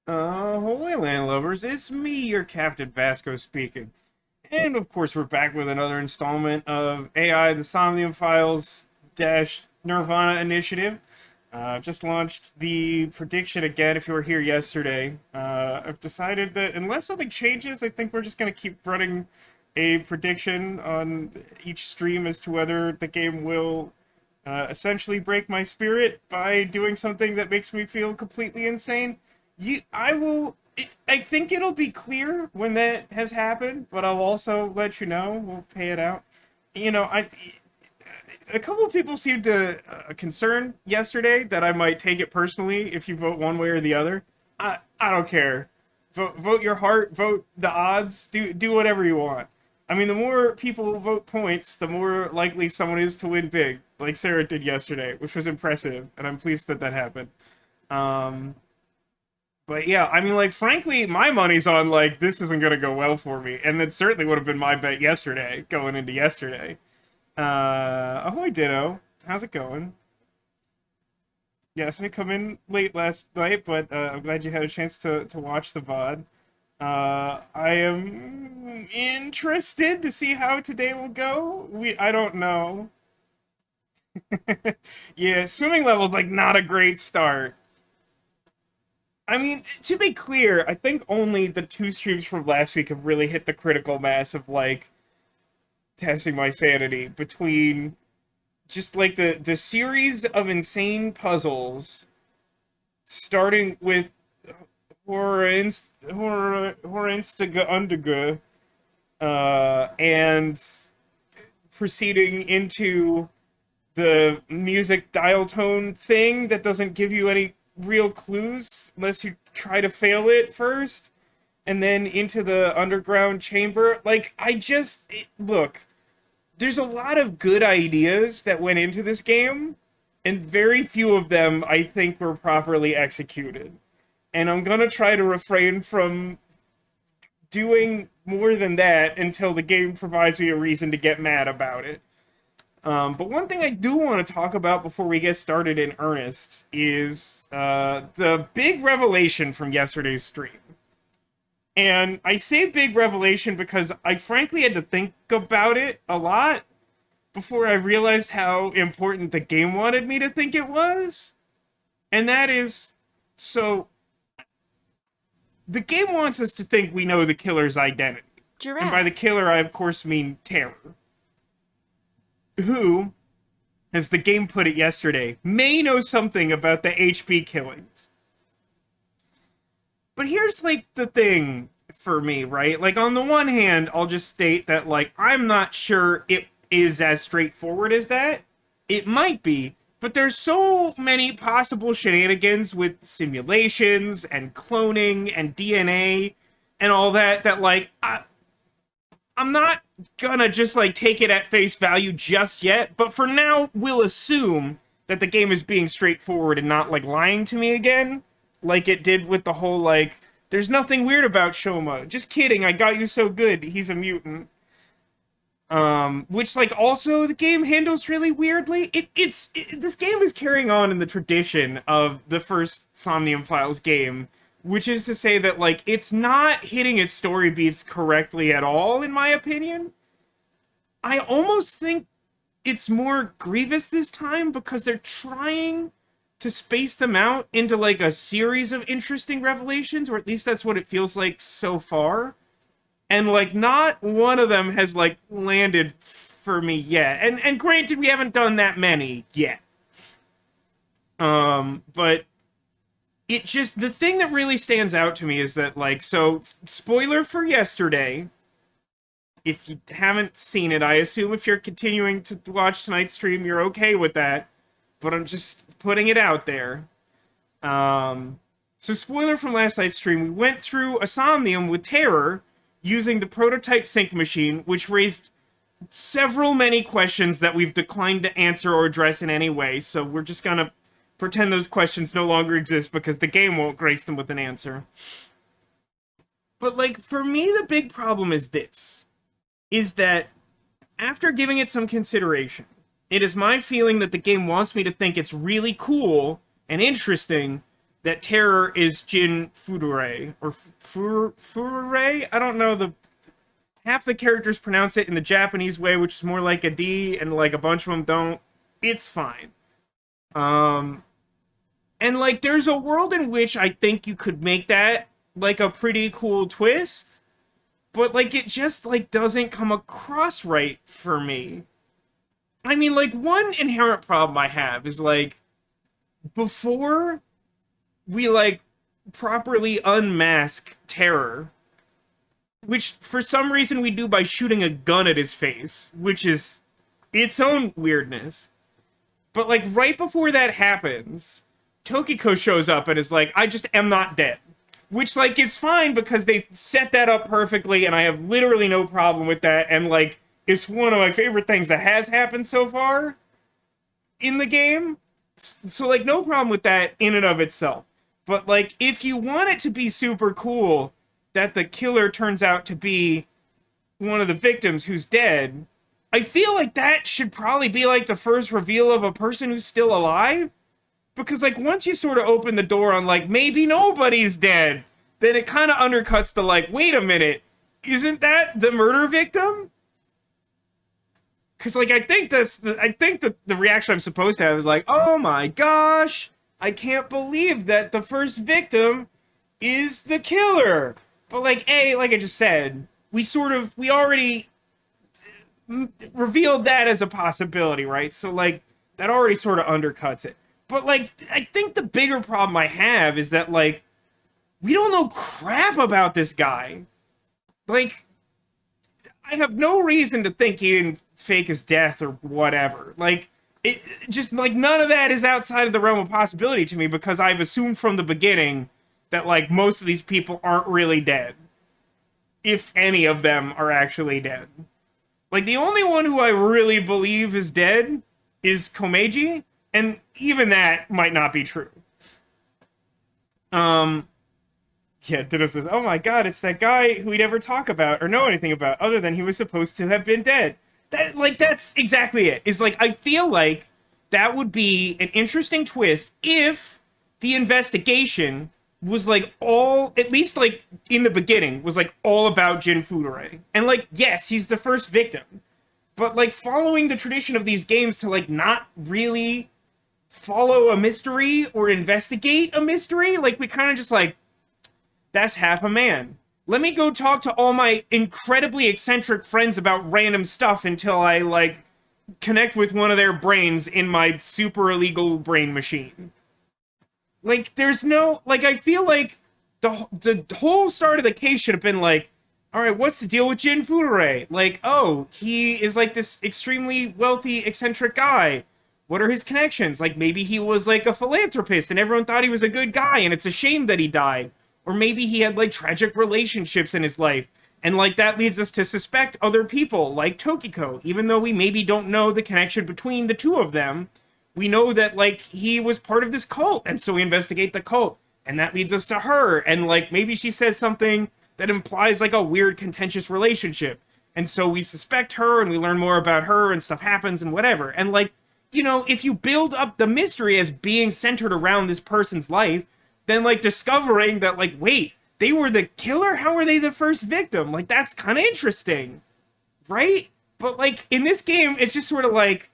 Holy landlubbers, it's me, your Captain Vasco speaking. And of course, we're back with another installment of AI, the Somnium Files dash Nirvana Initiative. Just launched the prediction again if you were here yesterday. I've decided that unless something changes, I think we're just going to keep running a prediction on each stream as to whether the game will essentially break my spirit by doing something that makes me feel completely insane. I think it'll be clear when that has happened, but I'll also let you know. We'll pay it out. You know, a couple of people seemed to concern yesterday that I might take it personally if you vote one way or the other. I don't care. Vote your heart. Vote the odds. Do whatever you want. I mean, the more people vote points, the more likely someone is to win big, like Sarah did yesterday, which was impressive, and I'm pleased that that happened. Um, but yeah, I mean, like, frankly, my money's on, like, this isn't gonna go well for me, and that certainly would have been my bet yesterday, going into yesterday. Ahoy Ditto, how's it going? Yes, I come in late last night, but I'm glad you had a chance to watch the VOD. I am interested to see how today will go. I don't know. Yeah, swimming level's like not a great start. I mean, to be clear, I think only the two streams from last week have really hit the critical mass of like testing my sanity between just like the series of insane puzzles starting with Horinstiga Underga and proceeding into the music dial tone thing that doesn't give you any real clues unless you try to fail it first, and then into the underground chamber. Like, look, there's a lot of good ideas that went into this game, and very few of them I think were properly executed. And I'm gonna try to refrain from doing more than that until the game provides me a reason to get mad about it. But one thing I do want to talk about before we get started in earnest is the big revelation from yesterday's stream. And I say big revelation because I frankly had to think about it a lot before I realized how important the game wanted me to think it was. And that is, so the game wants us to think we know the killer's identity. And by the killer, I of course mean Terror, who, as the game put it yesterday, may know something about the HB killings. But here's, like, the thing for me, right? Like, on the one hand, I'll just state that, like, I'm not sure it is as straightforward as that. It might be, but there's so many possible shenanigans with simulations and cloning and DNA and all that that, like, I'm not gonna just, like, take it at face value just yet, but for now, we'll assume that the game is being straightforward and not, like, lying to me again, like it did with the whole, like, there's nothing weird about Shoma. Just kidding, I got you so good, he's a mutant. Which, like, also the game handles really weirdly. This game is carrying on in the tradition of the first Somnium Files game, which is to say that, like, it's not hitting its story beats correctly at all, in my opinion. I almost think it's more grievous this time because they're trying to space them out into, like, a series of interesting revelations, or at least that's what it feels like so far. And, like, not one of them has, like, landed for me yet. And granted, we haven't done that many yet. But it just, the thing that really stands out to me is that, like, so, spoiler for yesterday, if you haven't seen it, I assume if you're continuing to watch tonight's stream, you're okay with that, but I'm just putting it out there. So spoiler from last night's stream, we went through a Somnium with Terror, using the prototype sync machine, which raised many questions that we've declined to answer or address in any way, so we're just gonna pretend those questions no longer exist because the game won't grace them with an answer. But, like, for me, the big problem is this, is that after giving it some consideration, it is my feeling that the game wants me to think it's really cool and interesting that Terror is Jin Furure, or Furure? I don't know, half the characters pronounce it in the Japanese way, which is more like a D, and like a bunch of them don't. It's fine. And like there's a world in which I think you could make that like a pretty cool twist, but like it just like doesn't come across right for me. I mean, like one inherent problem I have is like before we like properly unmask Terror, which for some reason we do by shooting a gun at his face, which is its own weirdness. But like right before that happens, Tokiko shows up and is like, I just am not dead. Which like is fine because they set that up perfectly and I have literally no problem with that. And like it's one of my favorite things that has happened so far in the game. So like no problem with that in and of itself. But like if you want it to be super cool that the killer turns out to be one of the victims who's dead, I feel like that should probably be like the first reveal of a person who's still alive. Because like once you sort of open the door on like maybe nobody's dead, then it kind of undercuts the like, wait a minute, isn't that the murder victim? Because like I think that the reaction I'm supposed to have is like, oh my gosh, I can't believe that the first victim is the killer. But like like I just said, we already revealed that as a possibility, right? So like that already sort of undercuts it. But like I think the bigger problem I have is that like we don't know crap about this guy. Like I have no reason to think he didn't fake his death or whatever. Like it just like none of that is outside of the realm of possibility to me because I've assumed from the beginning that like most of these people aren't really dead. If any of them are actually dead. Like, the only one who I really believe is dead is Komeiji, and even that might not be true. Yeah, Ditto says, oh my god, it's that guy who we never talk about or know anything about, other than he was supposed to have been dead. That's exactly it. Is like, I feel like that would be an interesting twist if the investigation was like all, at least like in the beginning, was like all about Jin Furure. And like, yes, he's the first victim. But like following the tradition of these games to like not really follow a mystery or investigate a mystery, like we kind of just like, that's half a man. Let me go talk to all my incredibly eccentric friends about random stuff until I like connect with one of their brains in my super illegal brain machine. Like, there's no, like, I feel like the whole start of the case should have been like, all right, what's the deal with Jin Furure? Like, oh, he is like this extremely wealthy, eccentric guy. What are his connections? Like, maybe he was like a philanthropist and everyone thought he was a good guy and it's a shame that he died. Or maybe he had like tragic relationships in his life. And like that leads us to suspect other people like Tokiko, even though we maybe don't know the connection between the two of them. We know that like he was part of this cult, and so we investigate the cult, and that leads us to her, and like maybe she says something that implies like a weird contentious relationship, and so we suspect her and we learn more about her and stuff happens and whatever. And like, you know, if you build up the mystery as being centered around this person's life, then like discovering that like, wait, they were the killer, how were they the first victim? Like, that's kind of interesting, right? But like in this game, it's just sort of like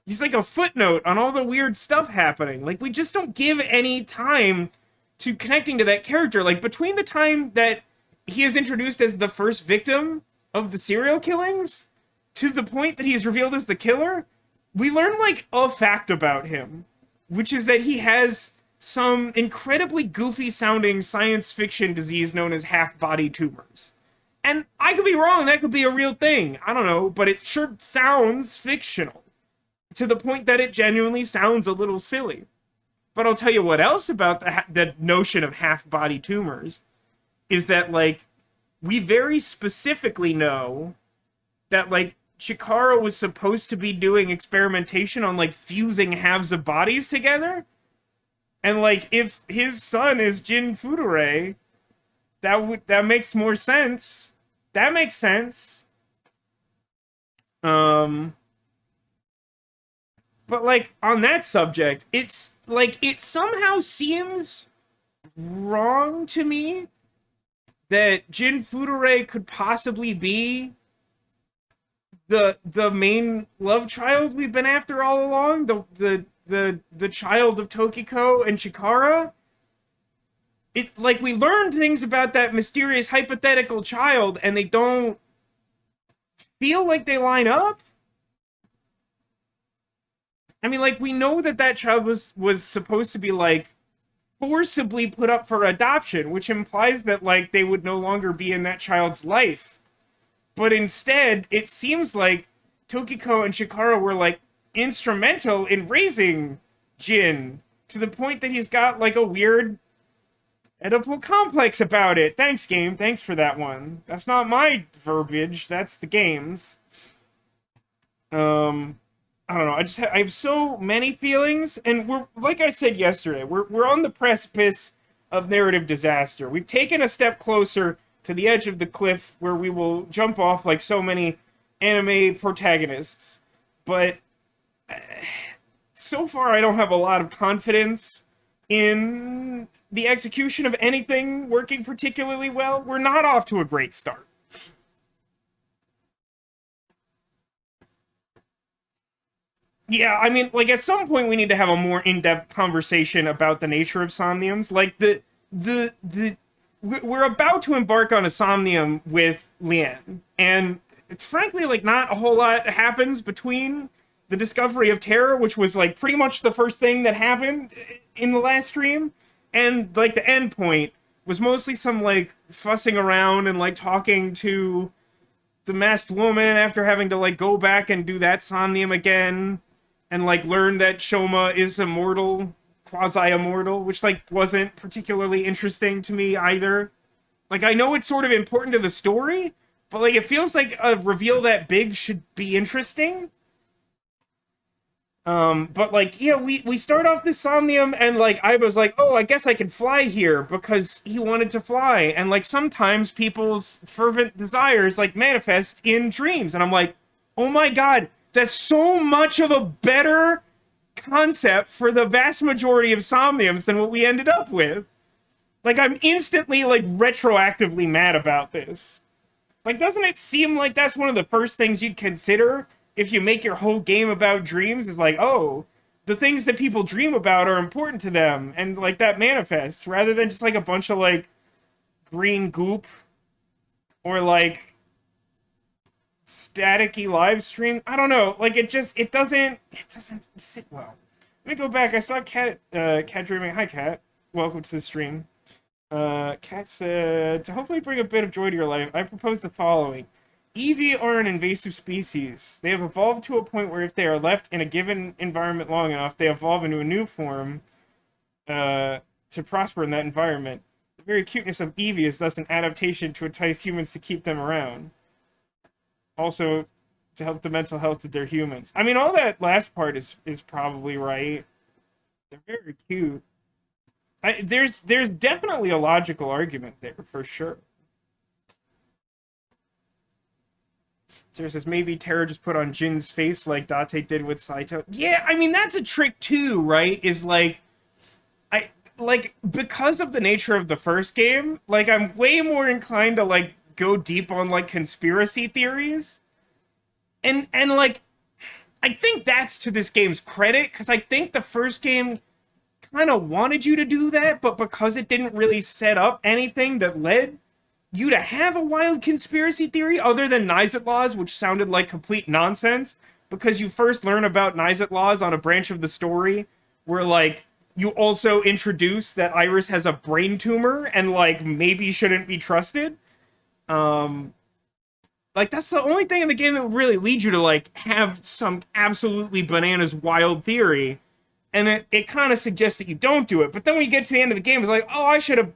he's like a footnote on all the weird stuff happening. Like, we just don't give any time to connecting to that character. Like, between the time that he is introduced as the first victim of the serial killings to the point that he's revealed as the killer, we learn like a fact about him, which is that he has some incredibly goofy sounding science fiction disease known as half-body tumors. And I could be wrong, that could be a real thing. I don't know, but it sure sounds fictional. To the point that it genuinely sounds a little silly. But I'll tell you what else about the notion of half-body tumors is that, like, we very specifically know that, like, Chikara was supposed to be doing experimentation on, like, fusing halves of bodies together. And, like, if his son is Jin Furure, that makes more sense. That makes sense. But like on that subject, it's like it somehow seems wrong to me that Jin Furore could possibly be the main love child we've been after all along, the child of Tokiko and Chikara. It like we learned things about that mysterious hypothetical child, and they don't feel like they line up. I mean, like we know that that child was supposed to be like forcibly put up for adoption, which implies that like they would no longer be in that child's life. But instead, it seems like Tokiko and Chikara were like instrumental in raising Jin to the point that he's got like a weird Oedipal complex about it. Thanks, game. Thanks for that one. That's not my verbiage. That's the game's. I don't know. I have so many feelings, and we're like I said yesterday, we're on the precipice of narrative disaster. We've taken a step closer to the edge of the cliff where we will jump off like so many anime protagonists. But so far, I don't have a lot of confidence in the execution of anything working particularly well. We're not off to a great start. Yeah, I mean, like at some point we need to have a more in-depth conversation about the nature of somniums. Like we're about to embark on a somnium with Leanne, and frankly, like not a whole lot happens between the discovery of terror, which was like pretty much the first thing that happened in the last stream, and like the end point was mostly some like fussing around and like talking to the masked woman after having to like go back and do that somnium again and like learn that Shoma is immortal, quasi-immortal, which like wasn't particularly interesting to me either. Like I know it's sort of important to the story, but like it feels like a reveal that big should be interesting. But like, yeah, we start off this somnium and like I was like, oh, I guess I can fly here because he wanted to fly. And like sometimes people's fervent desires like manifest in dreams. And I'm like, oh my god, that's so much of a better concept for the vast majority of somniums than what we ended up with. Like I'm instantly like retroactively mad about this. Like, doesn't it seem like that's one of the first things you'd consider if you make your whole game about dreams is like, oh, the things that people dream about are important to them, and like that manifests, rather than just like a bunch of like green goop or like staticky live stream. I don't know. Like it doesn't sit well. Let me go back. I saw Cat dreaming. Hi Cat. Welcome to the stream. Cat said, to hopefully bring a bit of joy to your life, I propose the following. Eevee are an invasive species. They have evolved to a point where if they are left in a given environment long enough, they evolve into a new form to prosper in that environment. The very cuteness of Eevee is thus an adaptation to entice humans to keep them around. Also, to help the mental health of their humans. I mean, all that last part is probably right. They're very cute. There's definitely a logical argument there, for sure. Sarah says, maybe Terra just put on Jin's face like Date did with Saito. Yeah, I mean, that's a trick too, right? Is like, because of the nature of the first game, like, I'm way more inclined to, like, go deep on, like, conspiracy theories. And like, I think that's to this game's credit, because I think the first game kind of wanted you to do that, but because it didn't really set up anything that led you to have a wild conspiracy theory other than Nizet laws, which sounded like complete nonsense, because you first learn about Nizet laws on a branch of the story where, like, you also introduce that Iris has a brain tumor and, like, maybe shouldn't be trusted. Like, that's the only thing in the game that would really lead you to, like, have some absolutely bananas wild theory. And it kind of suggests that you don't do it. But then when you get to the end of the game, it's like, oh, I should have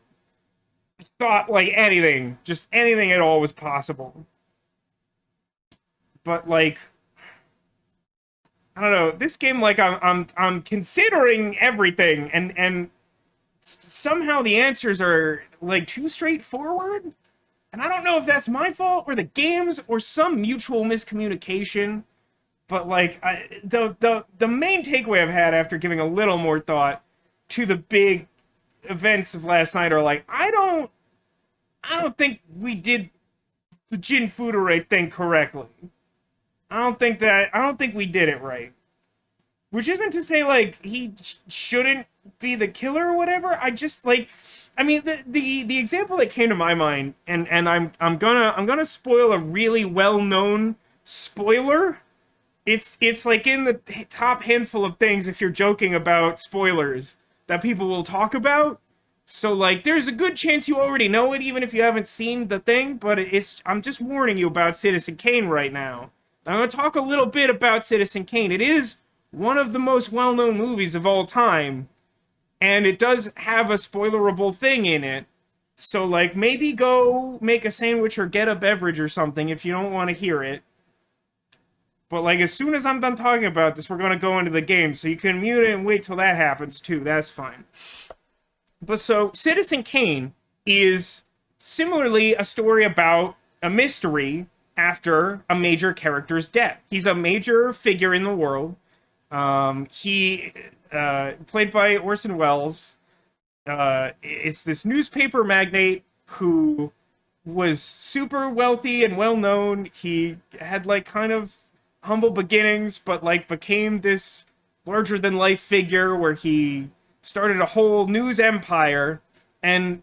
thought, like, anything. Just anything at all was possible. But, like, I don't know. This game, like, I'm considering everything, and somehow the answers are, like, too straightforward. And I don't know if that's my fault, or the game's, or some mutual miscommunication. But like the main takeaway I've had after giving a little more thought to the big events of last night are like I don't think we did the Jin Fudore thing correctly. I don't think we did it right. Which isn't to say like he shouldn't be the killer or whatever. I just like, I mean, the example that came to my mind, and I'm gonna spoil a really well-known spoiler. It's like in the top handful of things, if you're joking about spoilers, that people will talk about. So like, there's a good chance you already know it, even if you haven't seen the thing. But I'm just warning you about Citizen Kane right now. I'm gonna talk a little bit about Citizen Kane. It is one of the most well-known movies of all time, and it does have a spoilerable thing in it. So, like, maybe go make a sandwich or get a beverage or something if you don't want to hear it. But, like, as soon as I'm done talking about this, we're going to go into the game, so you can mute it and wait till that happens, too. That's fine. But so, Citizen Kane is similarly a story about a mystery after a major character's death. He's a major figure in the world. He, played by Orson Welles, is this newspaper magnate who was super wealthy and well-known. He had, like, kind of humble beginnings, but, like, became this larger-than-life figure where he started a whole news empire, and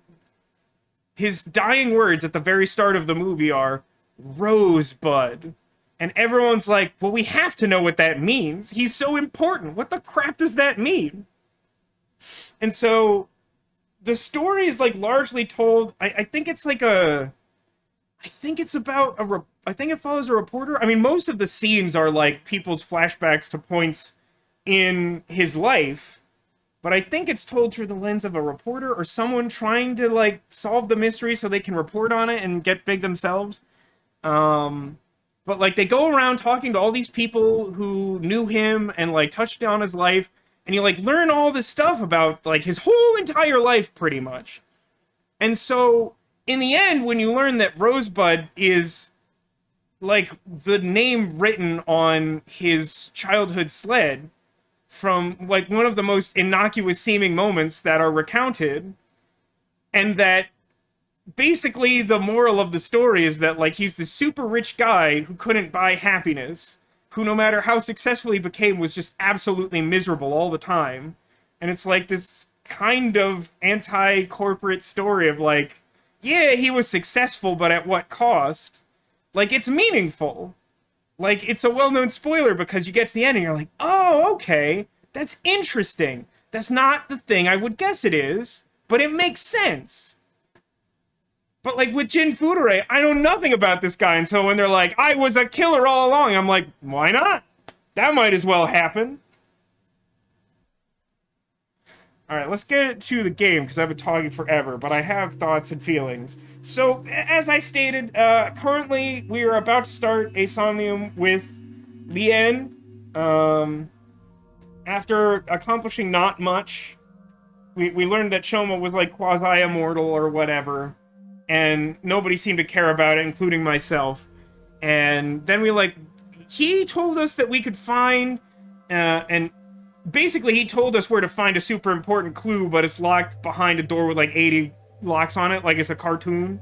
his dying words at the very start of the movie are, "Rosebud." And everyone's like, well, we have to know what that means. He's so important. What the crap does that mean? And so the story is like largely told. I think it's like I think it's about I think it follows a reporter. I mean, most of the scenes are like people's flashbacks to points in his life. But I think it's told through the lens of a reporter or someone trying to like solve the mystery so they can report on it and get big themselves. But, like, they go around talking to all these people who knew him and, like, touched on his life. And you, like, learn all this stuff about, like, his whole entire life, pretty much. And so, in the end, when you learn that Rosebud is, like, the name written on his childhood sled from, like, one of the most innocuous-seeming moments that are recounted, and that basically, the moral of the story is that, like, he's this super rich guy who couldn't buy happiness, who no matter how successful he became was just absolutely miserable all the time. And it's like this kind of anti-corporate story of, like, yeah, he was successful, but at what cost? Like, it's meaningful. Like, it's a well-known spoiler because you get to the end and you're like, oh, okay, that's interesting. That's not the thing I would guess it is, but it makes sense. But, like, with Jin Fudore, I know nothing about this guy, and so when they're like, I was a killer all along, I'm like, why not? That might as well happen. Alright, let's get to the game, because I've been talking forever, but I have thoughts and feelings. So, as I stated, currently, we are about to start a Somnium with Lien. After accomplishing not much, we learned that Shoma was, like, quasi-immortal or whatever. And nobody seemed to care about it, including myself. And then he told us that we could find, and basically he told us where to find a super important clue, but it's locked behind a door with like 80 locks on it, like it's a cartoon.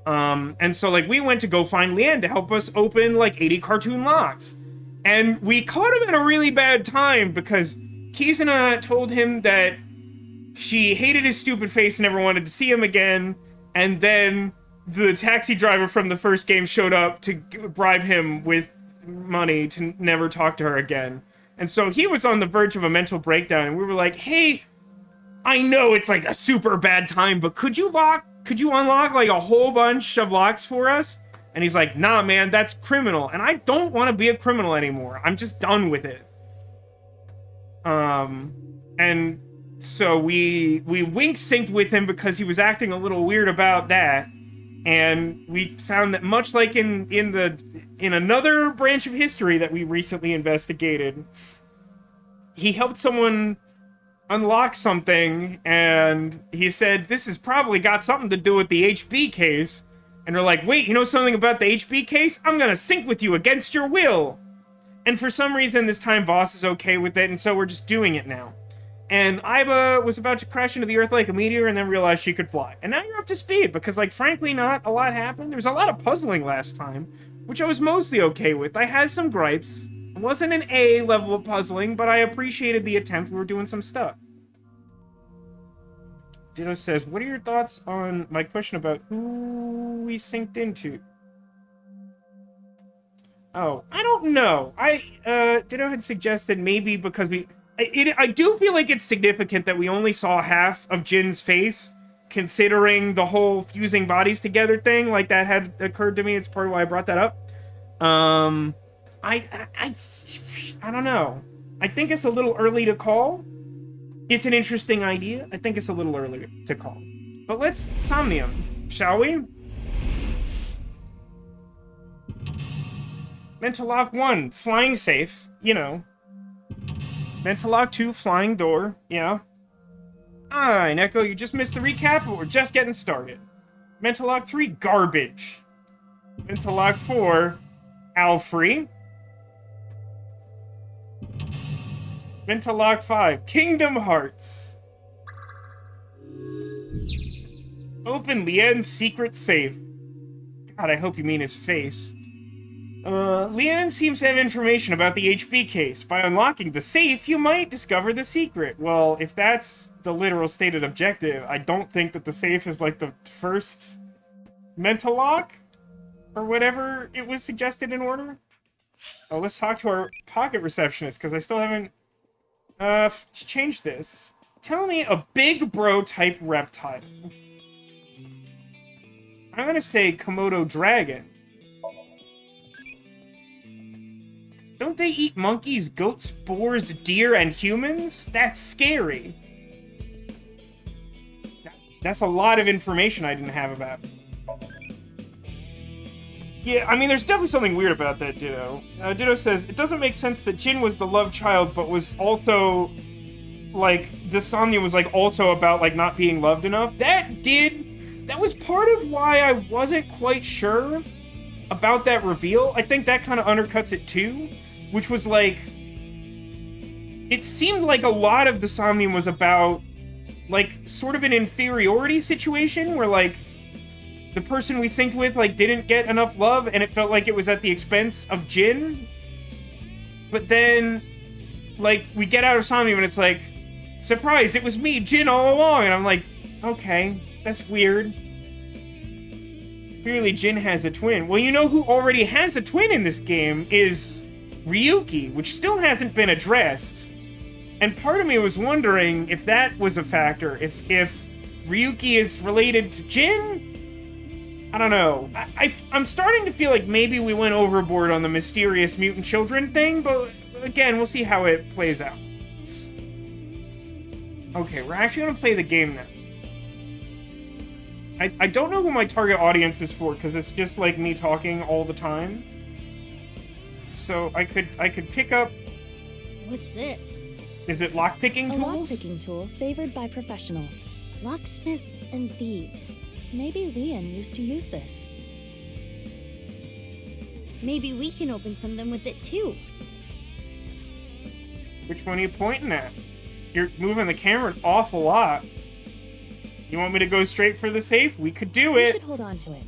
And so like we went to go find Leanne to help us open like 80 cartoon locks. And we caught him at a really bad time because Kizuna told him that she hated his stupid face and never wanted to see him again. And then the taxi driver from the first game showed up to bribe him with money to never talk to her again. And so he was on the verge of a mental breakdown, and we were like, hey, I know it's like a super bad time, but could you unlock like a whole bunch of locks for us? And he's like, nah, man, that's criminal. And I don't want to be a criminal anymore. I'm just done with it. And so we wink synced with him because he was acting a little weird about that. And we found that much like in another branch of history that we recently investigated, he helped someone unlock something, and he said, this has probably got something to do with the HB case. And they're like, wait, you know something about the HB case? I'm gonna sync with you against your will. And for some reason, this time Voss is okay with it, and so we're just doing it now. And Aiba was about to crash into the Earth like a meteor and then realized she could fly. And now you're up to speed, because, like, frankly, not a lot happened. There was a lot of puzzling last time, which I was mostly okay with. I had some gripes. It wasn't an A level of puzzling, but I appreciated the attempt. We were doing some stuff. Ditto says, what are your thoughts on my question about who we synced into? Oh, I don't know. Ditto had suggested maybe because I do feel like it's significant that we only saw half of Jin's face, considering the whole fusing bodies together thing. Like, that had occurred to me. It's part of why I brought that up. I don't know. I think it's a little early to call. It's an interesting idea. I think it's a little early to call. But let's Somnium, shall we? Mental Lock 1, flying safe, you know. Mental Lock 2, flying door, yeah. Alright, Neko, you just missed the recap, but we're just getting started. Mental Lock 3, garbage. Mental Lock 4, Alfrey. Mental Lock 5, Kingdom Hearts. Open Lien's secret safe. God, I hope you mean his face. Lien seems to have information about the HB case. By unlocking the safe, you might discover the secret. Well, if that's the literal stated objective, I don't think that the safe is like the first mental lock? Or whatever it was suggested in order? Oh, let's talk to our pocket receptionist, because I still haven't changed this. Tell me a big bro type reptile. I'm gonna say Komodo dragon. Don't they eat monkeys, goats, boars, deer, and humans? That's scary. That's a lot of information I didn't have about. Yeah, I mean, there's definitely something weird about that, Ditto. Ditto says, it doesn't make sense that Jin was the love child, but was also, like, the Somnium was, like, also about, like, not being loved enough. That was part of why I wasn't quite sure about that reveal. I think that kind of undercuts it, too. Which was, like, it seemed like a lot of the Somnium was about, like, sort of an inferiority situation where, like, the person we synced with, like, didn't get enough love, and it felt like it was at the expense of Jin. But then, like, we get out of Somnium, and it's like, surprise, it was me, Jin, all along. And I'm like, okay, that's weird. Clearly, Jin has a twin. Well, you know who already has a twin in this game is Ryuki, which still hasn't been addressed. And part of me was wondering if that was a factor. If Ryuki is related to Jin? I don't know. I'm starting to feel like maybe we went overboard on the mysterious mutant children thing, but again, we'll see how it plays out. Okay, we're actually going to play the game now. I don't know who my target audience is for, because it's just like me talking all the time. So I could pick up... What's this? Is it lockpicking tools? A lockpicking tool favored by professionals. Locksmiths and thieves. Maybe Lien used to use this. Maybe we can open something with it too. Which one are you pointing at? You're moving the camera an awful lot. You want me to go straight for the safe? We could do it. We should hold on to it.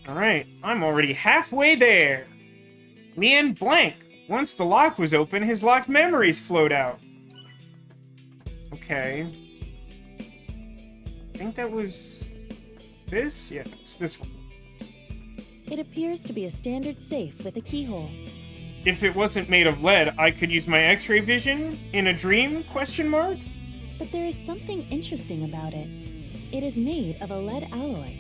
Alright, I'm already halfway there. Lien blank. Once the lock was open, his locked memories flowed out. Okay. I think that was... this? Yeah, it's this one. It appears to be a standard safe with a keyhole. If it wasn't made of lead, I could use my X-ray vision in a dream? Question mark? But there is something interesting about it. It is made of a lead alloy.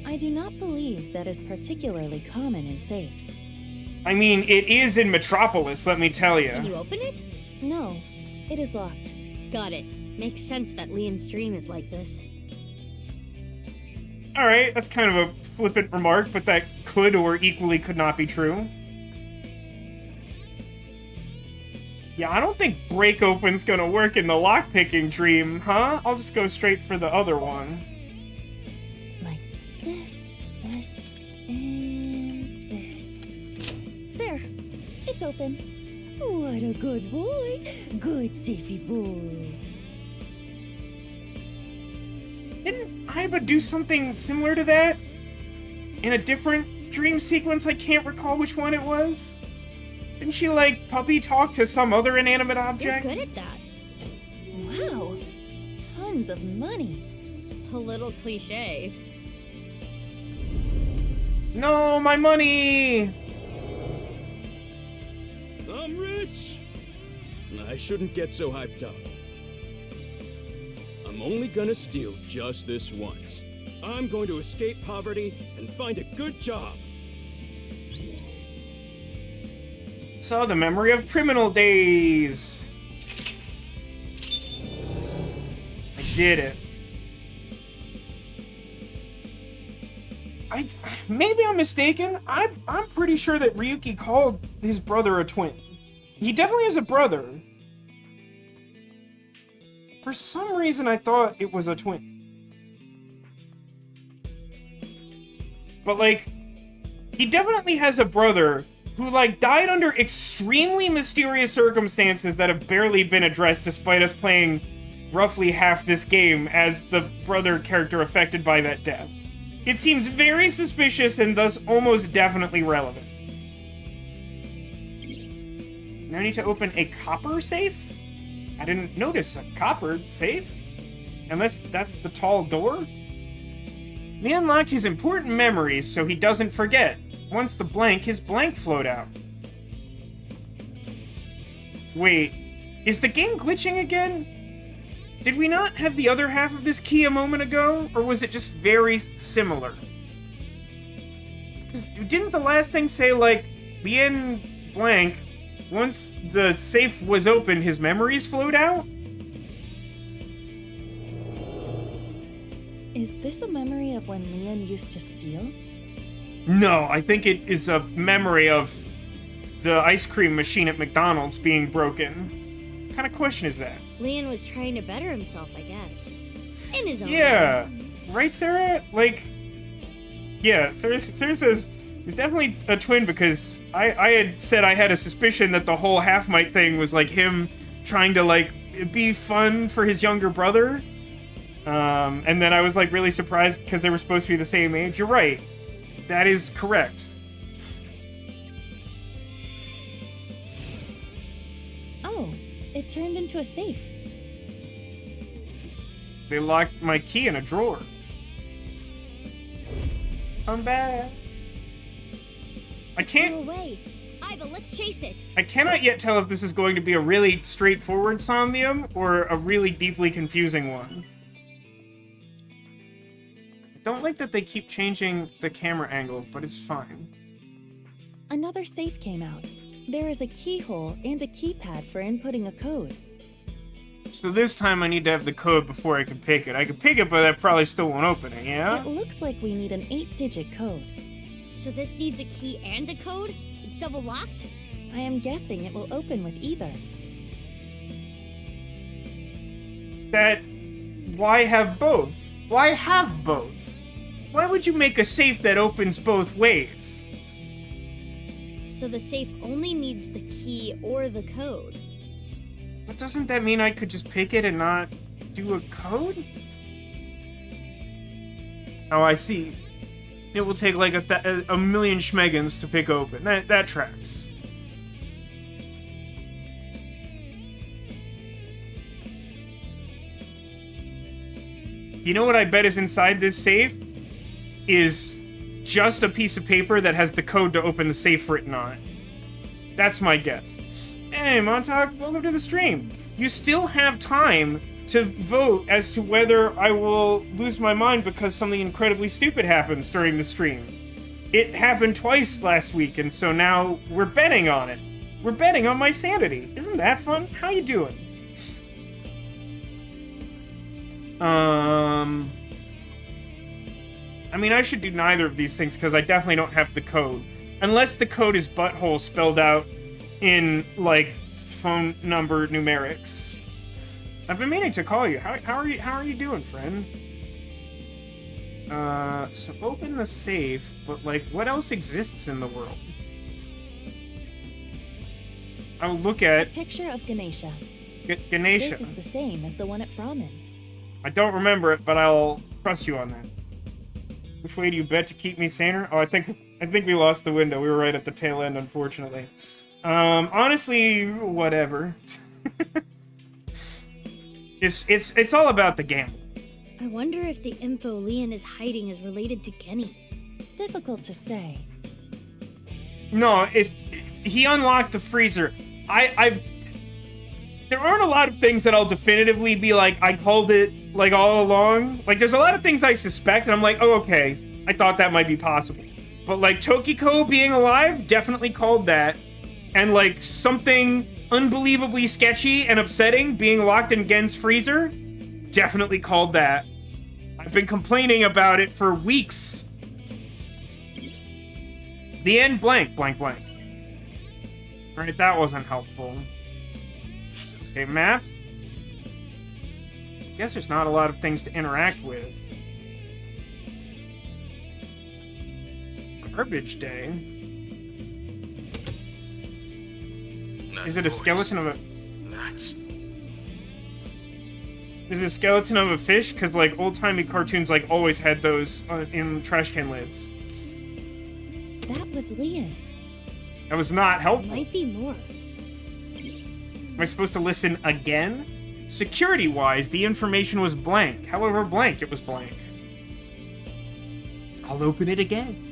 I do not believe that is particularly common in safes. I mean, it is in Metropolis, let me tell you. Can you open it? No, it is locked. Got it. Makes sense that Lien's dream is like this. Alright, that's kind of a flippant remark, but that could or equally could not be true. Yeah, I don't think break open's gonna work in the lockpicking dream, huh? I'll just go straight for the other one. Like this, and this. It's open. What a good boy. Good safety boy. Didn't Aiba do something similar to that? In a different dream sequence? I can't recall which one it was. Didn't she, like, puppy talk to some other inanimate You're object? good at that. Wow. Tons of money. A little cliche. No, my money! I'm rich! I shouldn't get so hyped up. I'm only gonna steal just this once. I'm going to escape poverty and find a good job. Saw the memory of criminal days. I did it. Maybe I'm mistaken. I'm pretty sure that Ryuki called his brother a twin. He definitely has a brother. For some reason, I thought it was a twin. But, like, he definitely has a brother who, like, died under extremely mysterious circumstances that have barely been addressed despite us playing roughly half this game as the brother character affected by that death. It seems very suspicious and thus almost definitely relevant. Now I need to open a copper safe? I didn't notice a copper safe. Unless that's the tall door? He unlocked his important memories so he doesn't forget. Once his blank flowed out. Wait, is the game glitching again? Did we not have the other half of this key a moment ago? Or was it just very similar? Because didn't the last thing say, like, Lien blank, once the safe was opened, his memories flowed out? Is this a memory of when Leon used to steal? No, I think it is a memory of the ice cream machine at McDonald's being broken. What kind of question is that? Leon was trying to better himself, I guess. In his own Yeah. way. Right, Sarah? Like, yeah, Sarah says he's definitely a twin because I had said I had a suspicion that the whole half-mite thing was, like, him trying to, like, be fun for his younger brother. And then I was, like, really surprised because they were supposed to be the same age. You're right. That is correct. Oh, it turned into a safe. They locked my key in a drawer. I'm back. I Go can't... away. Iva, let's chase it. I cannot yet tell if this is going to be a really straightforward Somnium or a really deeply confusing one. I don't like that they keep changing the camera angle, but it's fine. Another safe came out. There is a keyhole and a keypad for inputting a code. So this time I need to have the code before I can pick it. I can pick it, but that probably still won't open it, yeah? It looks like we need an 8-digit code. So this needs a key and a code? It's double locked? I am guessing it will open with either. Why have both? Why have both? Why would you make a safe that opens both ways? So the safe only needs the key or the code. But doesn't that mean I could just pick it and not do a code? Oh, I see. It will take like a million schmeggans to pick open. That tracks. You know what I bet is inside this safe? Is just a piece of paper that has the code to open the safe written on it. That's my guess. Hey, Montauk, welcome to the stream. You still have time to vote as to whether I will lose my mind because something incredibly stupid happens during the stream. It happened twice last week, and so now we're betting on it. We're betting on my sanity. Isn't that fun? How you doing? I mean, I should do neither of these things because I definitely don't have the code. Unless the code is butthole spelled out in, like, phone number numerics. I've been meaning to call you. How are you doing, friend? So open the safe, but, like, what else exists in the world? I'll look A at picture of Ganesha. Ganesha. This is the same as the one at Brahmin. I don't remember it, but I'll trust you on that. Which way do you bet to keep me saner? Oh, I think we lost the window. We were right at the tail end, unfortunately. Honestly, whatever. It's all about the gamble. I wonder if the info Leon is hiding is related to Kenny. Difficult to say. No, he unlocked the freezer. There aren't a lot of things that I'll definitively be like, I called it, like, all along. Like, there's a lot of things I suspect, and I'm like, oh, okay, I thought that might be possible. But, like, Tokiko being alive, definitely called that. And, like, something unbelievably sketchy and upsetting being locked in Gen's freezer, definitely called that. I've been complaining about it for weeks. The end blank, blank, blank. Right, that wasn't helpful. Okay, map. Guess there's not a lot of things to interact with. Garbage day. Is it a skeleton of a... Nuts. Is it a skeleton of a fish? Because, like, old-timey cartoons, like, always had those in trash can lids. That was Leon. That was not helpful. Might be more. Am I supposed to listen again? Security-wise, the information was blank. However blank, it was blank. I'll open it again.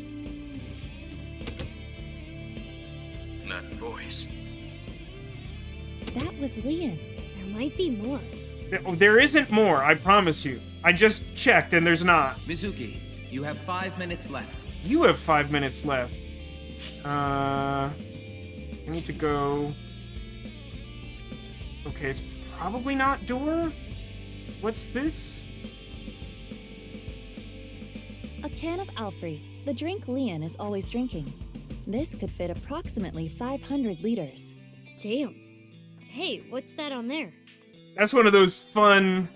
That voice. That was Leon. There might be more. There isn't more, I promise you. I just checked, and there's not. Mizuki, you have 5 minutes left. You have 5 minutes left. I need to go... Okay, it's probably not door. What's this? A can of Alfrey, the drink Leon is always drinking. This could fit approximately 500 liters. Damn. Hey, what's that on there? That's one of those fun,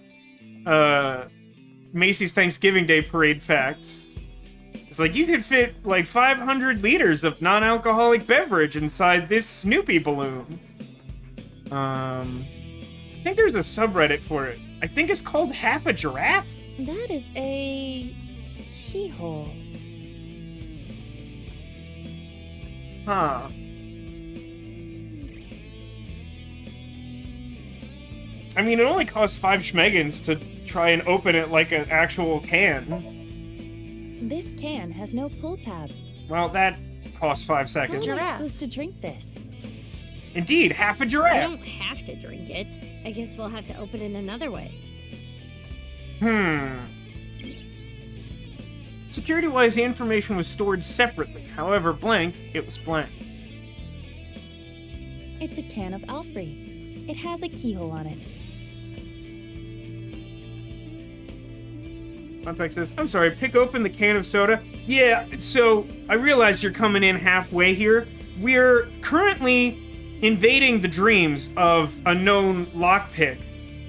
Macy's Thanksgiving Day Parade facts. It's like, you could fit, like, 500 liters of non-alcoholic beverage inside this Snoopy balloon. I think there's a subreddit for it. I think it's called Half a Giraffe? That is a... keyhole. Huh. I mean, it only costs 5 schmeggins to try and open it like an actual can. This can has no pull tab. Well, that costs 5 How seconds. am I supposed to drink this? Indeed, half a I giraffe. don't have to drink it. I guess we'll have to open it another way. Security-wise, the information was stored separately. However blank, it was blank. It's a can of Alfrey. It has a keyhole on it. Contact says, I'm sorry, pick open the can of soda. Yeah, so I realize you're coming in halfway here. We're currently invading the dreams of a known lockpick.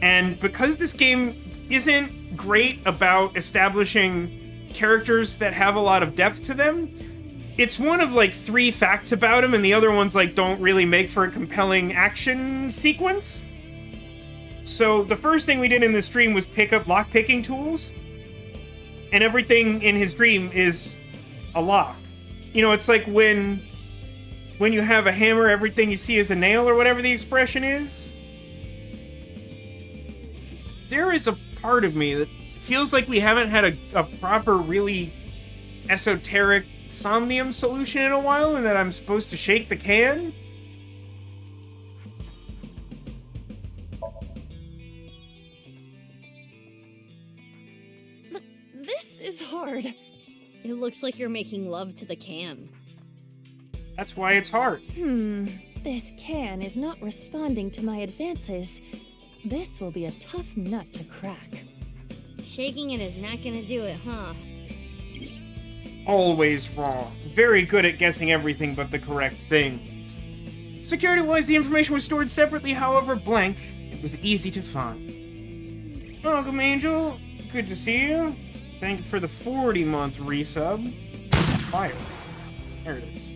And because this game isn't great about establishing characters that have a lot of depth to them, it's one of like 3 facts about him, and the other ones like don't really make for a compelling action sequence. So the first thing we did in this stream was pick up lockpicking tools. And everything in his dream is a lock. You know, it's like when you have a hammer, everything you see is a nail, or whatever the expression is. There is a part of me that feels like we haven't had a proper, really esoteric Somnium solution in a while, and that I'm supposed to shake the can. This is hard. It looks like you're making love to the can. That's why it's hard. This can is not responding to my advances. This will be a tough nut to crack. Shaking it is not gonna do it, huh? Always wrong. Very good at guessing everything but the correct thing. Security-wise, the information was stored separately, however blank, it was easy to find. Welcome, Angel. Good to see you. Thank you for the 40-month resub. Fire. There it is.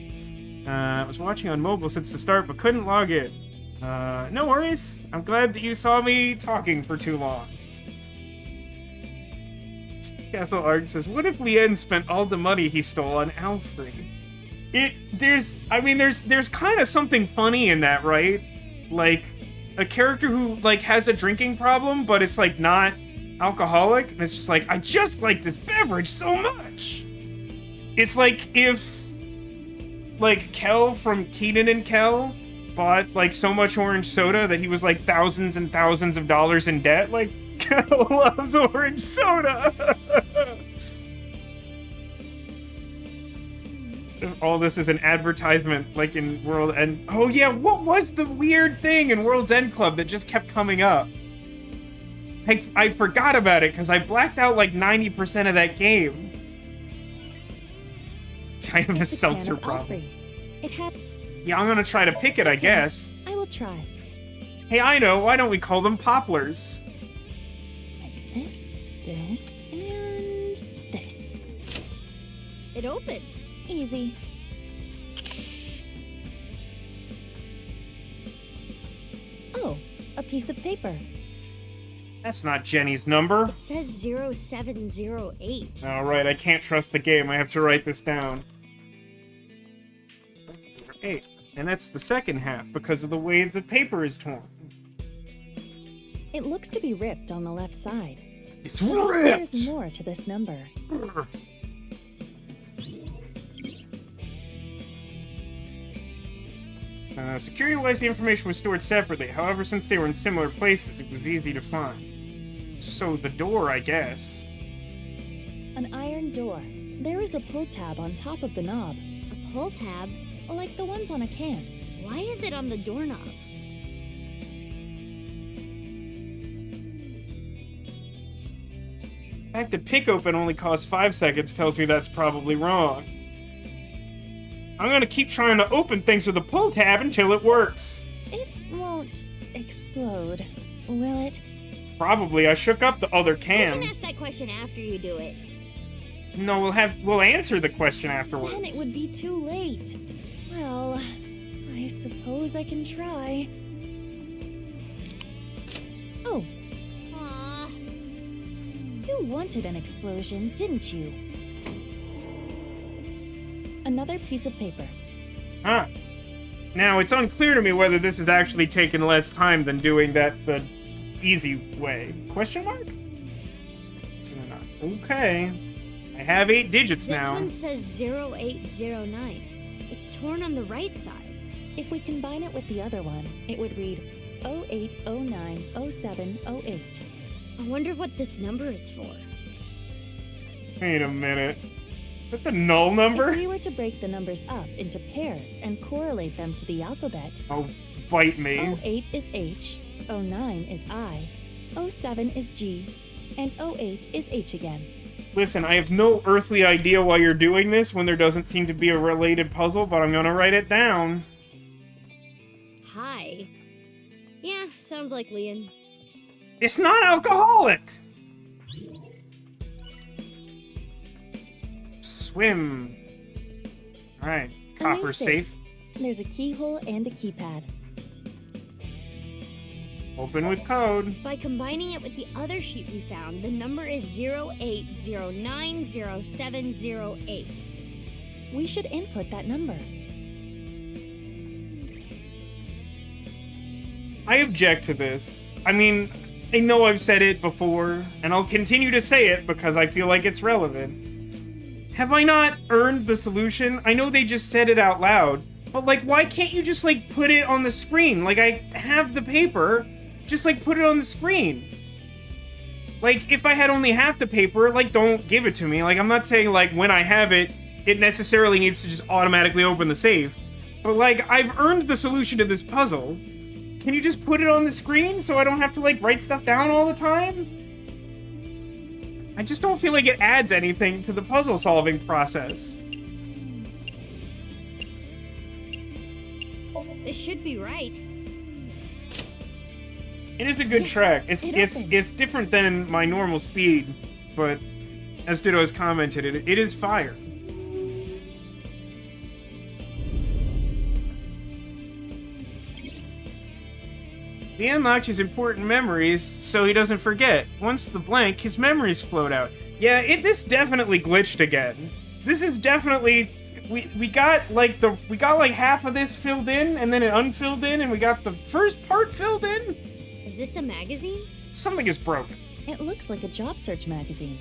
I was watching on mobile since the start, but couldn't log in. No worries. I'm glad that you saw me talking for too long. Castle Arg says, what if Lien spent all the money he stole on Alfred? There's kind of something funny in that, right? Like, a character who, like, has a drinking problem, but it's, like, not alcoholic, and it's just like, I just like this beverage so much! It's like if, like, Kel from Kenan and Kel bought, like, so much orange soda that he was, like, thousands and thousands of dollars in debt. Like, Kel loves orange soda! All this is an advertisement, like, in World End... Oh, yeah, what was the weird thing in World's End Club that just kept coming up? I forgot about it, because I blacked out, like, 90% of that game. I have a seltzer problem. Yeah, I'm gonna try to pick it, I guess. I will try. Hey, I know, why don't we call them poplars? This, and this. It opened. Easy. Oh, a piece of paper. That's not Jenny's number. It says 0708. Alright, I can't trust the game. I have to write this down. 8. And that's the second half because of the way the paper is torn. It looks to be ripped on the left side. It's Perhaps ripped! There's more to this number. Security-wise, the information was stored separately. However, since they were in similar places, it was easy to find. So, the door, I guess. An iron door. There is a pull tab on top of the knob, A pull tab? like the ones on a can. Why is it on the doorknob? The fact that pick open only costs 5 seconds tells me that's probably wrong. I'm gonna keep trying to open things with a pull tab until it works. It won't explode, will it? Probably. I shook up the other You can can. ask that question after you do it. No, we'll answer the question afterwards. Then it would be too late. Well, I suppose I can try. Oh, Aww. you wanted an explosion, didn't you? Another piece of paper. Huh. Now, it's unclear to me whether this has actually taken less time than doing that the easy way. Question mark? Okay. I have 8 digits This now. one says 0809. It's torn on the right side. If we combine it with the other one, it would read 08090708. I wonder what this number is for. Wait a minute. Is that the null number? If we were to break the numbers up into pairs and correlate them to the alphabet, Oh, bite me. 08 is H, 09 is I, 07 is G, and 08 is H again. Listen, I have no earthly idea why you're doing this when there doesn't seem to be a related puzzle, but I'm gonna write it down. Hi. Yeah, sounds like Leon. It's not alcoholic! Swim. Alright, A new copper safe. There's a keyhole and a keypad. Open with code. By combining it with the other sheet we found, the number is 08090708. We should input that number. I object to this. I mean, I know I've said it before, and I'll continue to say it because I feel like it's relevant. Have I not earned the solution? I know they just said it out loud, but, like, why can't you just, like, put it on the screen? Like, I have the paper, just, like, put it on the screen. Like, if I had only half the paper, like, don't give it to me. Like, I'm not saying, like, when I have it, it necessarily needs to just automatically open the safe. But, like, I've earned the solution to this puzzle. Can you just put it on the screen so I don't have to, like, write stuff down all the time? I just don't feel like it adds anything to the puzzle-solving process. This should be right. It is a good Yes, track. it opens. It's different than my normal speed, but as Ditto has commented, it is fire. The unlocked his important memories so he doesn't forget. Once the blank, his memories float out. Yeah, this definitely glitched again. This is definitely we got like half of this filled in and then it unfilled in and we got the first part filled in. Is this a magazine? Something is broken. It looks like a job search magazine.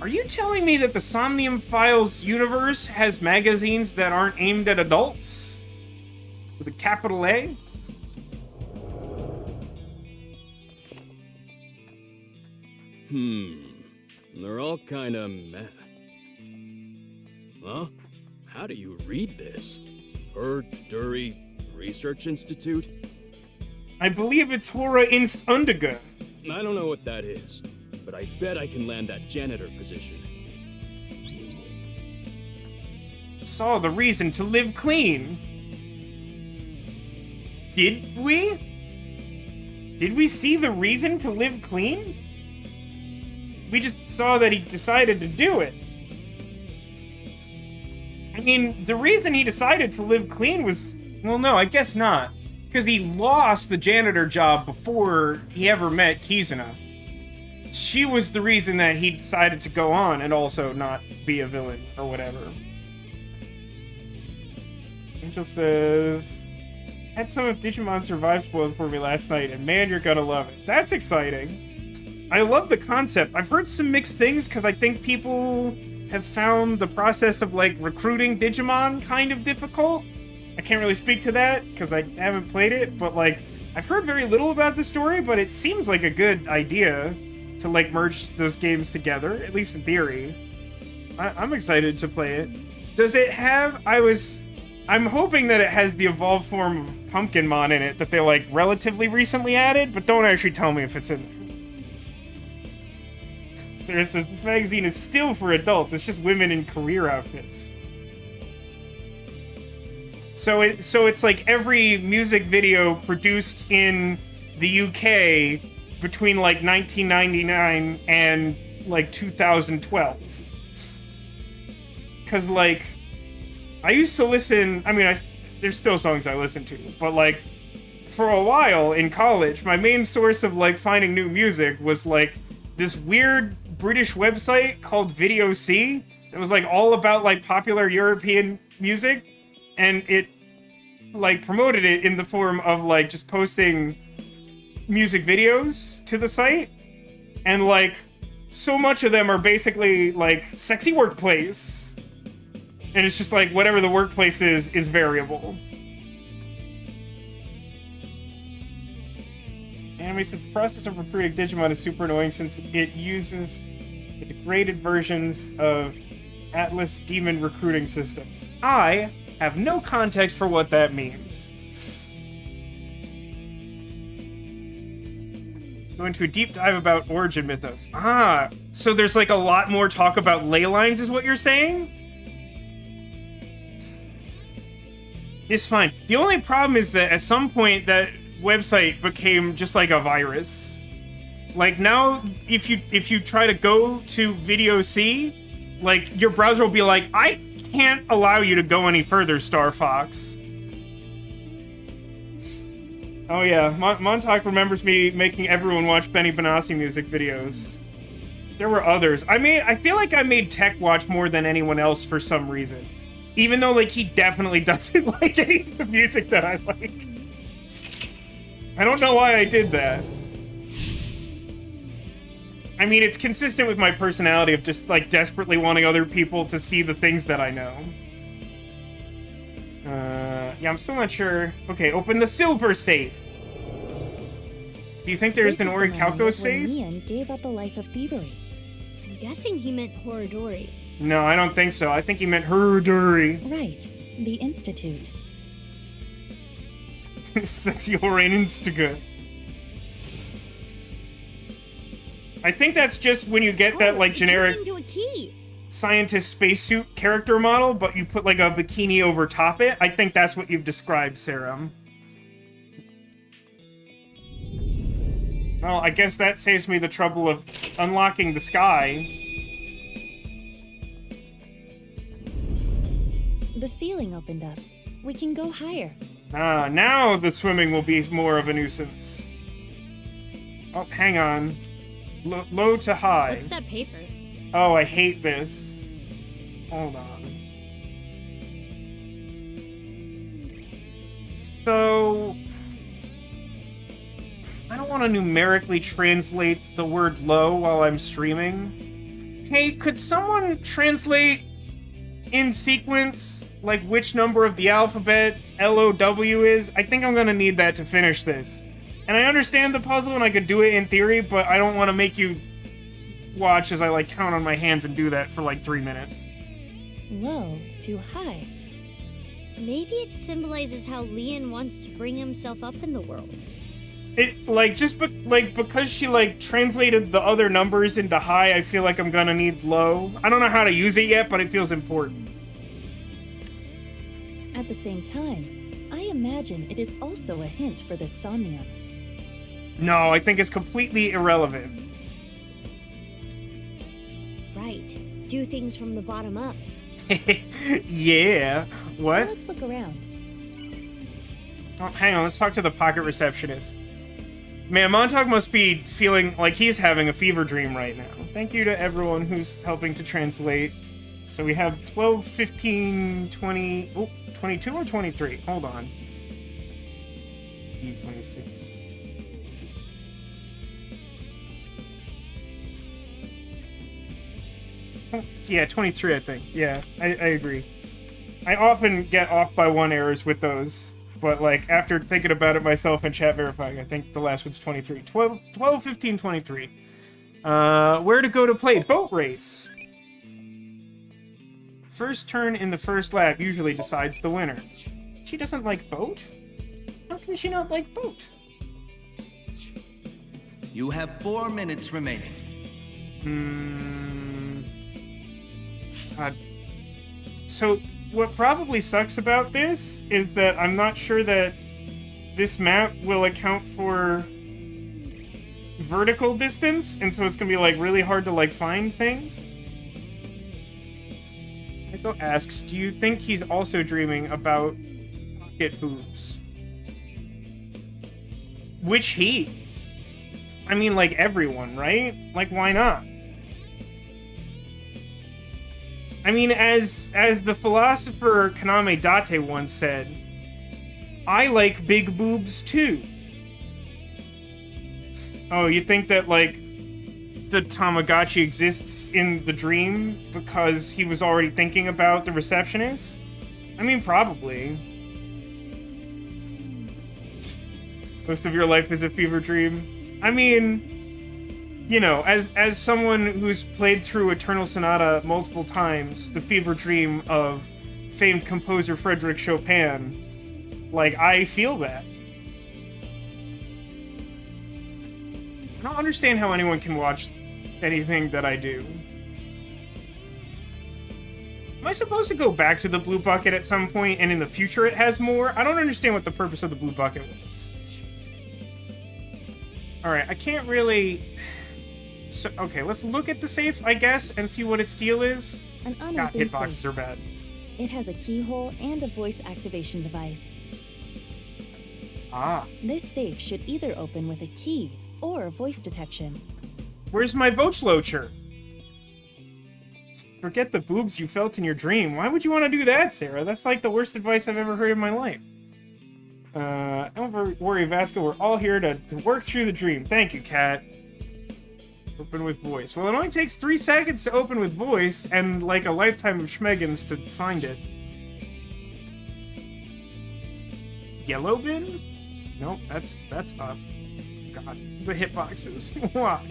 Are you telling me that the Somnium Files universe has magazines that aren't aimed at adults? With a capital A? They're all kinda meh. Huh? How do you read this? Dury Research Institute? I believe it's Hora Inst Undiga. I don't know what that is, but I bet I can land that janitor position. Saw the reason to live clean. Did we? Did we see the reason to live clean? We just saw that he decided to do it. I mean, the reason he decided to live clean was... Well, no, I guess not. Because he lost the janitor job before he ever met Kizuna. She was the reason that he decided to go on and also not be a villain or whatever. Angel says... Had some of Digimon Survive spoiled for me last night, and man, you're gonna love it. That's exciting. I love the concept. I've heard some mixed things, because I think people have found the process of, like, recruiting Digimon kind of difficult. I can't really speak to that, because I haven't played it, but, like, I've heard very little about the story, but it seems like a good idea to, like, merge those games together, at least in theory. I'm excited to play it. Does it have... I'm hoping that it has the evolved form of Pumpkinmon in it that they, like, relatively recently added, but don't actually tell me if it's in there. Sarah says, this magazine is still for adults, it's just women in career outfits. So it's like every music video produced in the UK between, like, 1999 and, like, 2012. Because, like... I used to listen, I mean, there's still songs I listen to, but, like, for a while in college, my main source of, like, finding new music was, like, this weird British website called Video C that was, like, all about, like, popular European music, and it, like, promoted it in the form of, like, just posting music videos to the site, and, like, so much of them are basically, like, sexy workplace. And it's just like, whatever the workplace is variable. Anime says the process of recruiting Digimon is super annoying since it uses the degraded versions of Atlas Demon recruiting systems. I have no context for what that means. Go into a deep dive about origin mythos. So there's like a lot more talk about ley lines is what you're saying? It's fine. The only problem is that at some point that website became just like a virus. Like now, if you try to go to Video C, like your browser will be like, I can't allow you to go any further, Star Fox. Oh yeah, Montauk remembers me making everyone watch Benny Benassi music videos. There were others. I feel like I made Tech watch more than anyone else for some reason. Even though, like, he definitely doesn't like any of the music that I like. I don't know why I did that. I mean, it's consistent with my personality of just, like, desperately wanting other people to see the things that I know. Yeah, I'm still not sure. Okay, open the silver safe. Do you think there's an Orichalcos safe? Nian gave up a life of thievery. I'm guessing he meant Horodori. No, I don't think so. I think he meant Huruduri. Right, the Institute. Sexy Horain Instaga. I think that's just when you get that, like, generic Into a key. scientist spacesuit character model, but you put, like, a bikini over top it. I think that's what you've described, Sarah. Well, I guess that saves me the trouble of unlocking the sky. The ceiling opened up. We can go higher. Ah, now the swimming will be more of a nuisance. Oh, hang on. Low to high. What's that paper? Oh, I hate this. Hold on. So... I don't want to numerically translate the word low while I'm streaming. Hey, could someone translate in sequence, like, which number of the alphabet LOW is? I think I'm gonna need that to finish this. And I understand the puzzle and I could do it in theory, but I don't want to make you watch as I, like, count on my hands and do that for, like, 3 minutes. Low to high. Maybe it symbolizes how Leon wants to bring himself up in the world. It, like, because she, like, translated the other numbers into high, I feel like I'm gonna need low. I don't know how to use it yet, but it feels important. At the same time, I imagine it is also a hint for the Somnium. No, I think it's completely irrelevant. Right. Do things from the bottom up. Yeah. What? Let's look around. Oh, hang on, let's talk to the pocket receptionist. Man, Montauk must be feeling like he's having a fever dream right now. Thank you to everyone who's helping to translate. So we have 12, 15, 20... Oh, 22 or 23? Hold on. 26. Yeah, 23, I think. Yeah, I agree. I often get off by 1 errors with those. But, like, after thinking about it myself and chat verifying, I think the last one's 23. 12, 15, 23. Where to go to play? Boat race. First turn in the first lap usually decides the winner. She doesn't like boat? How can she not like boat? You have 4 minutes remaining. So, what probably sucks about this is that I'm not sure that this map will account for vertical distance, and so it's gonna be, like, really hard to, like, find things. Echo asks, do you think he's also dreaming about pocket boobs? Which he? I mean, like, everyone, right? Like, why not? I mean, as the philosopher Kaname Date once said, I like big boobs too. Oh, you think that, like, the Tamagotchi exists in the dream because he was already thinking about the receptionist? I mean, probably. Most of your life is a fever dream. I mean, you know, as someone who's played through Eternal Sonata multiple times, the fever dream of famed composer Frédéric Chopin, like, I feel that. I don't understand how anyone can watch anything that I do. Am I supposed to go back to the blue bucket at some point and in the future it has more? I don't understand what the purpose of the blue bucket was. Alright, I can't really... So, okay, let's look at the safe, I guess, and see what its deal is. An God, unopened hitboxes safe. are bad. It has a keyhole and a voice activation device. Ah. This safe should either open with a key or voice detection. Where's my Vochlocher? Forget the boobs you felt in your dream. Why would you want to do that, Sarah? That's like the worst advice I've ever heard in my life. Don't worry, Vasco. We're all here to work through the dream. Thank you, Kat. Open with voice. Well, it only takes 3 seconds to open with voice, and like a lifetime of Schmeggins to find it. Yellow bin? Nope, that's up. God, the hitboxes. Why?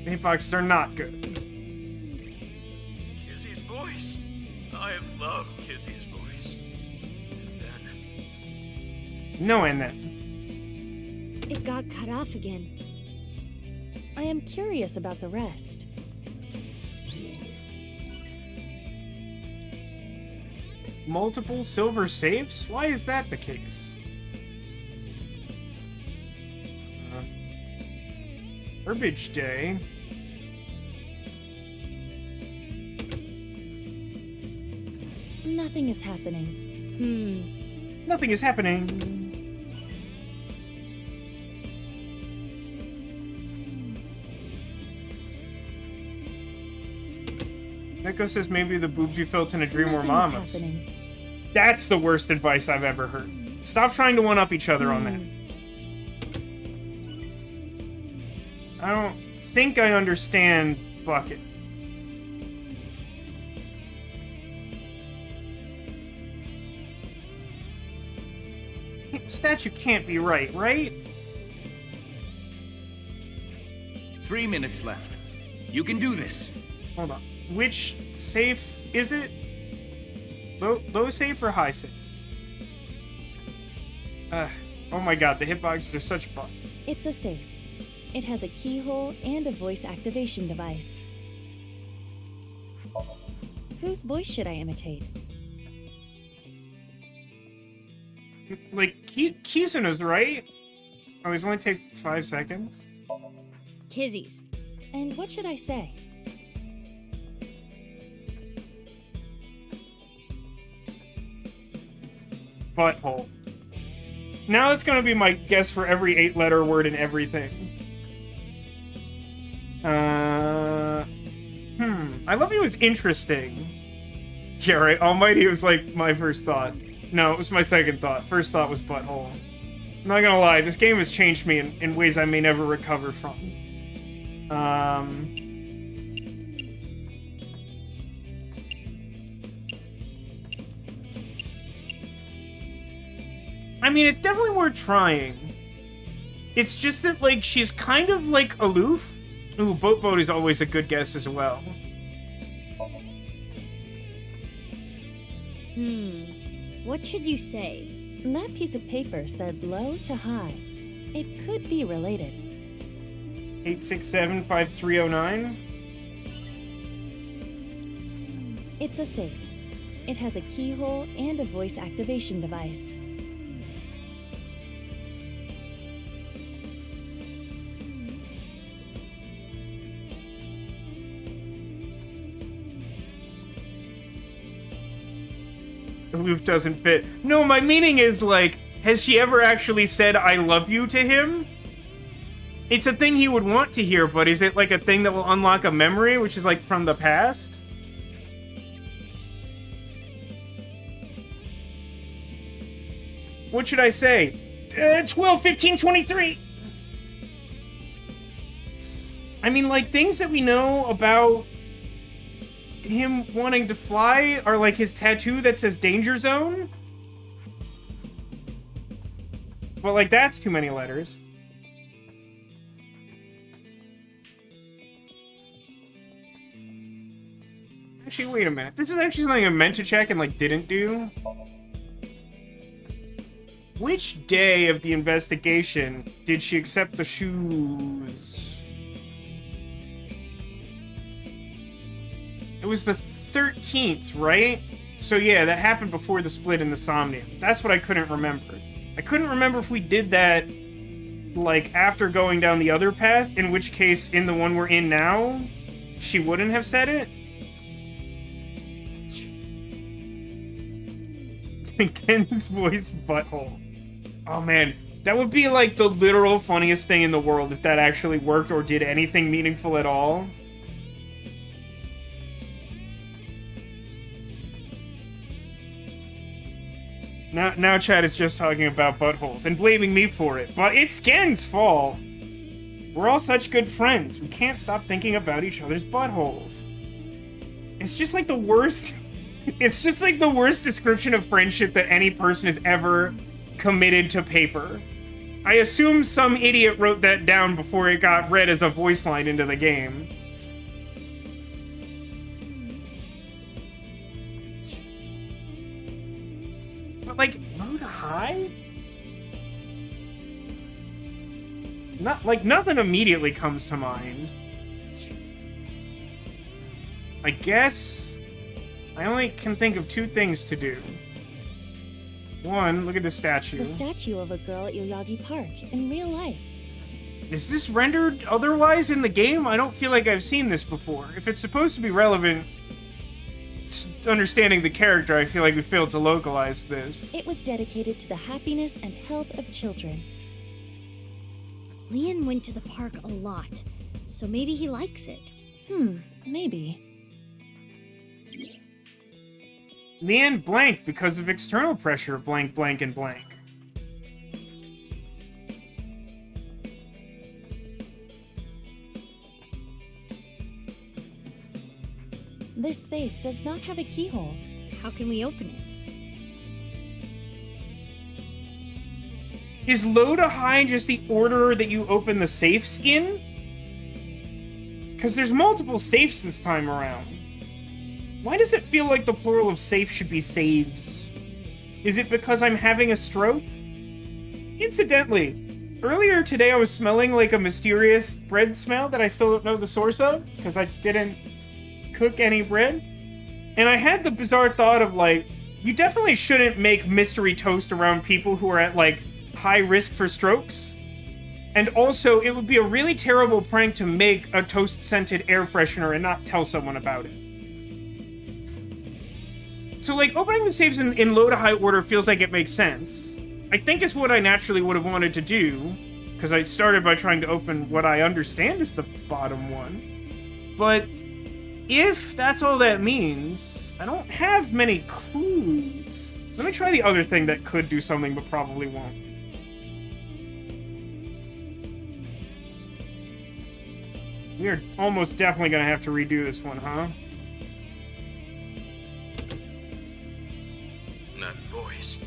The hitboxes are not good. Kizzy's voice. I love Kizzy's voice. And then... No, and then. It got cut off again. I am curious about the rest. Multiple silver safes? Why is that the case? Garbage day. Nothing is happening. Nothing is happening. Neko says maybe the boobs you felt in a dream were Nothing is mama's. happening. That's the worst advice I've ever heard. Stop trying to one-up each other on that. I don't think I understand Bucket. Statue can't be right, right? 3 minutes left. You can do this. Hold on. Which safe is it? Low safe or high safe? Oh my god, the hitboxes are such fun. It's a safe. It has a keyhole and a voice activation device. Whose voice should I imitate? Like, Kizuna's right? Oh, these only take 5 seconds? Kizzy's. And what should I say? Butthole. Now that's gonna be my guess for every 8-letter word in everything. I love you was interesting. Yeah, right. Almighty was like my first thought. No, it was my second thought. First thought was butthole. I'm not gonna lie, this game has changed me in ways I may never recover from. I mean, it's definitely worth trying. It's just that, like, she's kind of, like, aloof. Ooh, Boat is always a good guess as well. What should you say? That piece of paper said low to high. It could be related. 867-5309? It's a safe. It has a keyhole and a voice activation device. Aloof doesn't fit. No, my meaning is, like, has she ever actually said I love you to him? It's a thing he would want to hear, but is it, like, a thing that will unlock a memory, which is, like, from the past? What should I say? 12, 15, 23! I mean, like, things that we know about him wanting to fly are like his tattoo that says Danger Zone. But like that's too many letters. Actually, wait a minute. This is actually something I meant to check and like didn't do. Which day of the investigation did she accept the shoes? It was the 13th, right? So yeah, that happened before the split in the Somnium. That's what I couldn't remember. I couldn't remember if we did that, like, after going down the other path, in which case, in the one we're in now, she wouldn't have said it. Ken's voice butthole. Oh man, that would be like the literal funniest thing in the world if that actually worked or did anything meaningful at all. Now Chad is just talking about buttholes and blaming me for it, but it's Gen's fault. We're all such good friends. We can't stop thinking about each other's buttholes. It's just like the worst... It's just like the worst description of friendship that any person has ever committed to paper. I assume some idiot wrote that down before it got read as a voice line into the game. But like, low to high? Nothing immediately comes to mind. I guess I only can think of two things to do. One, look at the statue. The statue of a girl at Yoyagi Park in real life. Is this rendered otherwise in the game? I don't feel like I've seen this before. If it's supposed to be relevant understanding the character, I feel like we failed to localize this. It was dedicated to the happiness and health of children. Leon went to the park a lot, so maybe he likes it. Maybe. Leanne blanked because of external pressure, blank, blank, and blank. This safe does not have a keyhole. How can we open it? Is low to high just the order that you open the safes in? Because there's multiple safes this time around. Why does it feel like the plural of safe should be saves? Is it because I'm having a stroke? Incidentally, earlier today I was smelling like a mysterious bread smell that I still don't know the source of, because I didn't cook any bread. And I had the bizarre thought of, like, you definitely shouldn't make mystery toast around people who are at, like, high risk for strokes. And also, it would be a really terrible prank to make a toast-scented air freshener and not tell someone about it. So, like, opening the safes in low to high order feels like it makes sense. I think it's what I naturally would have wanted to do, because I started by trying to open what I understand is the bottom one. But if that's all that means, I don't have many clues. Let me try the other thing that could do something but probably won't. We are almost definitely going to have to redo this one, huh? That voice.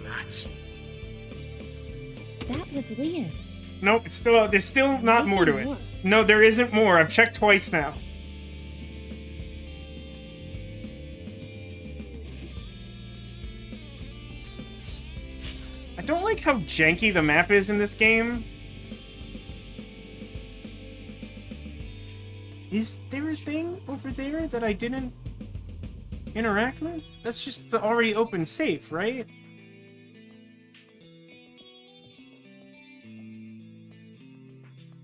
That's... That was Leon. Nope, it's still, there's still not more to it. No, there isn't more. I've checked twice now. I don't like how janky the map is in this game. Is there a thing over there that I didn't interact with? That's just the already open safe, right?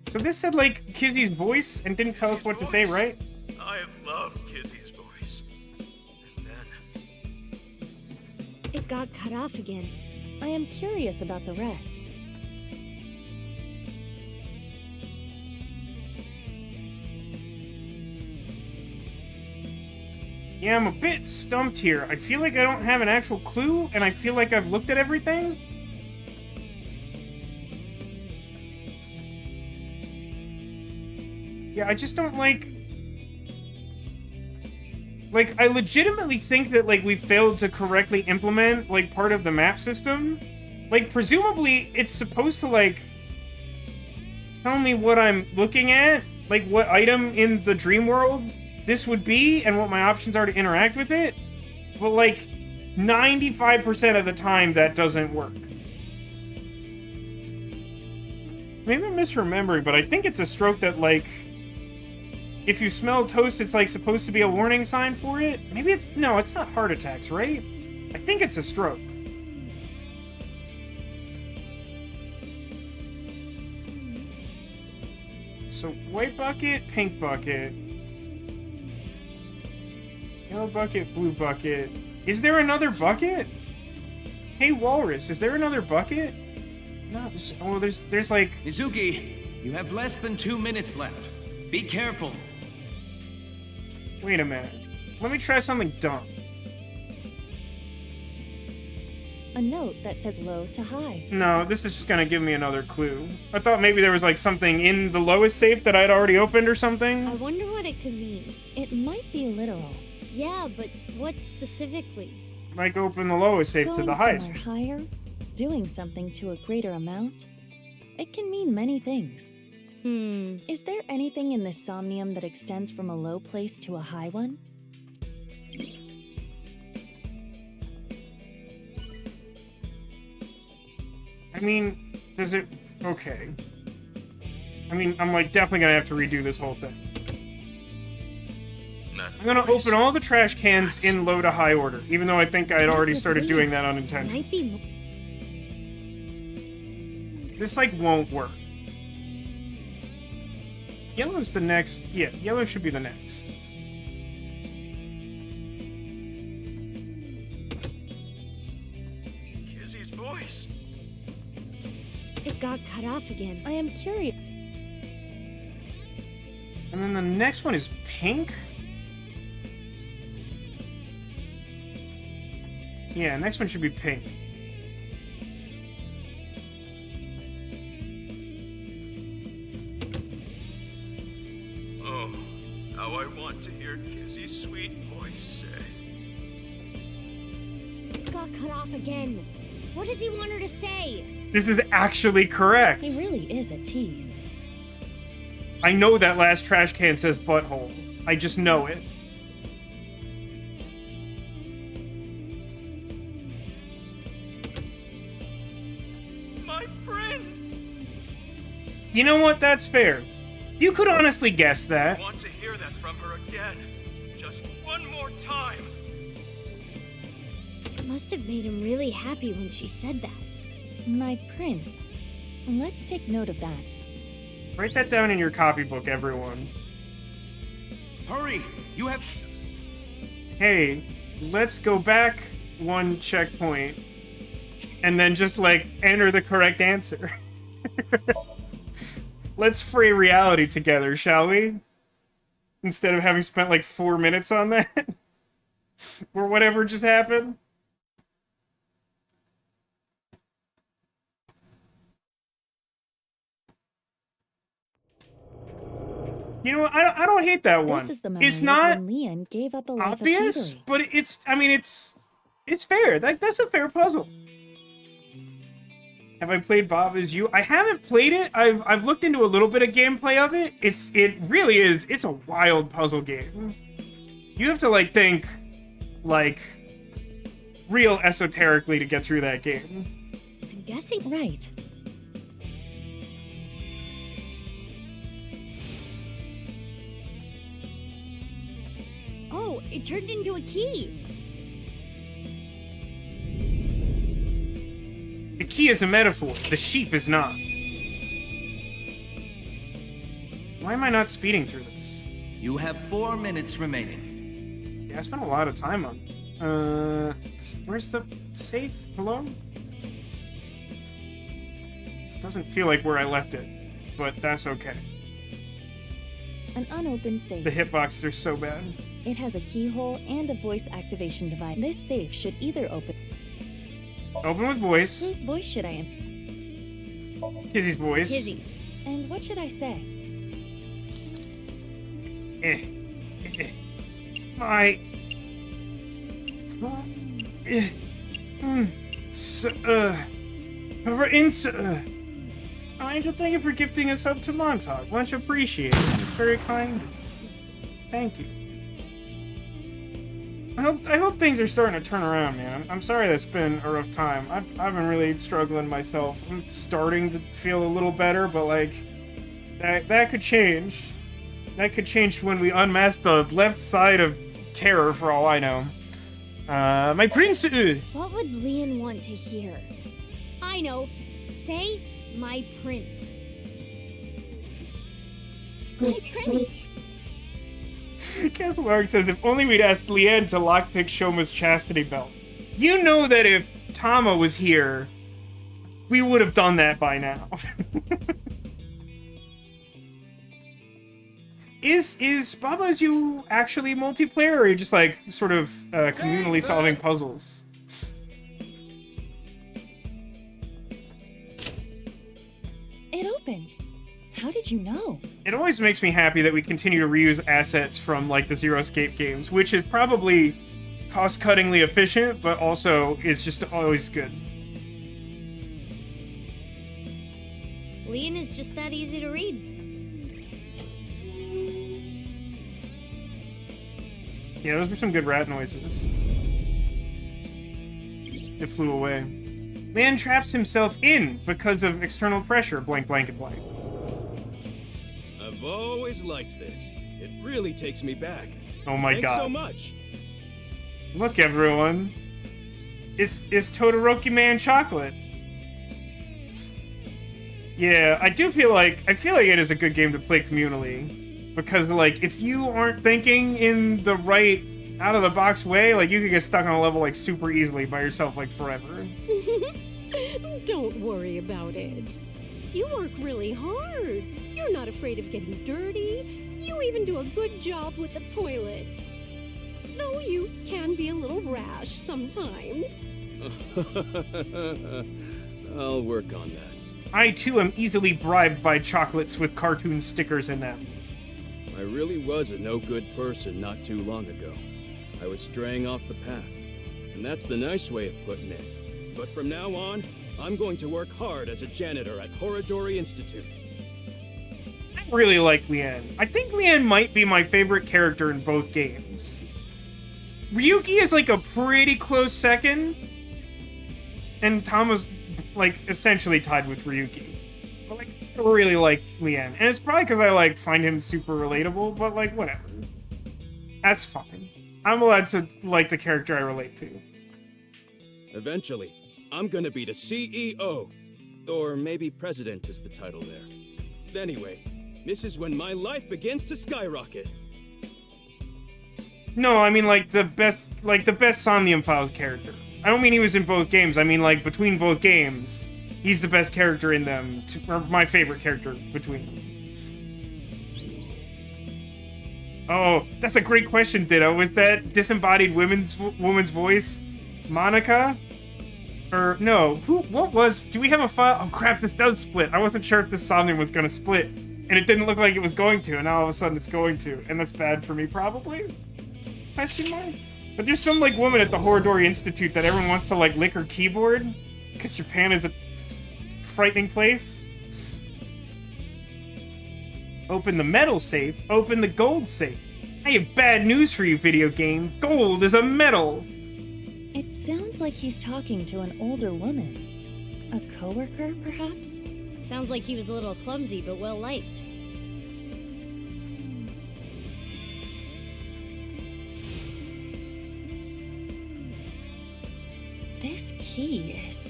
So this said, like, Kizzy's voice and didn't tell us what to say, right? I love Kizzy's voice. And then... It got cut off again. I am curious about the rest. Yeah, I'm a bit stumped here. I feel like I don't have an actual clue, and I feel like I've looked at everything. Yeah, I just don't like... Like, I legitimately think that, like, we failed to correctly implement, like, part of the map system. Like, presumably, it's supposed to, like, tell me what I'm looking at. Like, what item in the dream world this would be, and what my options are to interact with it. But, like, 95% of the time, that doesn't work. Maybe I'm misremembering, but I think it's a stroke that, like... If you smell toast, it's, like, supposed to be a warning sign for it? Maybe it's... No, it's not heart attacks, right? I think it's a stroke. So, white bucket, pink bucket. Yellow bucket, blue bucket. Is there another bucket? Hey, Walrus, is there another bucket? No, oh, there's like... Mizuki, you have less than 2 minutes left. Be careful. Wait a minute. Let me try something dumb. A note that says low to high. No, this is just gonna give me another clue. I thought maybe there was like something in the lowest safe that I'd already opened or I something. wonder what it could mean. It might be literal. Yeah, but what specifically? Like open the lowest safe to Going the highest. somewhere higher, doing something to a greater amount. It can mean many things. Is there anything in this somnium that extends from a low place to a high one? I mean, does it... Okay. I mean, I'm like definitely gonna have to redo this whole thing. I'm gonna open all the trash cans in low to high order, even though I think I had already started doing that unintentionally. Might be. This, like, won't work. Yellow's the next... Yeah, yellow should be the next. voice. It got cut off again. I am curious. And then the next one is pink? Yeah, next one should be pink. Oh, how I want to hear Kizzy's sweet voice say. It got cut off again. What does he want her to say? This is actually correct. He really is a tease. I know that last trash can says butthole. I just know it. My friends! You know what? That's fair. You could honestly guess I that. want to hear that from her again. Just one more time. It must have made him really happy when she said that. My prince. Let's take note of that. Write that down in your copybook, everyone. Hurry! You have... Hey, let's go back one checkpoint and then just, like, enter the correct answer. Let's fray reality together, shall we? Instead of having spent, like, 4 minutes on that. Or whatever just happened. You know what? I don't hate that one. This is the memory It's not when Leon gave up a life obvious, of thievery. but it's, I mean, it's fair. That's a fair puzzle. Have I played Bob Is You? I haven't played it. I've looked into a little bit of gameplay of it. It really is. It's a wild puzzle game. You have to, like, think, like, real esoterically to get through that game. I'm guessing. Right. Oh, it turned into a key. The key is a metaphor. The sheep is not. Why am I not speeding through this? You have 4 minutes remaining. Yeah, I spent a lot of time on it. Where's the safe? Hello? This doesn't feel like where I left it, but that's okay. An unopened safe. The hitboxes are so bad. It has a keyhole and a voice activation device. This safe should either open... Open with voice. Whose voice should I... Kizzy's voice. Kizzy's. And what should I say? My... Angel, thank you for gifting us up to Montauk. Much appreciated. It's very kind. Thank you. I hope things are starting to turn around, man. I'm sorry that's been a rough time. I've been really struggling myself. I'm starting to feel a little better, but, like, that could change. That could change when we unmask the left side of terror, for all I know. My prince! What would Leon want to hear? I know. Say, my prince. My prince. Castle Ark says, if only we'd asked Leanne to lockpick Shoma's chastity belt. You know that if Tama was here, we would have done that by now. Is Baba Is You actually multiplayer, or are you just, like, sort of communally solving puzzles? It opened. How did you know? It always makes me happy that we continue to reuse assets from, like, the Zero Escape games, which is probably cost-cuttingly efficient, but also is just always good. Leon is just that easy to read. Yeah, those were some good rat noises. It flew away. Man traps himself in because of external pressure, blank, blank, and blank. I've always liked this. It really takes me back. Oh my Thanks god. so much. Look, everyone. It's Todoroki Man chocolate. Yeah, I feel like it is a good game to play communally. Because, like, if you aren't thinking in the right, out-of-the-box way, like, you could get stuck on a level, like, super easily by yourself, like, forever. Don't worry about it. You work really hard. You're not afraid of getting dirty. You even do a good job with the toilets. Though you can be a little rash sometimes. I'll work on that. I too am easily bribed by chocolates with cartoon stickers in them. I really was a no-good person not too long ago. I was straying off the path, and that's the nice way of putting it. But from now on, I'm going to work hard as a janitor at Horodori Institute. I really like Leanne. I think Leanne might be my favorite character in both games. Ryuki is like a pretty close second, and Tama's like essentially tied with Ryuki. But like, I really like Leanne, and it's probably because I like find him super relatable. But like, whatever, that's fine. I'm allowed to like the character I relate to. Eventually, I'm gonna be the CEO. Or maybe president is the title there. Anyway, this is when my life begins to skyrocket. No, I mean like the best Somnium Files character. I don't mean he was in both games. I mean like between both games, he's the best character in them, or my favorite character between them. Oh, that's a great question, Ditto. Was that disembodied woman's voice Monica? Or no, what was, do we have a file? Oh crap, this does split. I wasn't sure if this Somnium was gonna split, and it didn't look like it was going to, and now all of a sudden it's going to, and that's bad for me probably? Question mark? But there's some like woman at the Horodori Institute that everyone wants to like lick her keyboard, because Japan is a frightening place. Open the metal safe, open the gold safe. I have bad news for you, video game. Gold is a metal. It sounds like he's talking to an older woman. A coworker, perhaps? Sounds like he was a little clumsy, but well liked. This key is...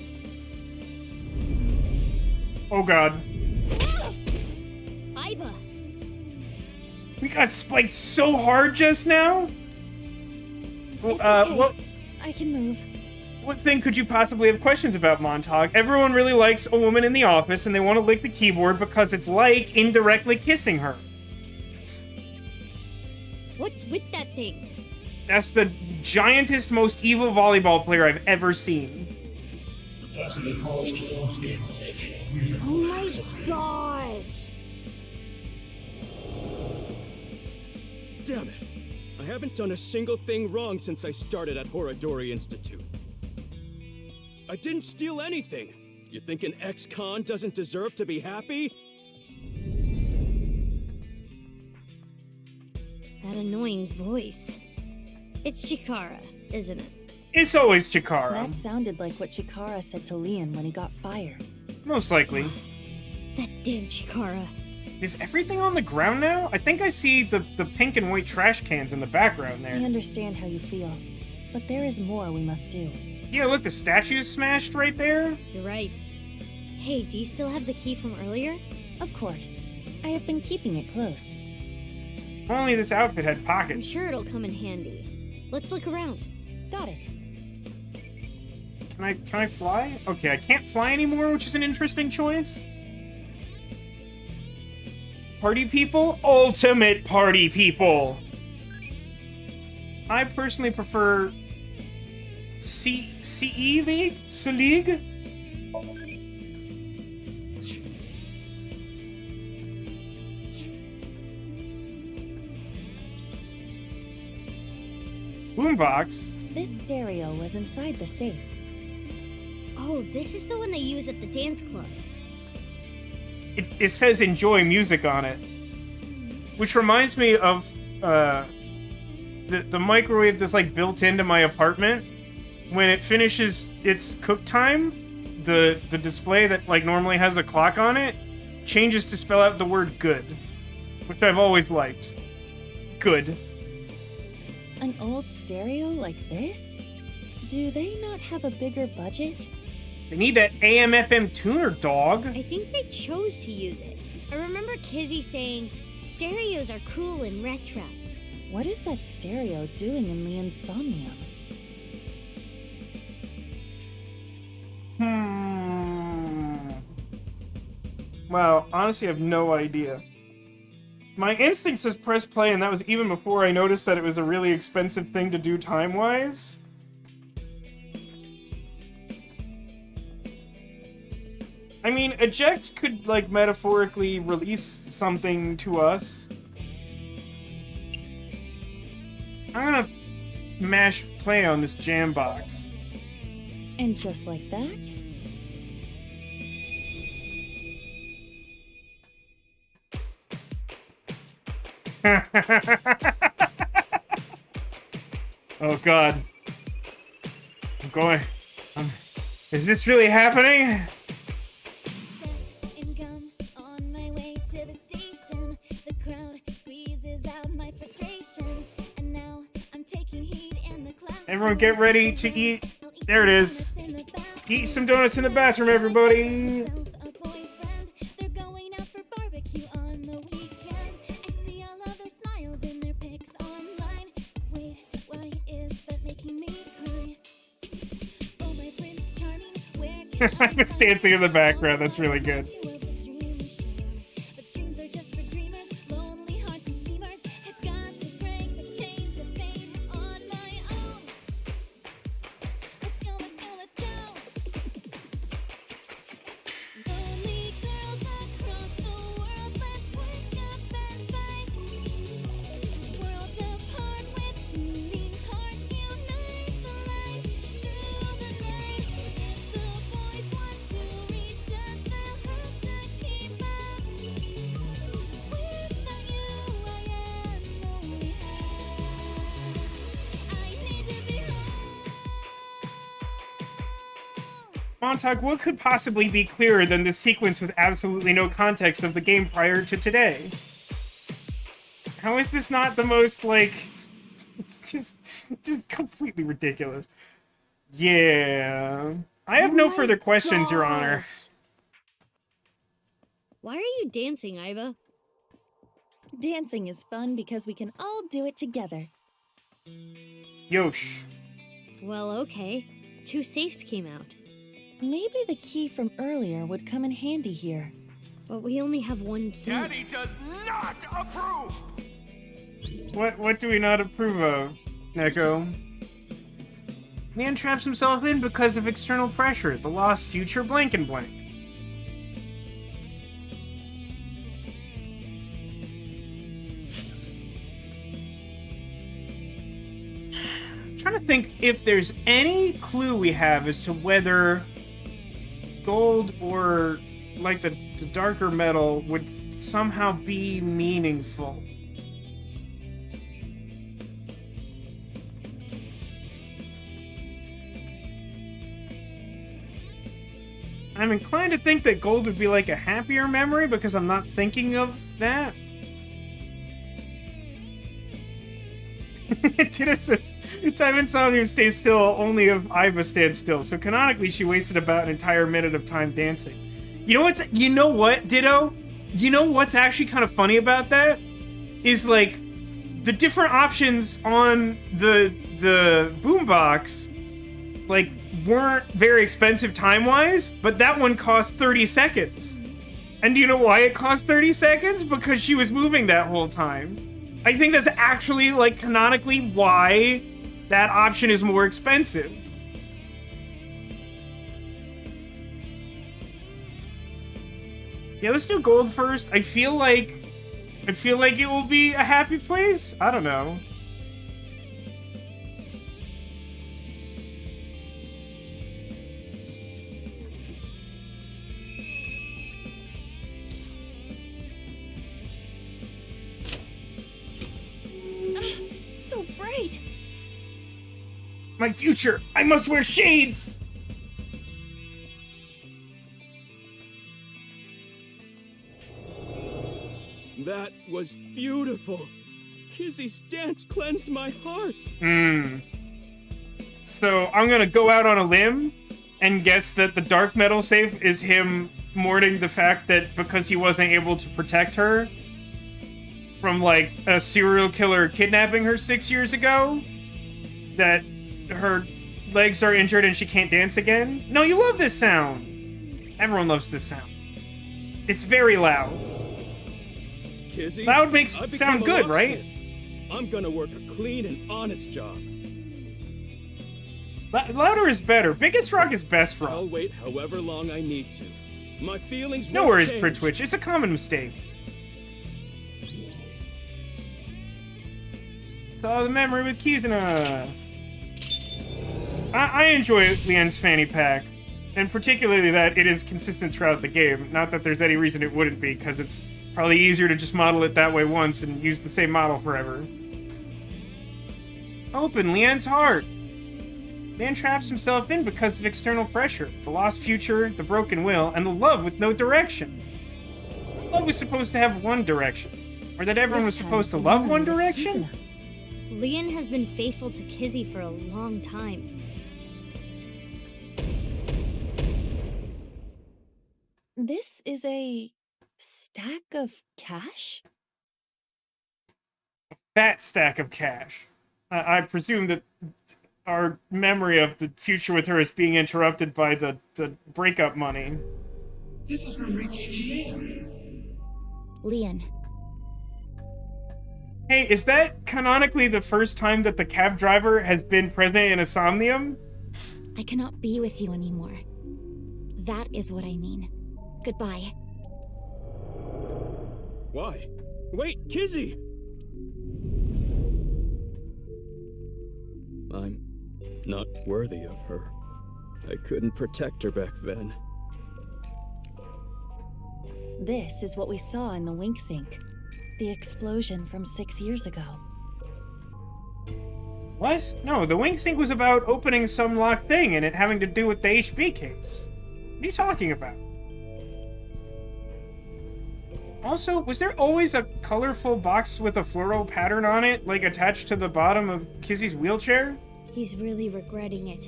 Oh god. Aiba! We got spiked so hard just now? It's okay. What I can move. What thing could you possibly have questions about, Montauk? Everyone really likes a woman in the office, and they want to lick the keyboard because it's like indirectly kissing her. What's with that thing? That's the giantest, most evil volleyball player I've ever seen. Oh my gosh! Damn it! I haven't done a single thing wrong since I started at Horodori Institute. I didn't steal anything. You think an ex-con doesn't deserve to be happy? That annoying voice. It's Chikara, isn't it? It's always Chikara. That sounded like what Chikara said to Leon when he got fired. Most likely. That damn Chikara. Is everything on the ground now? I think I see the pink and white trash cans in the background I there. understand how you feel, but there is more we must do. Yeah, look, the statue's smashed right there. You're right. Hey, do you still have the key from earlier? Of course. I have been keeping it close. If only this outfit had pockets. I'm sure it'll come in handy. Let's look around. Got it. Can I fly? Okay, I can't fly anymore, which is an interesting choice. Party people? Ultimate party people! I personally prefer CE League? C-League? Boombox? This stereo was inside the safe. Oh, this is the one they use at the dance club. It says enjoy music on it. Which reminds me of the microwave that's like built into my apartment. When it finishes its cook time, the display that like normally has a clock on it changes to spell out the word good. Which I've always liked. Good. An old stereo like this? Do they not have a bigger budget? They need that AM/FM tuner, dog. I think they chose to use it. I remember Kizzy saying, stereos are cool and retro. What is that stereo doing in Leon's Somnium? Wow, honestly, I have no idea. My instinct says press play, and that was even before I noticed that it was a really expensive thing to do time-wise. I mean, eject could, like, metaphorically release something to us. I'm gonna mash play on this jam box. And just like that, Oh god. I'm going... Is this really happening? and gum on my way to the station. The crowd squeezes out my frustration, and now I'm taking heat in the class. Everyone get ready to eat. There it is. Eat some donuts in the bathroom, everybody. They're going out for barbecue on the weekend. I see all of their smiles in their pics online. Wait, why is that making me cry? Oh, my Prince Charming, where can I I'm just dancing in the background. That's really good. But dreams are just for dreamers, lonely hearts and schemers. Have got to break the chains of fame on my own. Let's go, let's go, let's go. Lonely girls across the world, let's wake up and fight. Worlds apart with beating hearts, unite the light through the night. The boys want to reach us, they'll have to keep up. Without you, I am lonely. I need to be home. Montauk, what could possibly be clearer than this sequence with absolutely no context of the game prior to today? How is this not the most, like... It's just completely ridiculous. Yeah... I have no further questions, Your Honor. Why are you dancing, Iva? Dancing is fun because we can all do it together. Yosh. Well, okay. 2 safes came out, Maybe the key from earlier would come in handy here. but we only have 1 key. Daddy does not approve! What do we not approve of, Neko? Man traps himself in because of external pressure. The lost future blank and blank. I'm trying to think if there's any clue we have as to whether gold or like the darker metal would somehow be meaningful. I'm inclined to think that gold would be like a happier memory because I'm not thinking of that. Tito says, time in Somnium stays still only if Iva stands still. So canonically, she wasted about an entire minute of time dancing. You know what, Ditto? You know what's actually kind of funny about that? Is like, the different options on the boombox, like, weren't very expensive time-wise, but that one cost 30 seconds. And do you know why it cost 30 seconds? Because she was moving that whole time. I think that's actually, like, canonically why that option is more expensive. Yeah, let's do gold first. I feel like it will be a happy place. I don't know. So bright! My future! I must wear shades! That was beautiful. Kizzy's dance cleansed my heart. So I'm gonna go out on a limb and guess that the dark metal safe is him mourning the fact that because he wasn't able to protect her from, like, a serial killer kidnapping her 6 years ago, that her legs are injured and she can't dance again. No, you love this sound. Everyone loves this sound. It's very loud. Kizzy, Loud makes I became sound a good, right? locksmith. I'm gonna work a clean and honest job. Louder is better. Biggest rock is best rock. I'll wait however long I need to. My feelings No won't worries, change. Pritwitch. It's a common mistake. Saw the memory with Kizuna. I enjoy Leon's fanny pack, and particularly that it is consistent throughout the game. Not that there's any reason it wouldn't be, because it's probably easier to just model it that way once and use the same model forever. Open Leon's heart. Leon traps himself in because of external pressure, the lost future, the broken will, and the love with no direction. Love was supposed to have one direction, or that everyone was supposed to love one direction? Leon has been faithful to Kizzy for a long time. This is a stack of cash? Fat stack of cash. I presume that our memory of the future with her is being interrupted by the breakup money. This is from Ryuki. Leon, Hey, is that canonically the first time that the cab driver has been present in a Somnium? I cannot be with you anymore. That is what I mean. Goodbye. Why? Wait, Kizzy! I'm not worthy of her. I couldn't protect her back then. This is what we saw in the wink sink. The explosion from 6 years ago. What? No, the wing sync was about opening some locked thing and it having to do with the HB case. What are you talking about? Also, was there always a colorful box with a floral pattern on it, like attached to the bottom of Kizzy's wheelchair? He's really regretting it.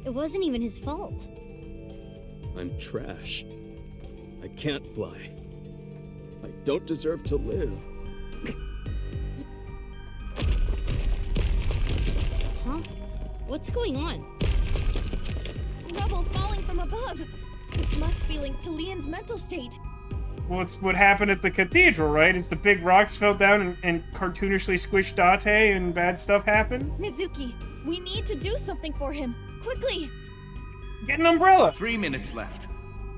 It wasn't even his fault. I'm trash. I can't fly. I don't deserve to live. Huh? What's going on? Rubble falling from above! It must be linked to Leon's mental state. Well, it's what happened at the cathedral, right? Is the big rocks fell down and cartoonishly squished Date and bad stuff happened? Mizuki, we need to do something for him. Quickly! Get an umbrella! 3 minutes left.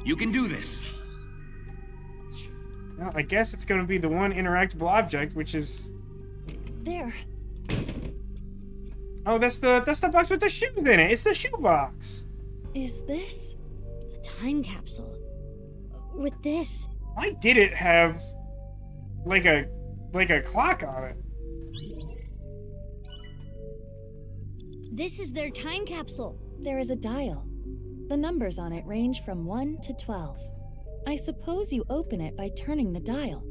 You can do this. Well, I guess it's gonna be the one interactable object, which is... There. Oh, that's the box with the shoes in it! It's the shoe box! Is this? A time capsule. With this. Why did it have like a clock on it? This is their time capsule. There is a dial. The numbers on it range from 1 to 12. I suppose you open it by turning the dial.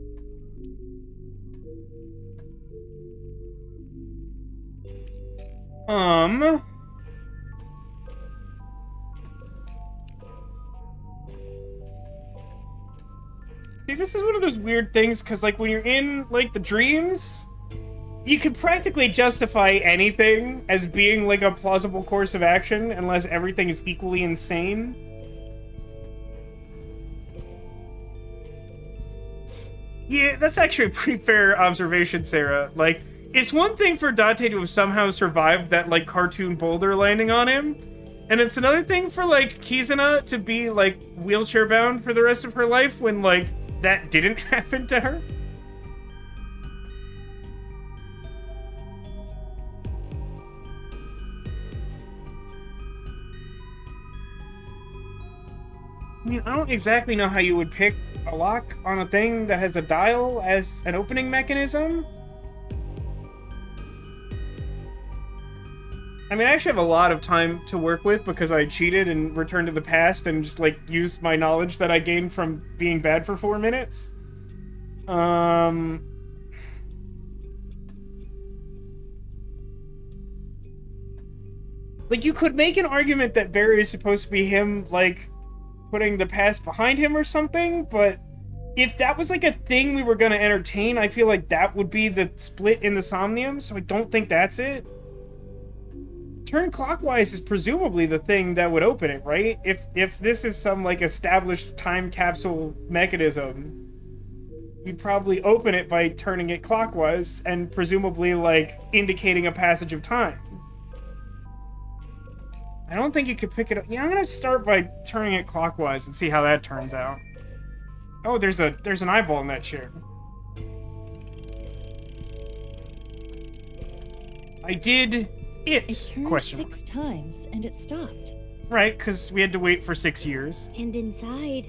See, this is one of those weird things, because, like, when you're in, like, the dreams, you could practically justify anything as being, like, a plausible course of action, unless everything is equally insane. Yeah, that's actually a pretty fair observation, Sarah. Like, it's one thing for Date to have somehow survived that, like, cartoon boulder landing on him, and it's another thing for, like, Kizuna to be, like, wheelchair-bound for the rest of her life when, like, that didn't happen to her. I mean, I don't exactly know how you would pick a lock on a thing that has a dial as an opening mechanism. I mean, I actually have a lot of time to work with because I cheated and returned to the past and just, like, used my knowledge that I gained from being bad for 4 minutes. Like, you could make an argument that Barry is supposed to be him, like, putting the past behind him or something, but if that was, like, a thing we were gonna entertain, I feel like that would be the split in the Somnium, so I don't think that's it. turn clockwise is presumably the thing that would open it, right? If this is some, like, established time capsule mechanism, you'd probably open it by turning it clockwise and presumably, like, indicating a passage of time. I don't think you could pick it up. Yeah, I'm gonna start by turning it clockwise and see how that turns out. Oh, there's an eyeball in that chair. I did it, It turned question 6 times and it stopped. Right, because we had to wait for 6 years. And inside,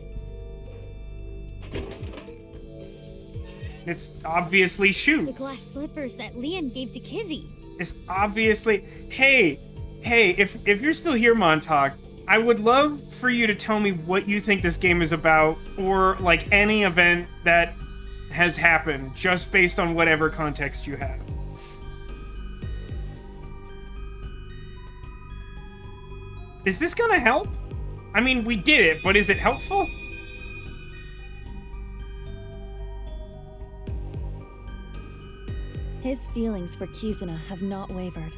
It's obviously the shoes. glass slippers that Leon gave to Kizzy. It's obviously... Hey, if you're still here, Montauk, I would love for you to tell me what you think this game is about, or, like, any event that has happened, just based on whatever context you have. Is this gonna help? I mean, we did it, but is it helpful? His feelings for Kizuna have not wavered.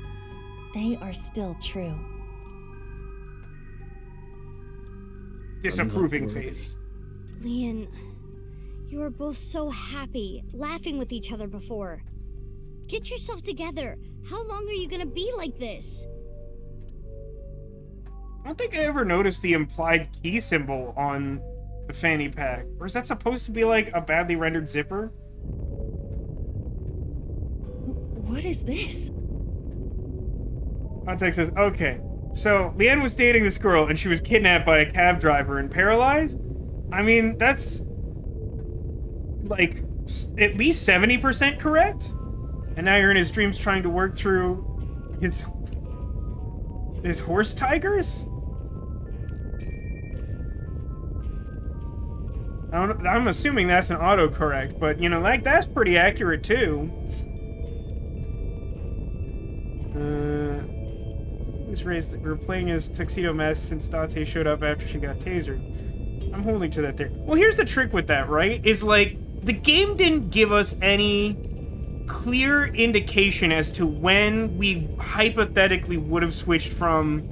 They are still true. Disapproving face. Leon, you were both so happy, laughing with each other before. Get yourself together. How long are you gonna be like this? I don't think I ever noticed the implied key symbol on the fanny pack. Or is that supposed to be like a badly rendered zipper? What is this? Context says, okay, so Leanne was dating this girl and she was kidnapped by a cab driver and paralyzed? I mean, that's like at least 70% correct? And now you're in his dreams trying to work through his horse tigers? I'm assuming that's an autocorrect, but, you know, like, that's pretty accurate, too. Who's raised that we were playing as Tuxedo Mask since Date showed up after she got tasered. I'm holding to that there. Well, here's the trick with that, right? Is, like, the game didn't give us any clear indication as to when we hypothetically would have switched from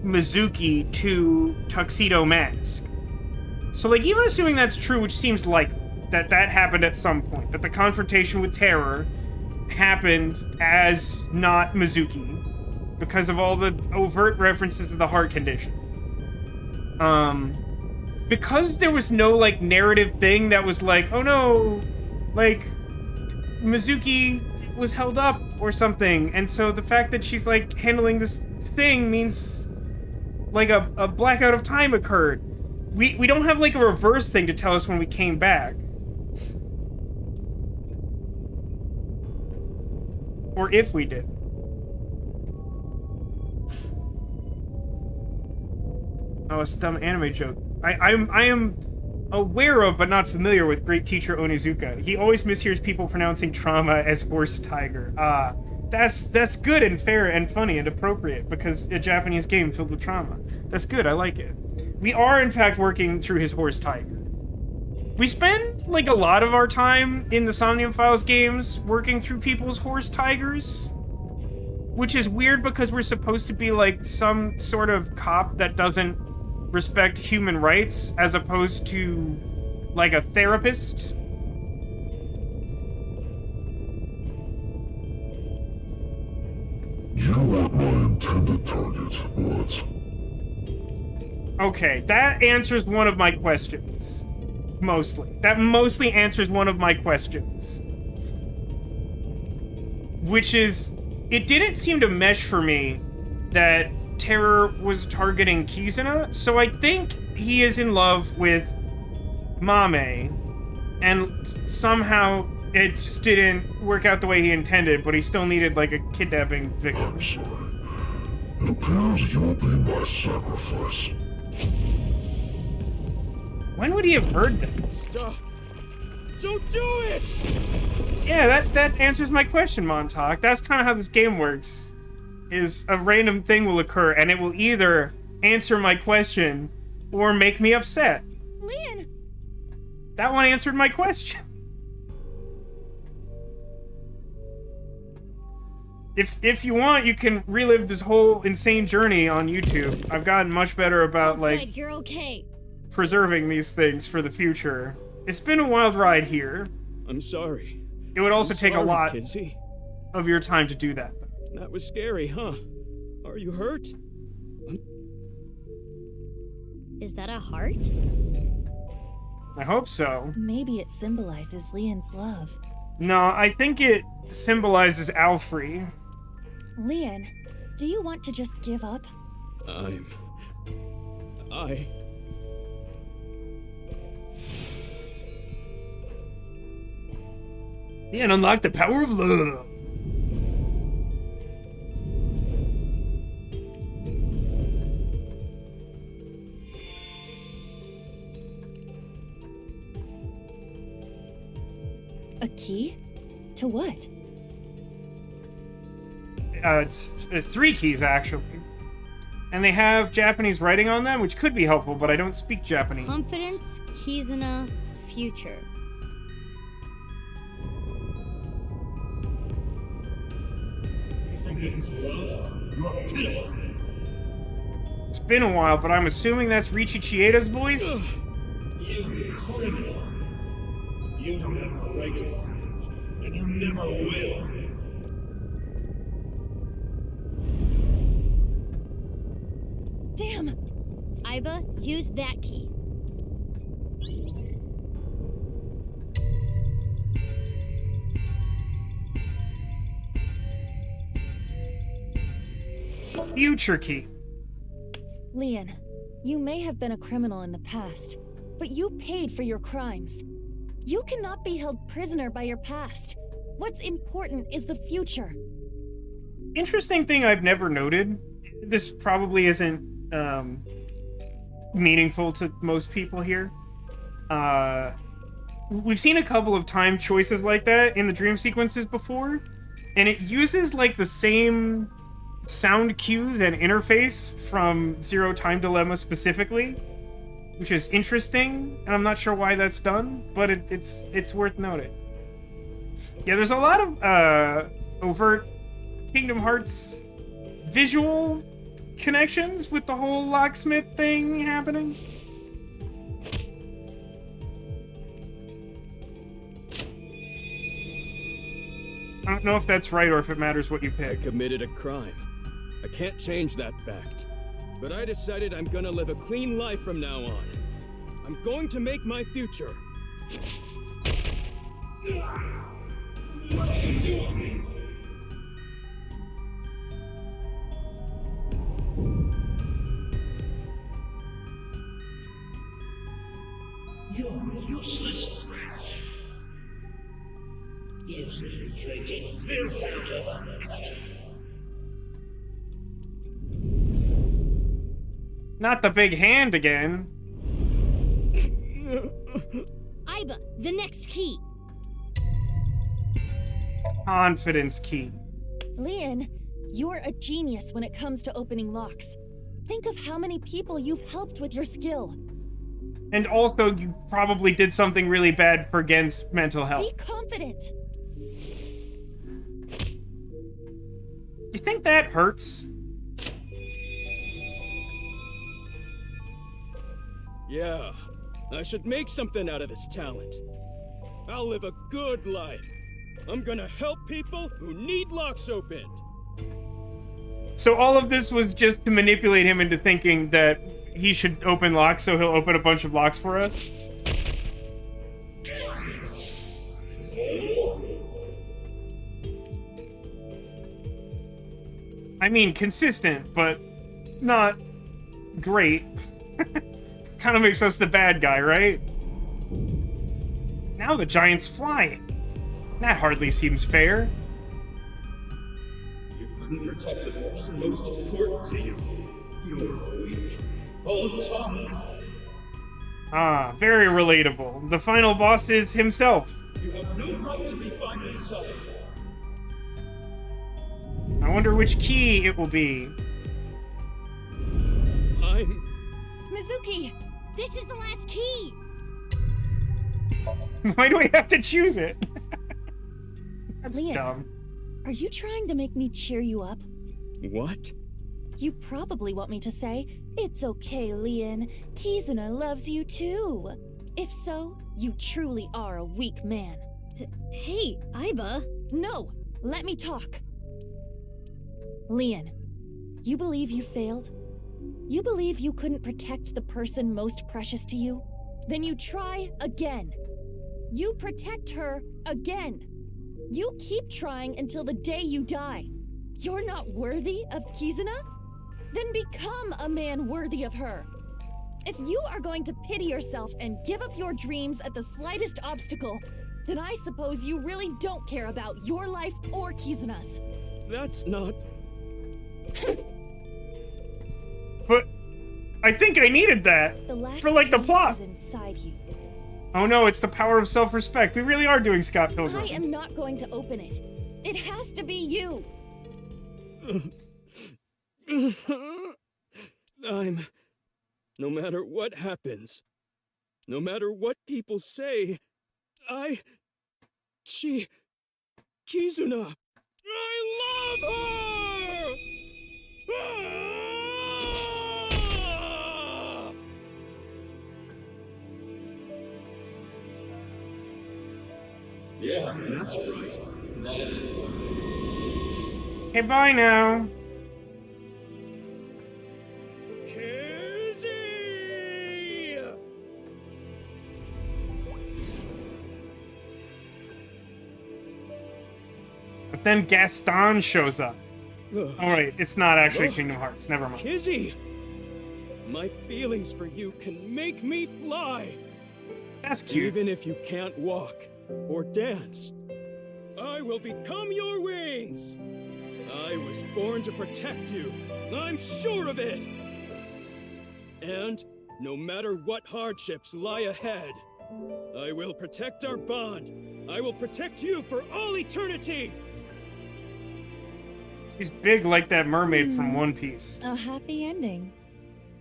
Mizuki to Tuxedo Mask. So, like, even assuming that's true, which seems likely, that happened at some point, that the confrontation with Terror happened as not Mizuki, because of all the overt references to the heart condition. Because there was no, like, narrative thing that was like, oh no, like, Mizuki was held up or something, and so the fact that she's, like, handling this thing means, like, a blackout of time occurred. We don't have, like, a reverse thing to tell us when we came back. Or if we did. Oh, it's a dumb anime joke. I am aware of, but not familiar with great teacher Onizuka. He always mishears people pronouncing trauma as horse tiger. That's good and fair and funny and appropriate, because a Japanese game filled with trauma. That's good, I like it. We are, in fact, working through his horse tiger. We spend, like, a lot of our time in the Somnium Files games working through people's horse tigers. Which is weird because we're supposed to be, like, some sort of cop that doesn't respect human rights, as opposed to, like, a therapist. You weren't my intended target, but... Okay, that answers one of my questions. Mostly. That mostly answers one of my questions. Which is, it didn't seem to mesh for me that Terror was targeting Kizuna, so I think he is in love with Mame, and somehow it just didn't work out the way he intended, but he still needed, like, a kidnapping victim. I'm sorry. It appears you'll be my sacrifice. When would he have heard that? Stop! Don't do it! Yeah, that answers my question, Montauk. That's kind of how this game works. Is a random thing will occur, and it will either answer my question or make me upset. Leon! That one answered my question. If you want, you can relive this whole insane journey on YouTube. I've gotten much better about, Oh, like, good, you're okay. preserving these things for the future. It's been a wild ride here. I'm sorry. It would also take a Sorry, lot Kizzy. of your time to do that. That was scary, huh? Are you hurt? Is that a heart? I hope so. Maybe it symbolizes Leon's love. No, I think it symbolizes Alfrey. Leon, do you want to just give up? And unlock the power of love. A key? To what? It's 3 keys, actually. And they have Japanese writing on them, which could be helpful, but I don't speak Japanese. Confidence, Kizuna, future. You think this is love? You are pitiful. It's been a while, but I'm assuming that's Ryuki Chieda's voice? You criminal. You never liked me, and you never will. Damn! Iba, use that key. Future key. Leon, you may have been a criminal in the past, but you paid for your crimes. You cannot be held prisoner by your past. What's important is the future. Interesting thing I've never noted. This probably isn't meaningful to most people here. We've seen a couple of time choices like that in the dream sequences before, and it uses like the same sound cues and interface from Zero Time Dilemma specifically, which is interesting, and I'm not sure why that's done, but it's worth noting. Yeah, there's a lot of overt Kingdom Hearts visual connections with the whole locksmith thing happening. I don't know if that's right or if it matters what you I pick. committed a crime. I can't change that fact. But I decided I'm gonna live a clean life from now on. I'm going to make my future. What are you doing? You're useless trash. You should be drinking fear factor vodka. Not the big hand again. Iba, the next key. Confidence key. Leon, you're a genius when it comes to opening locks. Think of how many people you've helped with your skill. And also, you probably did something really bad for Gen's mental health. Be confident. You think that hurts? Yeah, I should make something out of this talent. I'll live a good life. I'm gonna help people who need locks opened. So all of this was just to manipulate him into thinking that he should open locks, so he'll open a bunch of locks for us? I mean, consistent, but not great. Kind of makes us the bad guy, right? Now the giant's flying. That hardly seems fair. You couldn't protect the person most important to you. You're weak. Hold on. Ah, very relatable. The final boss is himself. You have no right to be by yourself. I wonder which key it will be. I'm... Mizuki! This is the last key. Why do we have to choose it? That's Leon. dumb. Are you trying to make me cheer you up? What? You probably want me to say, "It's okay, Leon. Kizuna loves you too." If so, you truly are a weak man. Hey, Aiba. No! Let me talk! Leon, you believe you failed? You believe you couldn't protect the person most precious to you? Then you try again. You protect her again. You keep trying until the day you die. You're not worthy of Kizuna? Then become a man worthy of her. If you are going to pity yourself and give up your dreams at the slightest obstacle, then I suppose you really don't care about your life or Kizuna's. That's not... But I think I needed that The last for, like, the key plot. is inside you. Oh no, it's the power of self-respect. We really are doing Scott I Pilgrim. am not going to open it. It has to be you. No matter what happens, no matter what people say, Kizuna, I love her! Ah! Yeah, that's right. That's good. Okay, bye now. Kizzy! But then Gaston shows up. Ugh. Alright, it's not actually Look. Kingdom Hearts. Never mind. Kizzy! My feelings for you can make me fly! That's cute. Even if you can't walk or dance, I will become your wings! I was born to protect you. I'm sure of it! And no matter what hardships lie ahead, I will protect our bond. I will protect you for all eternity! She's big like that mermaid from One Piece. A happy ending.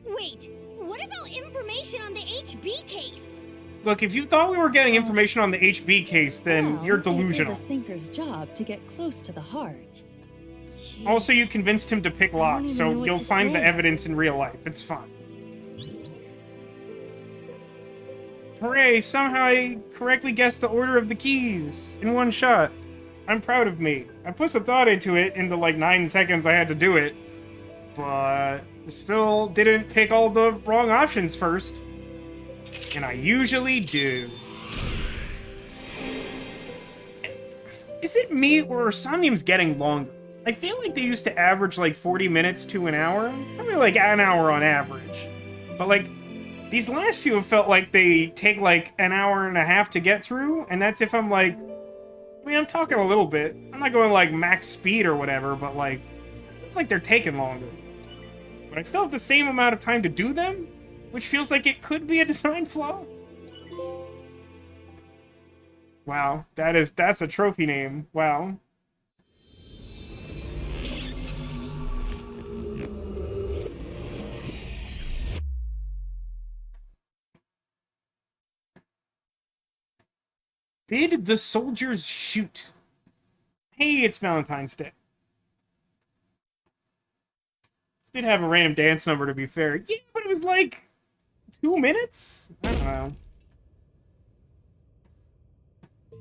Wait, what about information on the HB case? Look, if you thought we were getting information on the HB case, then Well, you're delusional. It is a sinker's job to get close to the heart. Jeez. Also, you convinced him to pick don't locks, even so know what you'll to find the say. evidence in real life. It's fine. Hooray! Somehow I correctly guessed the order of the keys in one shot. I'm proud of me. I put some thought into it in the, like, 9 seconds I had to do it. But still didn't pick all the wrong options first. And I usually do. Is it me or Somnium's getting longer? I feel like they used to average like 40 minutes to an hour. Probably like an hour on average. But like, these last few have felt like they take like an hour and a half to get through. And that's if I'm like, I mean, I'm talking a little bit. I'm not going like max speed or whatever, but like, it's like they're taking longer. But I still have the same amount of time to do them, which feels like it could be a design flaw. Wow, that's a trophy name. Wow. Bid the soldiers shoot. Hey, it's Valentine's Day. This did have a random dance number, to be fair. Yeah, but it was like 2 minutes? I don't know.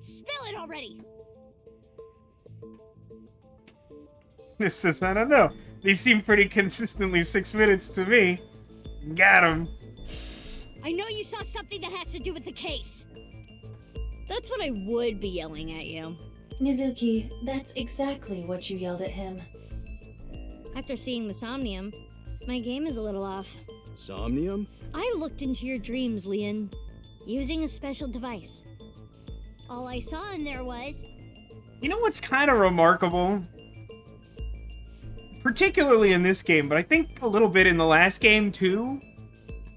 Spill it already! This is, I don't know. These seem pretty consistently 6 minutes to me. Got him. I know you saw something that has to do with the case. That's what I would be yelling at you. Mizuki, that's exactly what you yelled at him. After seeing the Somnium, my game is a little off. Somnium? I looked into your dreams, Leon, using a special device. All I saw in there was... You know what's kind of remarkable? Particularly in this game, but I think a little bit in the last game too.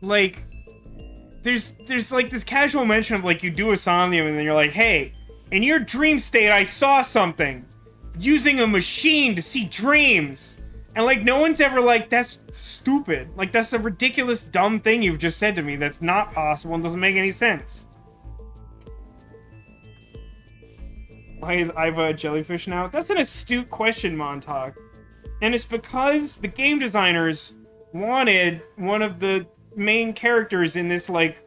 Like, there's like this casual mention of like you do a Somnium and then you're like, hey, in your dream state I saw something. Using a machine to see dreams. And like no one's ever like, that's stupid. Like that's a ridiculous dumb thing you've just said to me that's not possible and doesn't make any sense. Why is Iva a jellyfish now? That's an astute question, Montauk. And it's because the game designers wanted one of the main characters in this, like,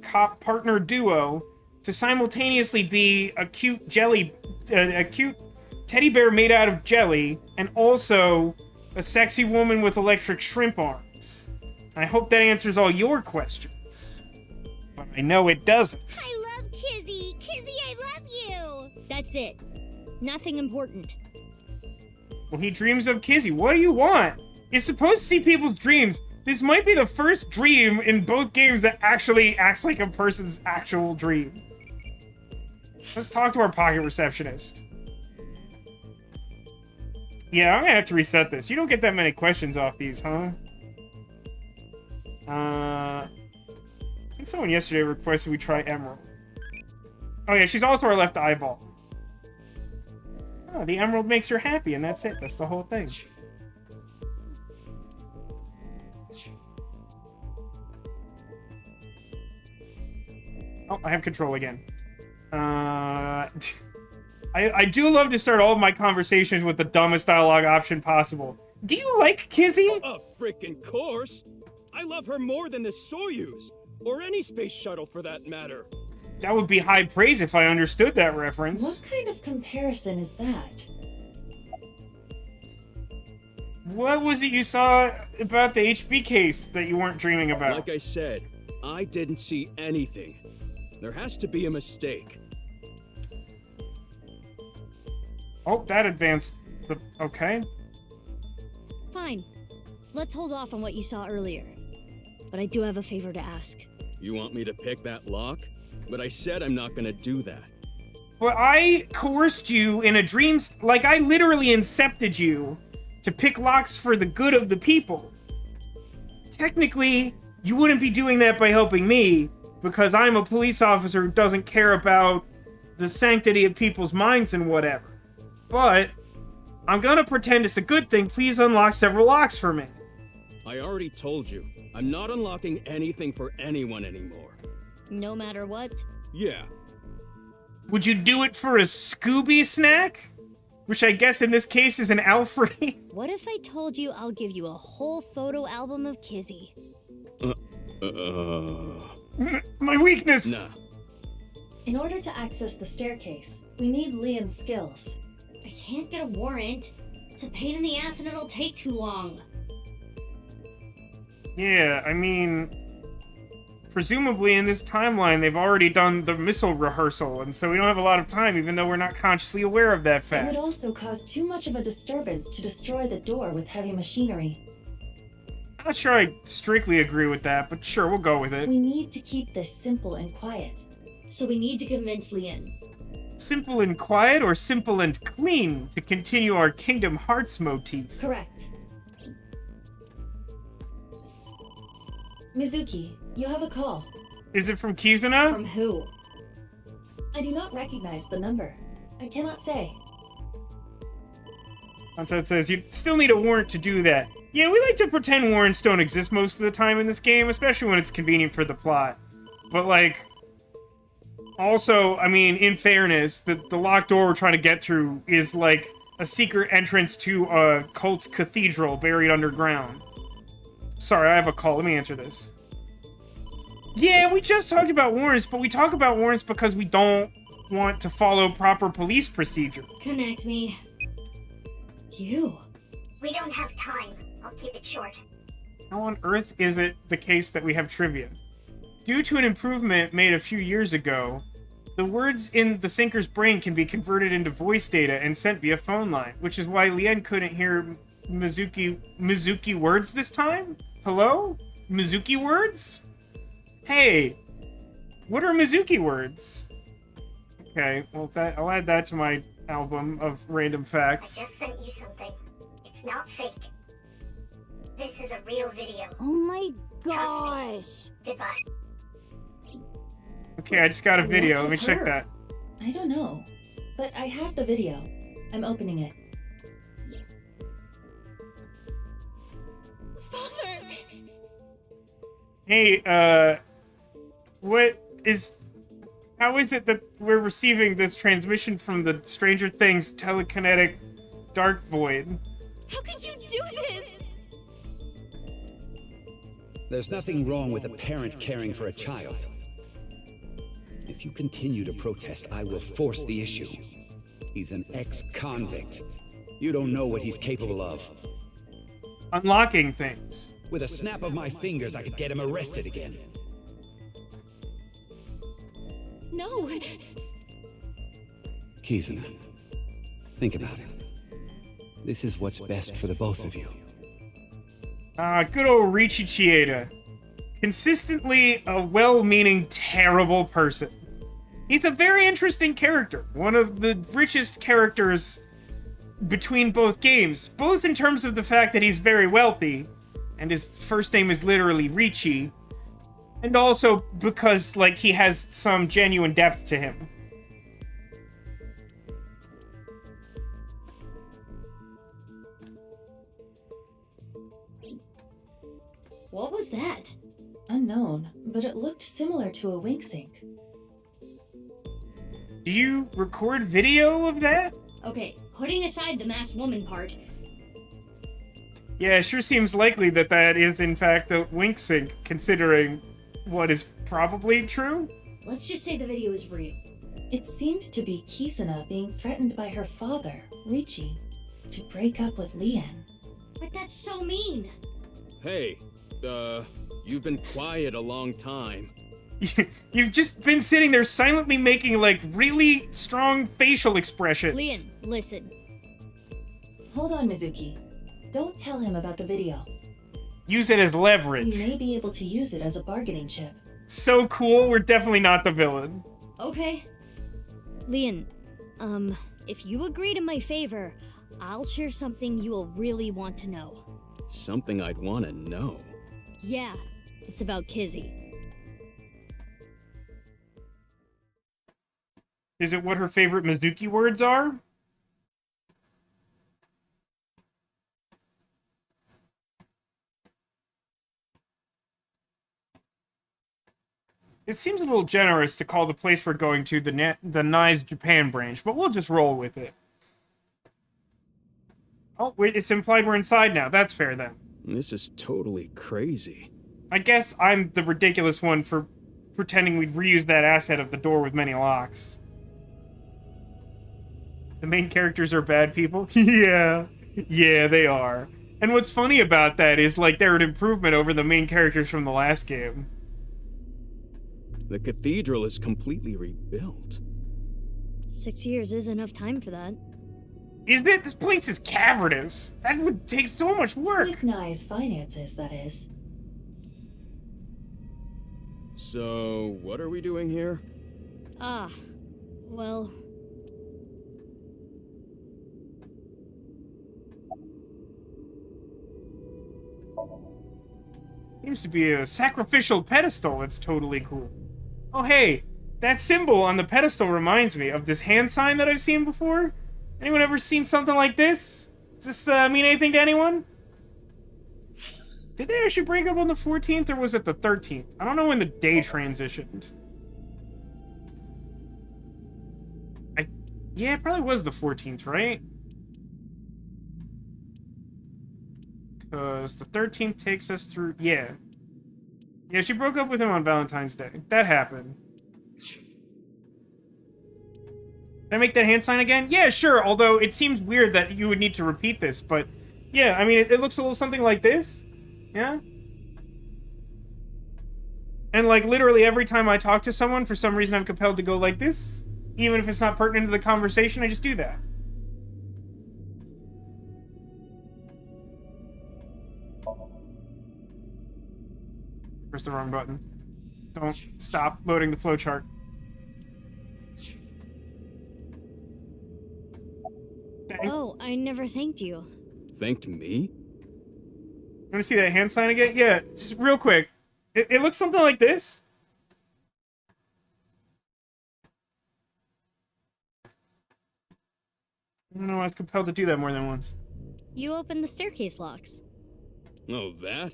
cop partner duo to simultaneously be a cute a cute teddy bear made out of jelly, and also a sexy woman with electric shrimp arms. I hope that answers all your questions. But I know it doesn't. I love Kizzy! Kizzy, I love you! That's it. Nothing important. Well, he dreams of Kizzy. What do you want? You're supposed to see people's dreams. This might be the first dream in both games that actually acts like a person's actual dream. Let's talk to our pocket receptionist. Yeah, I'm gonna have to reset this. You don't get that many questions off these, huh? I think someone yesterday requested we try Emerald. Oh yeah, she's also our left eyeball. Oh, the Emerald makes her happy, and that's it. That's the whole thing. Oh, I have control again. I do love to start all of my conversations with the dumbest dialogue option possible. Do you like Kizzy? A freaking course! I love her more than the Soyuz, or any space shuttle for that matter. That would be high praise if I understood that reference. What kind of comparison is that? What was it you saw about the HB case that you weren't dreaming about? Like I said, I didn't see anything. There has to be a mistake. Oh, that advanced. Okay. Fine. Let's hold off on what you saw earlier. But I do have a favor to ask. You want me to pick that lock? But I said I'm not gonna do that. But I coerced you in a dream. Like, I literally incepted you to pick locks for the good of the people. Technically, you wouldn't be doing that by helping me, because I'm a police officer who doesn't care about the sanctity of people's minds and whatever. But I'm gonna pretend it's a good thing. Please unlock several locks for me. I already told you, I'm not unlocking anything for anyone anymore. No matter what? Yeah. Would you do it for a Scooby snack? Which I guess in this case is an Alfred. What if I told you I'll give you a whole photo album of Kizzy? My weakness! Nah. In order to access the staircase, we need Leon's skills. I can't get a warrant. It's a pain in the ass and it'll take too long. Yeah, I mean, presumably in this timeline they've already done the missile rehearsal, and so we don't have a lot of time, even though we're not consciously aware of that It fact. would also cause too much of a disturbance to destroy the door with heavy machinery. I'm not sure I strictly agree with that, but sure, we'll go with it. We need to keep this simple and quiet. So we need to convince Leon. Simple and quiet, or simple and clean, to continue our Kingdom Hearts motif? Correct. Mizuki, you have a call. Is it from Kizuna? From who? I do not recognize the number. I cannot say. Content says you still need a warrant to do that. Yeah, we like to pretend warrants don't exist most of the time in this game, especially when it's convenient for the plot. But, like, also, I mean, in fairness, the locked door we're trying to get through is, like, a secret entrance to a cult cathedral buried underground. Sorry, I have a call. Let me answer this. Yeah, we just talked about warrants, but we talk about warrants because we don't want to follow proper police procedure. Connect me. You. We don't have time. I'll keep it short. How on earth is it the case that we have trivia? Due to an improvement made a few years ago, the words in the Sinker's brain can be converted into voice data and sent via phone line, which is why Lien couldn't hear Mizuki Words this time? Hello? Mizuki Words? Hey, what are Mizuki Words? Okay, well, I'll add that to my album of random I facts. just sent you something. It's not fake. This is a real video. Oh my gosh. Goodbye. Okay, I just got a video. What's Let me with check her? that. I don't know, but I have the video. I'm opening it. Father! Hey, what is... How is it that we're receiving this transmission from the Stranger Things telekinetic dark void? How could you do this? There's nothing wrong with a parent caring for a child. If you continue to protest, I will force the issue. He's an ex-convict. You don't know what he's capable of. Unlocking things. With a snap of my fingers, I could get him arrested again. No. Kizuna, think about it. This is what's best for the both of you. Good old Riichi Chieda. Consistently a well-meaning, terrible person. He's a very interesting character. One of the richest characters between both games. Both in terms of the fact that he's very wealthy, and his first name is literally Riichi, and also because, like, he has some genuine depth to him. What was that? Unknown, but it looked similar to a wink sync. Do you record video of that? Okay, putting aside the masked woman part, Yeah, it sure seems likely that that is, in fact, a wink sync, considering what is probably true. let's just say the video is real. It seemed to be Kizuna being threatened by her father, Ryuki, to break up with Lian. But that's so mean. Hey, you've been quiet a long time. You've just been sitting there silently making, like, really strong facial expressions. Lian, listen. Hold on, Mizuki. Don't tell him about the video. Use it as leverage. You may be able to use it as a bargaining chip. So cool, we're definitely not the villain. Okay. Lian, if you agree to my favor, I'll share something you will really want to know. Something I'd want to know. Yeah, it's about Kizzy. Is it what her favorite Mizuki words are? It seems a little generous to call the place we're going to the Nye's Japan branch, but we'll just roll with it. Oh, wait, it's implied we're inside now. That's fair, then. This is totally crazy. I guess I'm the ridiculous one for pretending we'd reuse that asset of the door with many locks. The main characters are bad people? Yeah, they are. And what's funny about that is, like, they're an improvement over the main characters from the last game. The cathedral is completely rebuilt. 6 years is enough time for that. Isn't it? This place is cavernous. That would take so much work. With Nye's finances, that is. So, what are we doing here? Well... Seems to be a sacrificial pedestal. It's totally cool. Oh, hey, that symbol on the pedestal reminds me of this hand sign that I've seen before. Anyone ever seen something like this? Does this mean anything to anyone? Did they actually break up on the 14th, or was it the 13th? I don't know when the day transitioned. Yeah, it probably was the 14th, right? Because the 13th takes us through... Yeah, she broke up with him on Valentine's Day. That happened. Can I make that hand sign again? Yeah, sure, although it seems weird that you would need to repeat this, but... Yeah, I mean, it looks a little something like this. Yeah? And, like, literally every time I talk to someone, for some reason I'm compelled to go like this. Even if it's not pertinent to the conversation, I just do that. Press the wrong button. Don't stop loading the flowchart. Oh, I never thanked you. Thanked me? Want to see that hand sign again? Yeah, just real quick. It looks something like this. I don't know, I was compelled to do that more than once. You opened the staircase locks. Oh, that?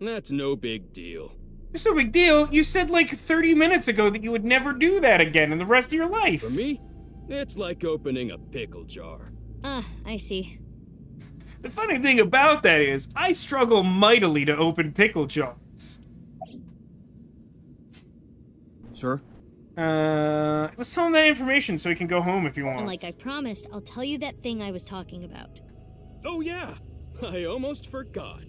That's no big deal. It's no big deal. You said like 30 minutes ago that you would never do that again in the rest of your life. For me, it's like opening a pickle jar. I see. The funny thing about that is, I struggle mightily to open pickle jars. Sir? Let's tell him that information so he can go home if he wants. And like I promised, I'll tell you that thing I was talking about. Oh yeah, I almost forgot.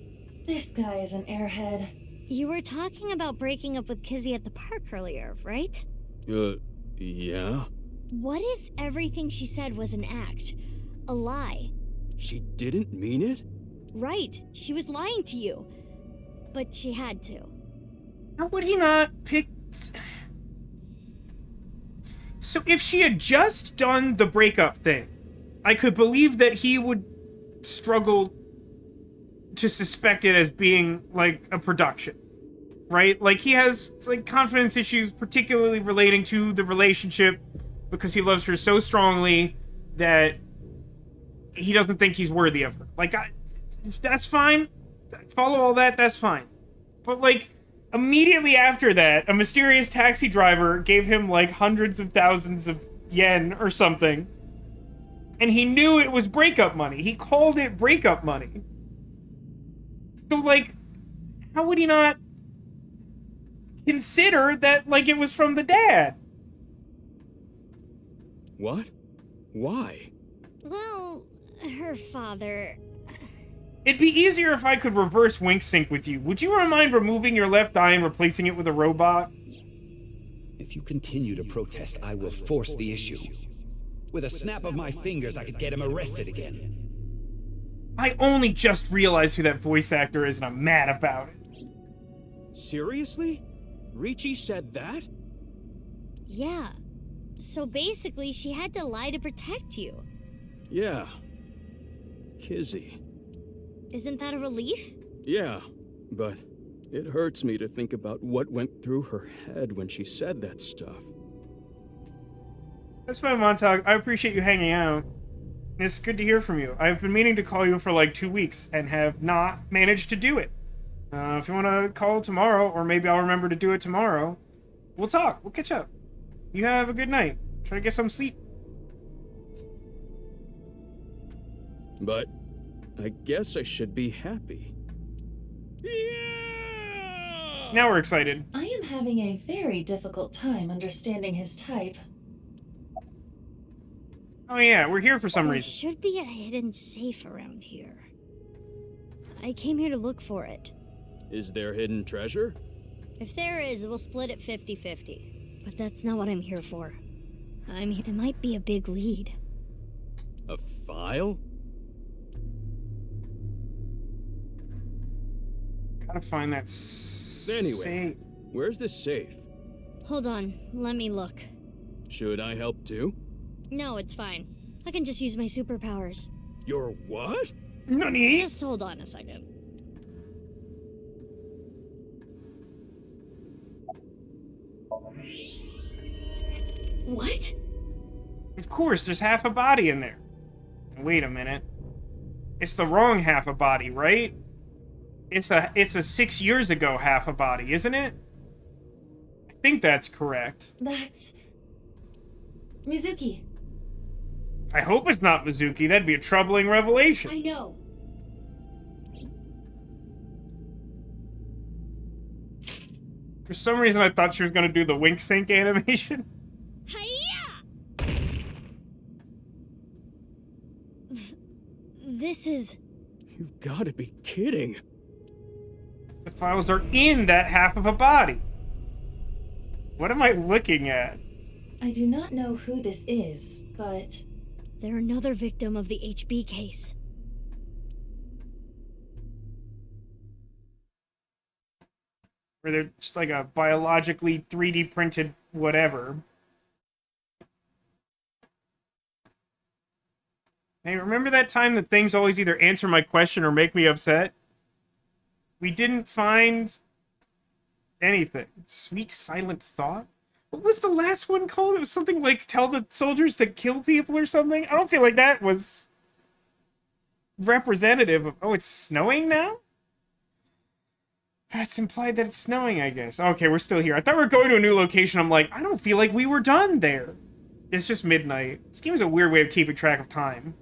This guy is an airhead. You were talking about breaking up with Kizzy at the park earlier, right? Yeah? What if everything she said was an act? A lie? She didn't mean it? Right, she was lying to you. But she had to. How would he not pick... So if she had just done the breakup thing, I could believe that he would struggle to suspect it as being, like, a production. Right? Like, he has, like, confidence issues, particularly relating to the relationship, because he loves her so strongly that he doesn't think he's worthy of her. Like, that's fine. Follow all that, that's fine. But, like, immediately after that, a mysterious taxi driver gave him, like, hundreds of thousands of yen or something. And he knew it was breakup money. He called it breakup money. So, like, how would he not consider that, like, it was from the dad? What? Why? Well, her father... It'd be easier if I could reverse wink sync with you. Would you mind removing your left eye and replacing it with a robot? If you continue to protest, I will force the issue. With a snap of my fingers, I could get him arrested again. I only just realized who that voice actor is, and I'm mad about it. Seriously? Ryuki said that? Yeah. So basically, she had to lie to protect you. Yeah. Kizzy. Isn't that a relief? Yeah, but it hurts me to think about what went through her head when she said that stuff. That's fine, Montauk. I appreciate you hanging out. It's good to hear from you. I've been meaning to call you for like 2 weeks and have not managed to do it. If you want to call tomorrow, or maybe I'll remember to do it tomorrow, we'll talk. We'll catch up. You have a good night. Try to get some sleep. But I guess I should be happy. Yeah! Now we're excited. I am having a very difficult time understanding his type. Oh yeah, we're here for some There reason. should be a hidden safe around here. I came here to look for it. Is there hidden treasure? If there is, we'll split it 50-50. But that's not what I'm here for. I mean, it might be a big lead. A file? Gotta find that Anyway, where's the safe? Hold on, let me look. Should I help too? No, it's fine. I can just use my superpowers. Your what? Nani? Just hold on a second. What? Of course, there's half a body in there. Wait a minute. It's the wrong half a body, right? It's a 6 years ago half a body, isn't it? I think that's correct. That's... Mizuki. I hope it's not Mizuki. That'd be a troubling revelation. I know. For some reason, I thought she was gonna do the wink sync animation. Hiya! This is... You've got to be kidding. The files are in that half of a body. What am I looking at? I do not know who this is, but... They're another victim of the HB case. Or they're just like a biologically 3D printed whatever. Hey, remember that time that things always either answer my question or make me upset? We didn't find anything. Sweet Silent Thought? What was the last one called? It was something like tell the soldiers to kill people or something? I don't feel like that was representative of... Oh, it's snowing now? It's implied that it's snowing, I guess. Okay, we're still here. I thought we were going to a new location. I'm like, I don't feel like we were done there. It's just midnight. This game is a weird way of keeping track of time.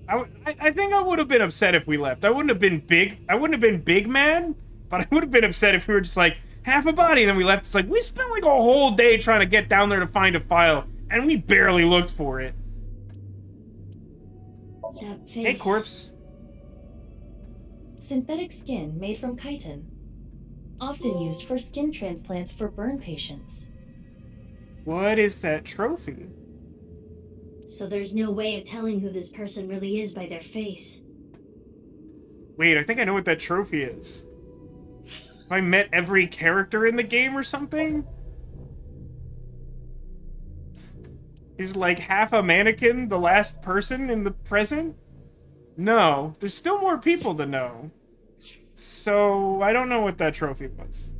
I think I would have been upset if we left. I wouldn't have been big mad, but I would have been upset if we were just like, half a body, and then we left. It's like, we spent like a whole day trying to get down there to find a file, and we barely looked for it. That face. Hey, corpse. Synthetic skin made from chitin. Often used for skin transplants for burn patients. What is that trophy? So there's no way of telling who this person really is by their face. Wait, I think I know what that trophy is. Have I met every character in the game or something? Is like half a mannequin the last person in the present? No, there's still more people to know. So, I don't know what that trophy was.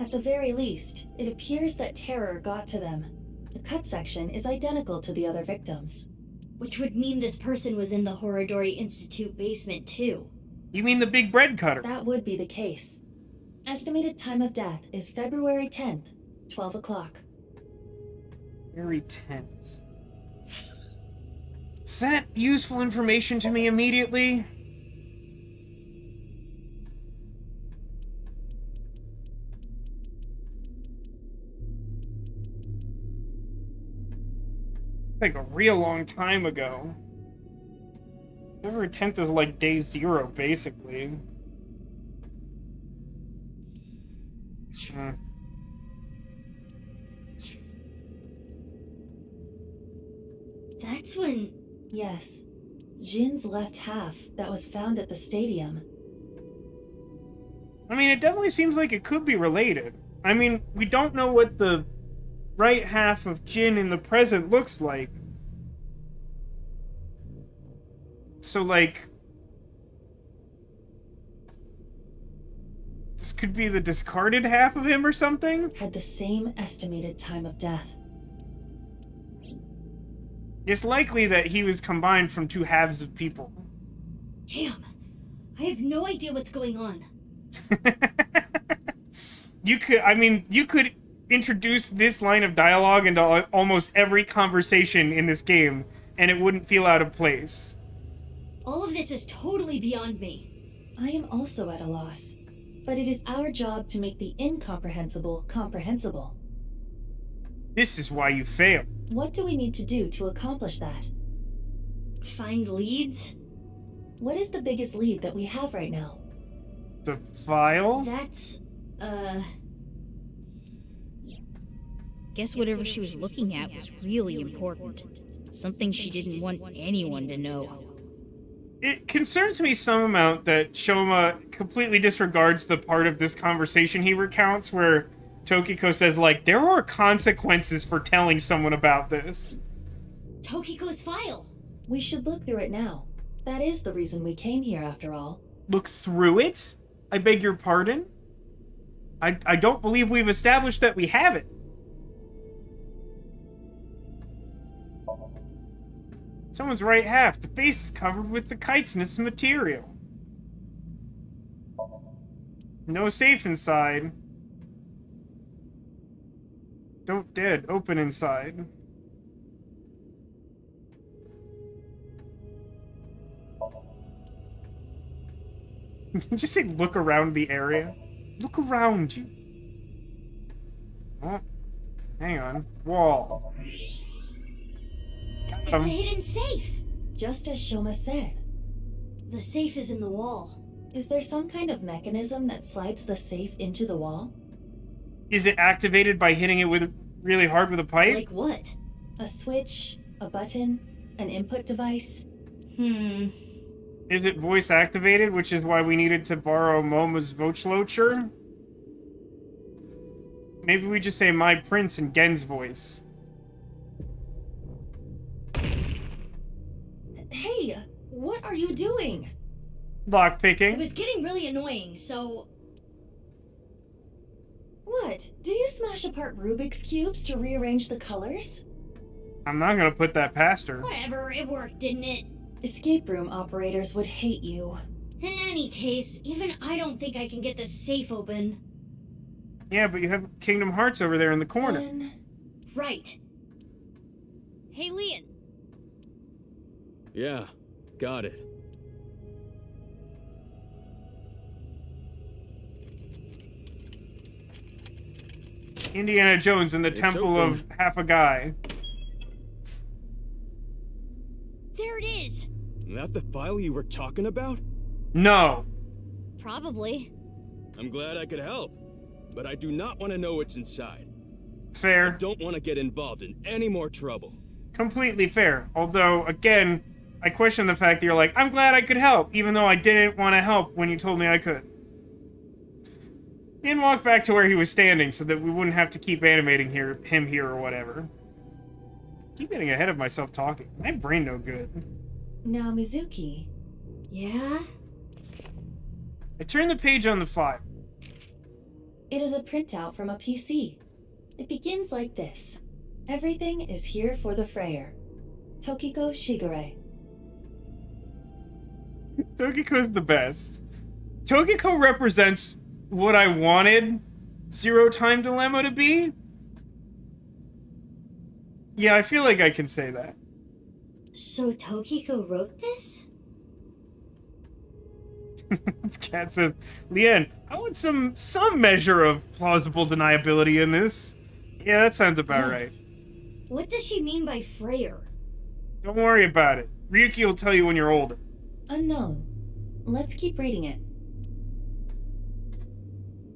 At the very least, it appears that terror got to them. The cut section is identical to the other victims. Which would mean this person was in the Horodori Institute basement too. You mean the big bread cutter? That would be the case. Estimated time of death is February 10th, 12 o'clock. February 10th. Is that useful information to me immediately? Like a real long time ago. February 10th is like day 0, basically. That's when... Yes. Jin's left half that was found at the stadium. I mean, it definitely seems like it could be related. I mean, we don't know what the right half of Jin in the present looks like. So, like... this could be the discarded half of him or something? Had the same estimated time of death. It's likely that he was combined from two halves of people. Damn. I have no idea what's going on. You could introduce this line of dialogue into almost every conversation in this game, and it wouldn't feel out of place. All of this is totally beyond me. I am also at a loss. But it is our job to make the incomprehensible comprehensible. This is why you fail. What do we need to do to accomplish that? Find leads? What is the biggest lead that we have right now? The file? That's, Guess whatever she was looking at was really important. Something she didn't want anyone to know. It concerns me some amount that Shoma completely disregards the part of this conversation he recounts where Tokiko says, like, there are consequences for telling someone about this. Tokiko's file. We should look through it now. That is the reason we came here, after all. Look through it? I beg your pardon? I don't believe we've established that we have it. Someone's right half. The face is covered with the chitinous material. No safe inside. Don't dead. Open inside. Did you just say look around the area? Look around you. Oh, hang on. Wall. It's a hidden safe. Just as Shoma said. The safe is in the wall. Is there some kind of mechanism that slides the safe into the wall? Is it activated by hitting it with really hard with a pipe? Like what? A switch, a button, an input device? Is it voice activated, which is why we needed to borrow Moma's Vocalocher? Maybe we just say my prince in Gen's voice. Hey, what are you doing? Lockpicking. It was getting really annoying, so... What? Do you smash apart Rubik's Cubes to rearrange the colors? I'm not gonna put that past her. Whatever, it worked, didn't it? Escape room operators would hate you. In any case, even I don't think I can get this safe open. Yeah, but you have Kingdom Hearts over there in the corner. Right. Hey, Leon. Yeah, got it. Indiana Jones in the It's Temple open. of Half a Guy. There it is. Is that the file you were talking about? No. Probably. I'm glad I could help, but I do not want to know what's inside. Fair. I don't want to get involved in any more trouble. Completely fair. Although, again, I question the fact that you're like, I'm glad I could help, even though I didn't want to help when you told me I could. Ian walked back to where he was standing so that we wouldn't have to keep animating him here or whatever. Keep getting ahead of myself talking. My brain no good. Now, Mizuki. Yeah? I turned the page on the file. It is a printout from a PC. It begins like this. Everything is here for the Freyer. Tokiko Shigure. Tokiko's the best. Tokiko represents what I wanted Zero Time Dilemma to be. Yeah, I feel like I can say that. So Tokiko wrote this? This cat says, Leanne, I want some measure of plausible deniability in this. Yeah, that sounds about right. What does she mean by Freyer? Don't worry about it. Ryuki will tell you when you're older. Unknown. Let's keep reading it.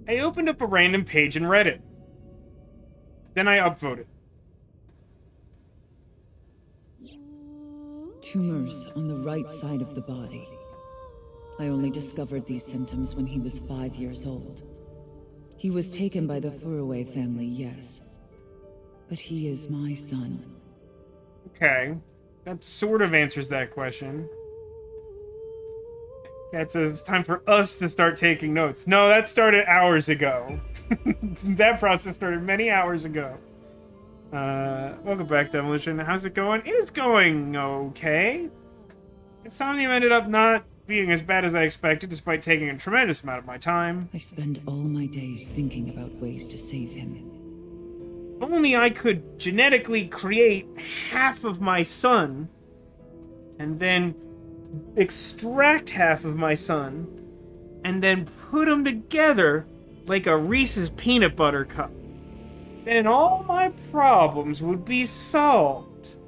I opened up a random page and read it. Then I upvoted. Tumors on the right side of the body. I only discovered these symptoms when he was 5 years old. He was taken by the Furue family, yes. But he is my son. Okay. That sort of answers that question. Cat says it's time for us to start taking notes. No, that started hours ago. That process started many hours ago. Welcome back, Demolition. How's it going? It is going okay. Somnium ended up not being as bad as I expected, despite taking a tremendous amount of my time. I spend all my days thinking about ways to save him. Only I could genetically create half of my son, and then extract half of my son, and then put them together like a Reese's peanut butter cup. Then all my problems would be solved.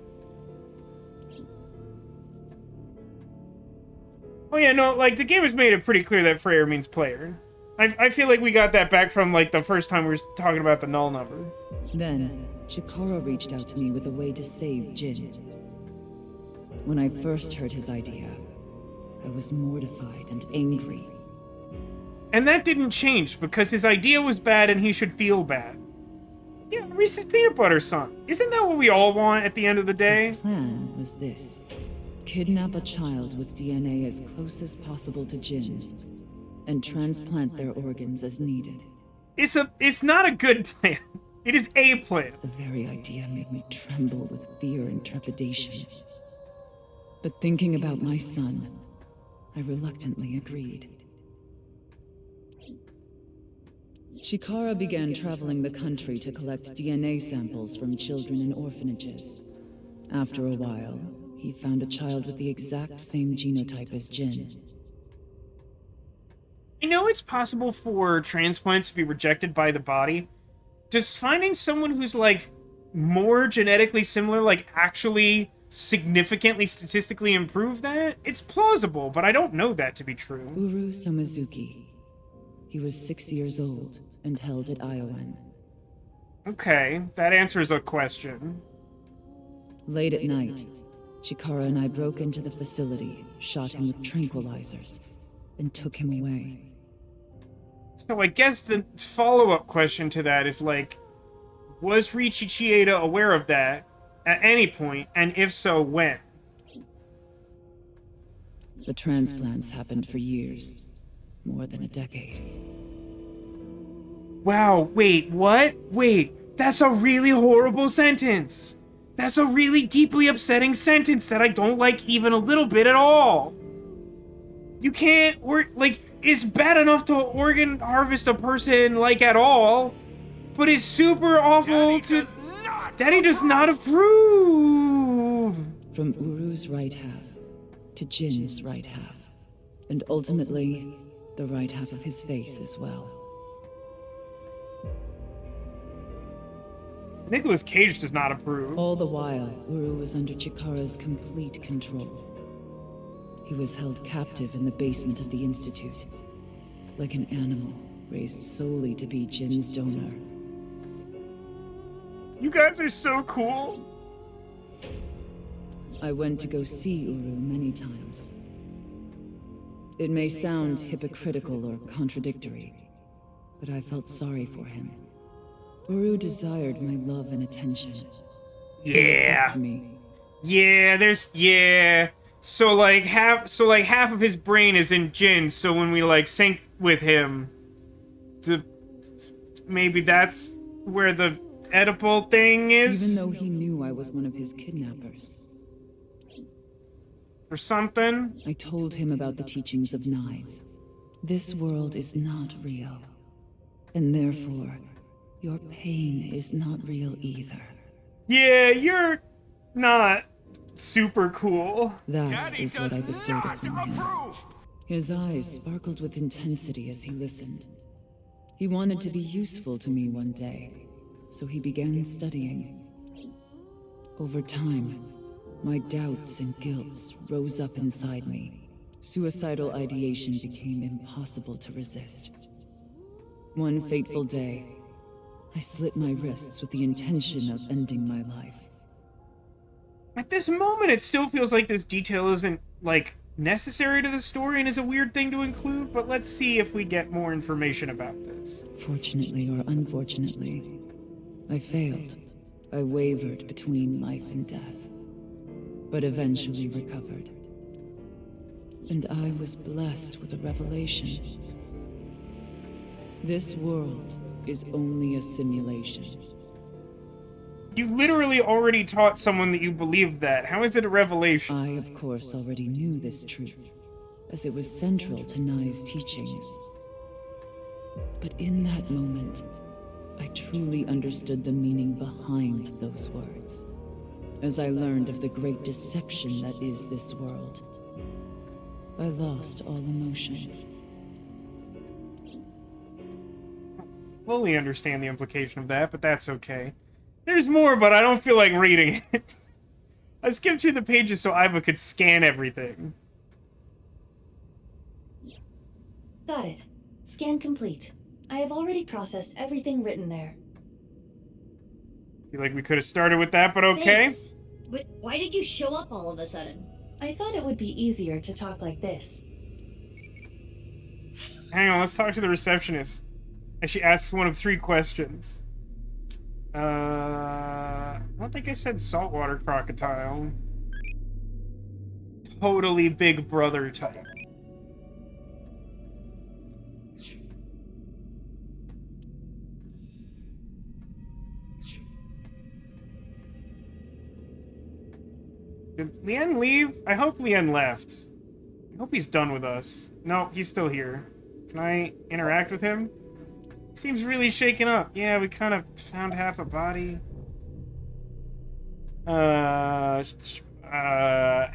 Oh yeah, no, like, the game has made it pretty clear that Freyer means player. I feel like we got that back from, like, the first time we were talking about the null number. Then, Shikara reached out to me with a way to save Jin. When I first heard his idea, I was mortified and angry. And that didn't change, because his idea was bad and he should feel bad. Yeah, Reese's peanut butter son. Isn't that what we all want at the end of the day? His plan was this. Kidnap a child with DNA as close as possible to Jin's, and transplant their organs as needed. It's not a good plan. It is a plan. The very idea made me tremble with fear and trepidation. But thinking about my son, I reluctantly agreed. Shikara began traveling the country to collect DNA samples from children in orphanages. After a while, he found a child with the exact same genotype as Jin. I know it's possible for transplants to be rejected by the body. Does finding someone who's, like, more genetically similar, like, actually significantly statistically improve that? It's plausible, but I don't know that to be true. Uru Samazuki. He was 6 years old and held at Iowan. Okay, that answers a question. Late at night, Shikara and I broke into the facility, shot him with tranquilizers, and took him away. So I guess the follow-up question to that is, like, was Riichi Chieda aware of that at any point, and if so, when? The transplants happened for years, more than a decade. Wow, wait, what? Wait, that's a really horrible sentence! That's a really deeply upsetting sentence that I don't like even a little bit at all. You can't work, like, it's bad enough to organ harvest a person, like, at all, but it's super awful to... Daddy does not approve! From Uru's right half to Jin's right half, and ultimately, the right half of his face as well. Nicolas Cage does not approve. All the while, Uru was under Chikara's complete control. He was held captive in the basement of the Institute, like an animal raised solely to be Jin's donor. You guys are so cool. I went to go see Uru many times. It may sound hypocritical or contradictory, but I felt sorry for him. Uru desired my love and attention. Yeah. To me. Yeah, So like half of his brain is in Jin, so when we like sync with him, maybe that's where the Oedipal thing is? Even though he knew I was one of his kidnappers. Or something? I told him about the teachings of knives. This world is not real. And therefore, your pain is not real either. Yeah, you're not super cool. That is what I bestowed upon him. His eyes sparkled with intensity as he listened. He wanted to be useful to me one day, so he began studying. Over time, my doubts and guilts rose up inside me. Suicidal ideation became impossible to resist. One fateful day, I slit my wrists with the intention of ending my life. At this moment, it still feels like this detail isn't, like, necessary to the story and is a weird thing to include, but let's see if we get more information about this. Fortunately or unfortunately, I failed. I wavered between life and death, but eventually recovered. And I was blessed with a revelation. This world is only a simulation. You literally already taught someone that you believed that. How is it a revelation? I, of course, already knew this truth, as it was central to Nai's teachings. But in that moment, I truly understood the meaning behind those words, as I learned of the great deception that is this world. I lost all emotion. Fully understand the implication of that, but that's okay. There's more, but I don't feel like reading it. I skimmed through the pages so Iva could scan everything. Got it. Scan complete. I have already processed everything written there. Feel like we could have started with that, but okay. Thanks. But why did you show up all of a sudden? I thought it would be easier to talk like this. Hang on, let's talk to the receptionist. As she asks one of 3 questions. I don't think I said saltwater crocodile. Totally Big Brother type. Did Lien leave? I hope Lien left. I hope he's done with us. No, he's still here. Can I interact with him? Seems really shaken up. Yeah, we kind of found half a body.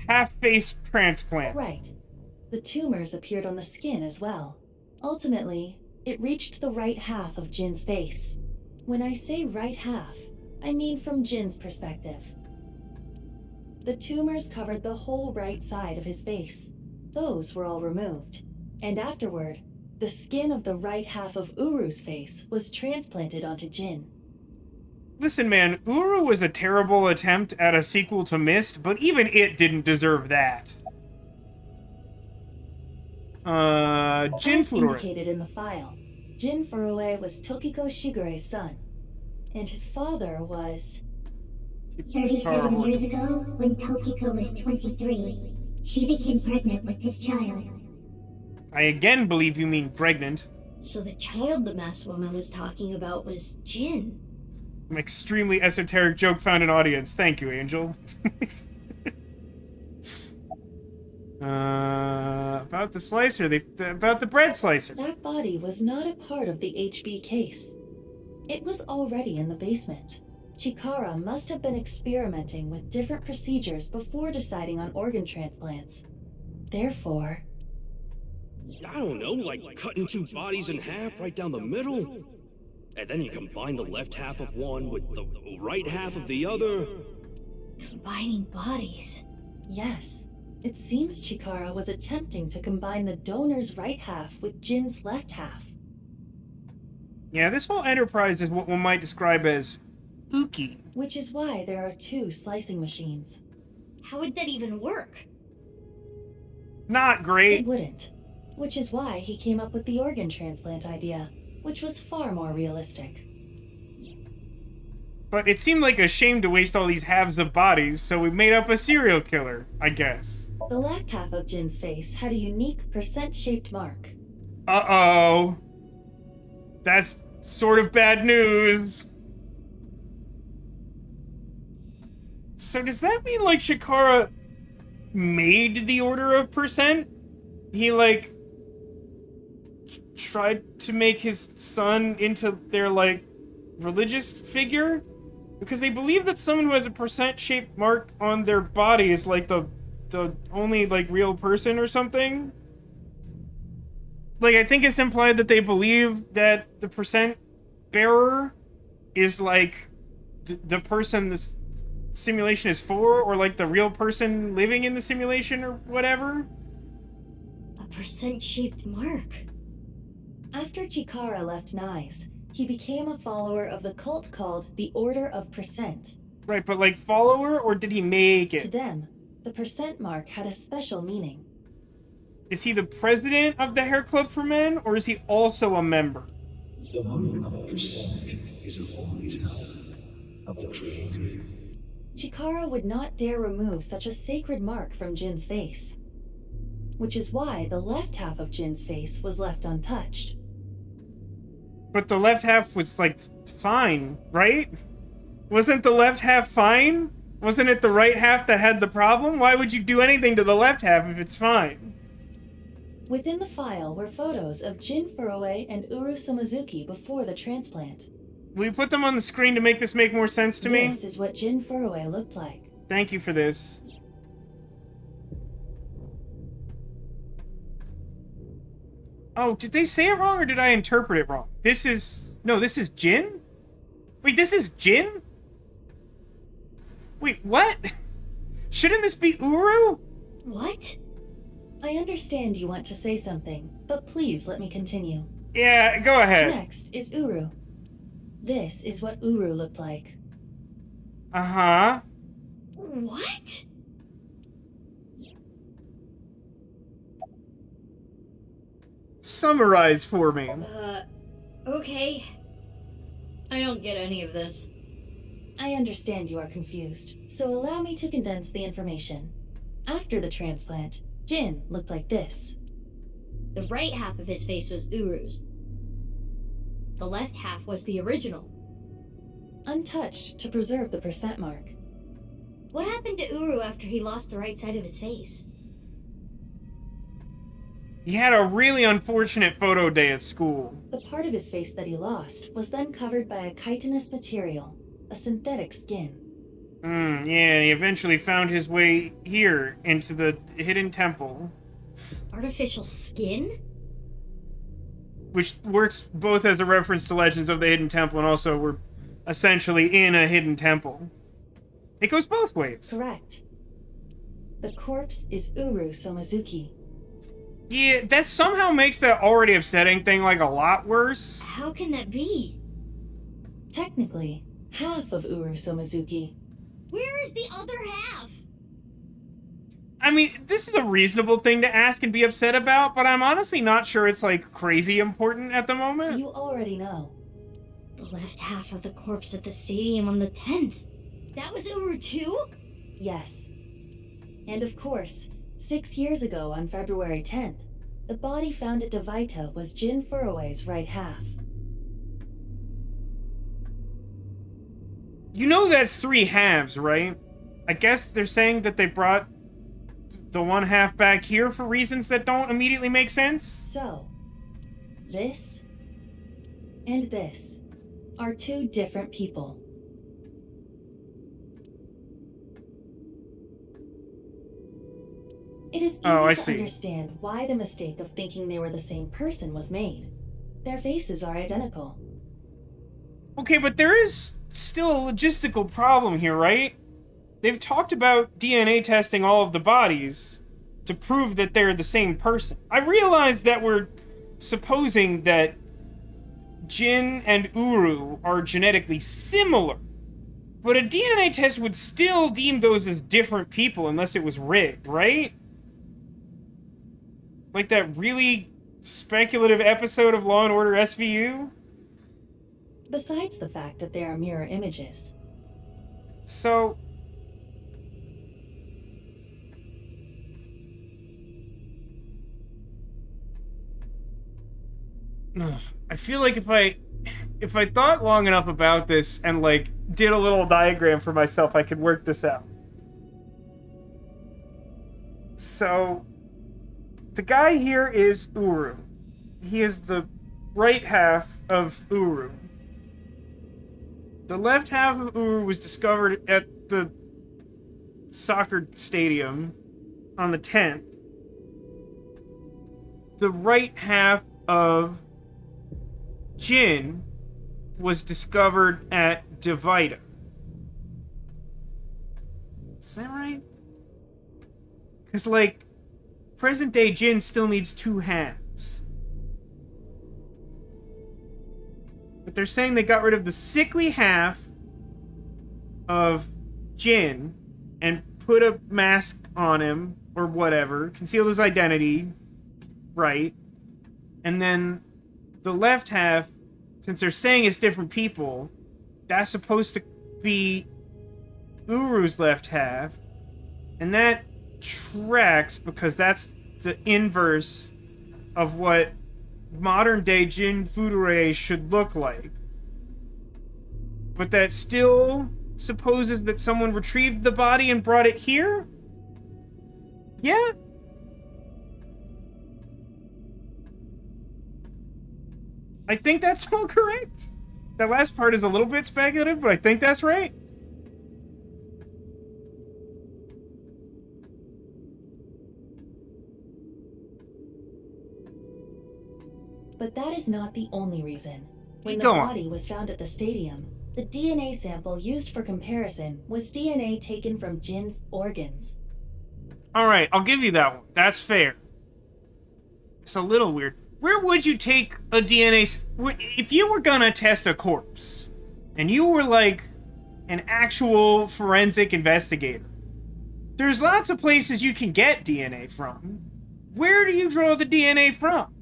Half-face transplant. Right. The tumors appeared on the skin as well. Ultimately, it reached the right half of Jin's face. When I say right half, I mean from Jin's perspective. The tumors covered the whole right side of his face. Those were all removed. And afterward, the skin of the right half of Uru's face was transplanted onto Jin. Listen, man, Uru was a terrible attempt at a sequel to Myst, but even it didn't deserve that. Jin As Furore. indicated in the file, Jin Furore was Tokiko Shigure's son, and his father was... 37 years ago, when Tokiko was 23, she became pregnant with this child. I again believe you mean pregnant. So the child the masked woman was talking about was Jin. An extremely esoteric joke found an audience. Thank you, Angel. About the slicer, about the bread slicer. That body was not a part of the HB case. It was already in the basement. Chikara must have been experimenting with different procedures before deciding on organ transplants. Therefore... I don't know, like cutting two bodies in half right down the middle? And then you combine the left half of one with the right half of the other? Combining bodies. Yes. It seems Chikara was attempting to combine the donor's right half with Jin's left half. Yeah, this whole enterprise is what one might describe as ooky. Which is why there are two slicing machines. How would that even work? Not great. It wouldn't. Which is why he came up with the organ transplant idea, which was far more realistic. But it seemed like a shame to waste all these halves of bodies, so we made up a serial killer, I guess. The left half of Jin's face had a unique percent-shaped mark. Uh-oh. That's sort of bad news. So does that mean, like, Chikara made the order of percent? He, like, tried to make his son into their, like, religious figure? Because they believe that someone who has a percent-shaped mark on their body is, like, the only, like, real person or something. Like, I think it's implied that they believe that the percent bearer is, like, the person this simulation is for, or, like, the real person living in the simulation or whatever. A percent-shaped mark. After Chikara left Nice, he became a follower of the cult called the Order of Percent. Right, but, like, follower, or did he make it? To them, the percent mark had a special meaning. Is he the president of the Hair Club for Men, or is he also a member? The mark of percent is a holy sign of the Creator. Chikara would not dare remove such a sacred mark from Jin's face. Which is why the left half of Jin's face was left untouched. But the left half was, like, fine, right? Wasn't the left half fine? Wasn't it the right half that had the problem? Why would you do anything to the left half if it's fine? Within the file were photos of Jin Furue and Uru Samazuki before the transplant. Will you put them on the screen to make this make more sense to me? This is what Jin Furue looked like. Thank you for this. Oh, did they say it wrong or did I interpret it wrong? This is... No, this is Jin? Wait, this is Jin? Wait, what? Shouldn't this be Uru? What? I understand you want to say something, but please let me continue. Yeah, go ahead. Next is Uru. This is what Uru looked like. Uh-huh. What? Summarize for me. Okay. I don't get any of this. I understand you are confused, so allow me to condense the information. After the transplant, Jin looked like this. The right half of his face was Uru's. The left half was the original. Untouched to preserve the percent mark. What happened to Uru after he lost the right side of his face? He had a really unfortunate photo day at school. The part of his face that he lost was then covered by a chitinous material, a synthetic skin. Yeah, and he eventually found his way here, into the hidden temple. Artificial skin? Which works both as a reference to Legends of the Hidden Temple and also we're essentially in a hidden temple. It goes both ways. Correct. The corpse is Uru Somazuki. Yeah, that somehow makes that already upsetting thing, like, a lot worse. How can that be? Technically, half of Uru Somazuki. Where is the other half? I mean, this is a reasonable thing to ask and be upset about, but I'm honestly not sure it's, like, crazy important at the moment. You already know. The left half of the corpse at the stadium on the 10th. That was Uru too? Yes. And of course, 6 years ago on February 10th, the body found at Devaita was Jin Furue's right half. You know that's 3 halves, right? I guess they're saying that they brought the one half back here for reasons that don't immediately make sense? So, this and this are 2 different people. It is easy I to see. understand why the mistake of thinking they were the same person was made. Their faces are identical. Okay, but there is still a logistical problem here, right? They've talked about DNA testing all of the bodies to prove that they're the same person. I realize that we're supposing that Jin and Uru are genetically similar, but a DNA test would still deem those as different people unless it was rigged, right? Like that really speculative episode of Law & Order SVU? Besides the fact that they are mirror images. So... I feel like if I thought long enough about this and, like, did a little diagram for myself, I could work this out. So, the guy here is Uru. He is the right half of Uru. The left half of Uru was discovered at the soccer stadium on the 10th. The right half of Jin was discovered at Divida. Is that right? Because, like, present-day Jin still needs 2 halves. But they're saying they got rid of the sickly half of Jin and put a mask on him, or whatever, concealed his identity, right? And then the left half, since they're saying it's different people, that's supposed to be Uru's left half. And that tracks because that's the inverse of what modern-day Jin Furue should look like. But that still supposes that someone retrieved the body and brought it here? Yeah? I think that's all correct. That last part is a little bit speculative, but I think that's right. But that is not the only reason. When the Go on. body was found at the stadium, the DNA sample used for comparison was DNA taken from Jin's organs. Alright, I'll give you that one. That's fair. It's a little weird. Where would you take a DNA... If you were gonna test a corpse, and you were, like, an actual forensic investigator, there's lots of places you can get DNA from. Where do you draw the DNA from?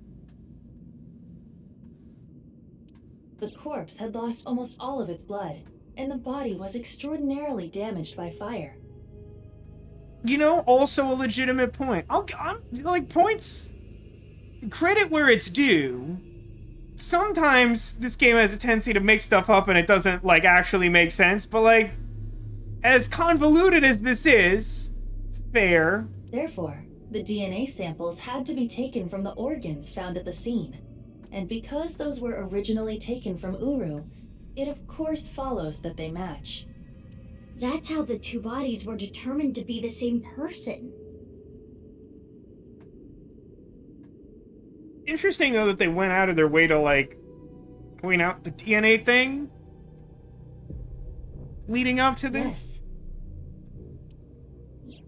The corpse had lost almost all of its blood, and the body was extraordinarily damaged by fire. You know, also a legitimate point. I'm like, points... Credit where it's due. Sometimes this game has a tendency to mix stuff up and it doesn't, like, actually make sense, but, like, as convoluted as this is, fair. Therefore, the DNA samples had to be taken from the organs found at the scene. And because those were originally taken from Uru, it of course follows that they match. That's how the 2 bodies were determined to be the same person. Interesting, though, that they went out of their way to, like, point out the DNA thing leading up to this. Yes.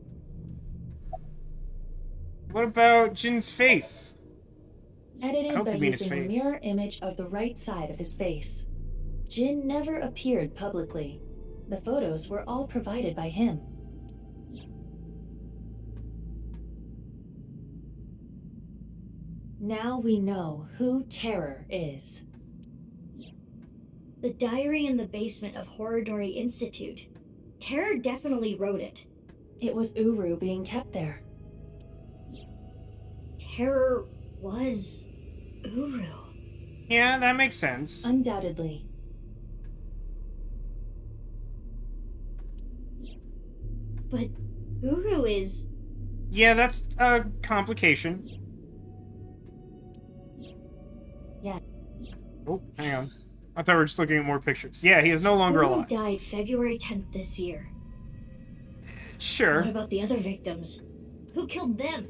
What about Jin's face? Edited by you mean his using a face. mirror image of the right side of his face. Jin never appeared publicly. The photos were all provided by him. Now we know who Terror is. The diary in the basement of Horodori Institute. Terror definitely wrote it. It was Uru being kept there. Terror was Uru. Yeah, that makes sense. Undoubtedly. But Uru is... Yeah, that's a complication. Yeah. Oh, hang on. I thought we were just looking at more pictures. Yeah, he is no longer Uru alive. died February 10th this year. Sure. What about the other victims? Who killed them?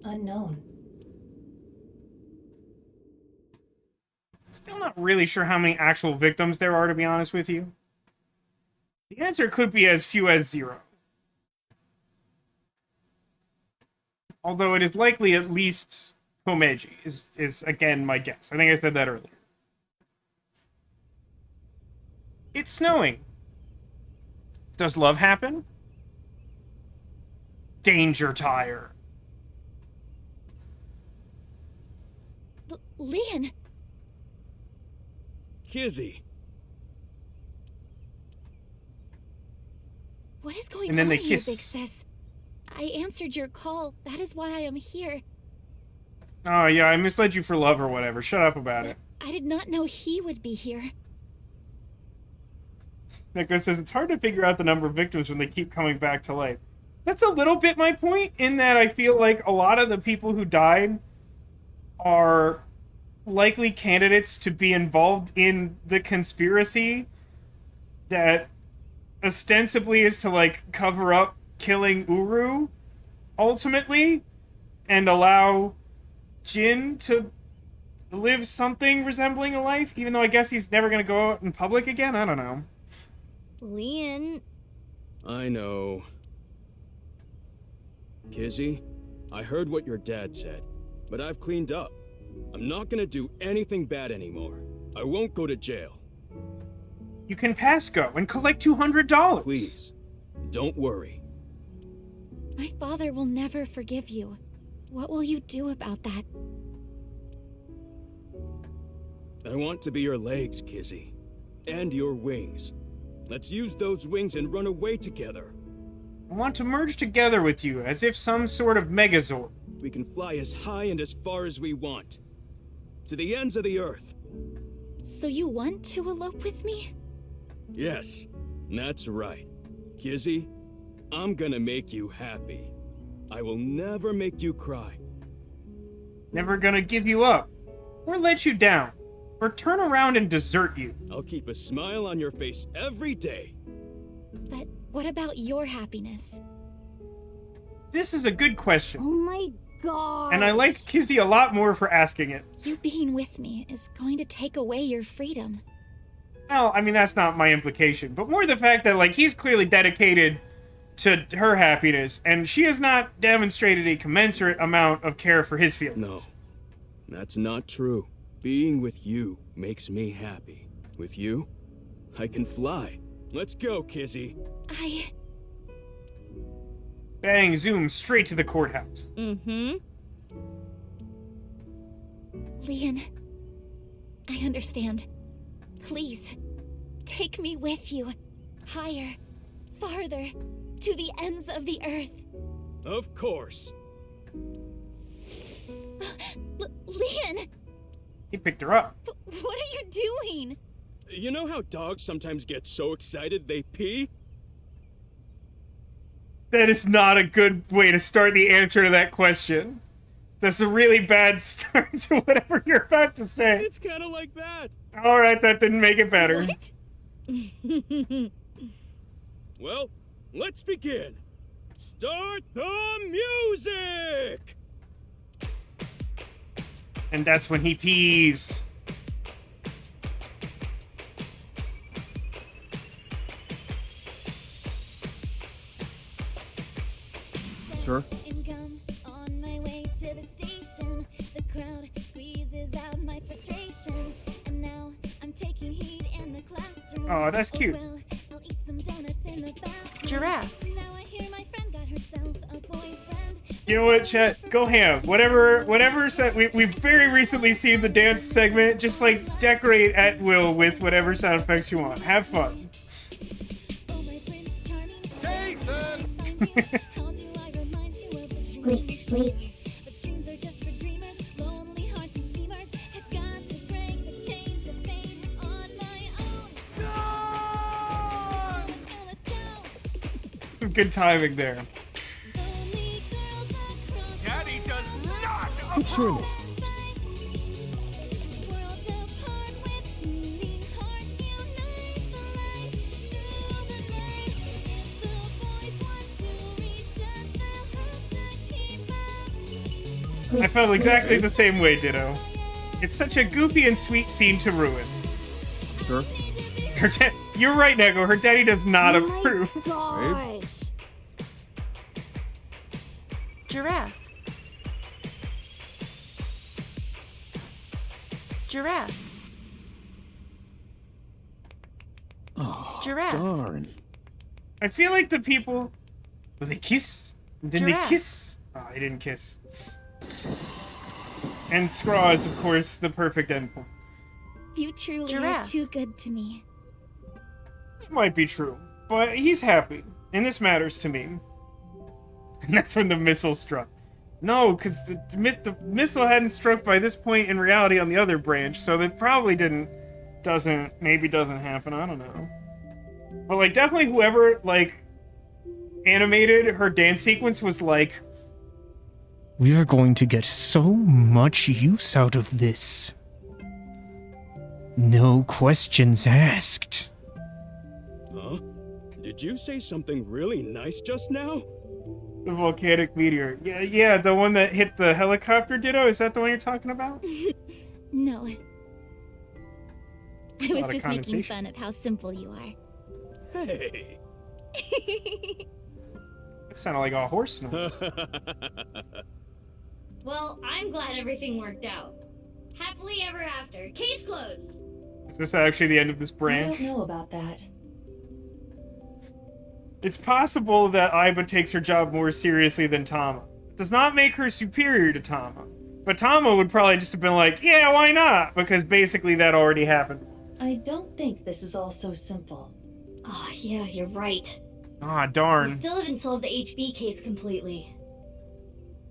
Unknown. Still not really sure how many actual victims there are, to be honest with you. The answer could be as few as 0. Although it is likely at least Komeji, is again my guess. I think I said that earlier. It's snowing. Does love happen? Danger tire. Leon! Kizzy. What is going And then on they here, kiss. Big Sis? I answered your call. That is why I am here. Oh yeah, I misled you for love or whatever. Shut up about it. I did not know he would be here. Neko says it's hard to figure out the number of victims when they keep coming back to life. That's a little bit my point, in that I feel like a lot of the people who died are likely candidates to be involved in the conspiracy that ostensibly is to, like, cover up killing Uru, ultimately, and allow Jin to live something resembling a life, even though I guess he's never going to go out in public again? I don't know. Leon... I know. Kizzy, I heard what your dad said, but I've cleaned up. I'm not gonna do anything bad anymore. I won't go to jail. You can pass go and collect $200. Please, don't worry. My father will never forgive you. What will you do about that? I want to be your legs, Kizzy. And your wings. Let's use those wings and run away together. I want to merge together with you, as if some sort of Megazord. We can fly as high and as far as we want. To the ends of the earth. So you want to elope with me? Yes, that's right. Kizzy, I'm gonna make you happy. I will never make you cry. Never gonna give you up, or let you down, or turn around and desert you. I'll keep a smile on your face every day. But what about your happiness? This is a good question. Oh my god. And I like Kizzy a lot more for asking it. You being with me is going to take away your freedom. Well, I mean, that's not my implication, but more the fact that, like, he's clearly dedicated to her happiness, and she has not demonstrated a commensurate amount of care for his feelings. No, that's not true. Being with you makes me happy. With you, I can fly. Let's go, Kizzy. Bang, zoom, straight to the courthouse. Mm-hmm. Leon, I understand. Please, take me with you. Higher, farther, to the ends of the earth. Of course. Leon! He picked her up. What are you doing? You know how dogs sometimes get so excited they pee? That is not a good way to start the answer to that question. That's a really bad start to whatever you're about to say. It's kind of like that. Alright, that didn't make it better. Well, let's begin. Start the music! And that's when he pees. Sir? On my way to the station, the crowd squeezes out my frustration, and now I'm taking heat in the classroom. Oh, that's cute. Well, I'll eat some donuts in the bathroom. Giraffe. Now I hear my friend got herself a boyfriend. You know what, chat? Go ham. Whatever set we've very recently seen the dance segment. Just like decorate at will with whatever sound effects you want. Have fun. Jason! Squeak, squeak. But dreams are just for dreamers, lonely hearts and steamers. Have got to break the chains of fame on my own. Let's go, let's go. Good timing there. Daddy does not Truly. I felt exactly the same way, Ditto. It's such a goofy and sweet scene to ruin. Sure. You're right, Nego. Her daddy does not approve. Gosh. Giraffe. Giraffe. Oh, Giraffe. darn. I feel like the people... Will they kiss? Did they Giraffe. kiss? Oh, they didn't kiss. And Scraw is, of course, the perfect endpoint. You truly are Giraffe. too good to me. It might be true, but he's happy, and this matters to me. And that's when the missile struck. No, because the missile hadn't struck by this point in reality on the other branch, so that probably maybe doesn't happen, I don't know. But, like, definitely whoever, like, animated her dance sequence was like, we are going to get so much use out of this. No questions asked. Huh? Did you say something really nice just now? The volcanic meteor. Yeah, the one that hit the helicopter, Ditto? Is that the one you're talking about? No. I It's a was lot of just making condensation. fun of how simple you are. Hey. It sounded like a horse noise. Well, I'm glad everything worked out. Happily ever after. Case closed. Is this actually the end of this I branch? don't know about that. It's possible that Aiba takes her job more seriously than Tama. Does not make her superior to Tama. But Tama would probably just have been like, yeah, why not? Because basically that already happened. I don't think this is all so simple. Oh, yeah, you're right. Ah, We darn. still haven't solved the HB case completely.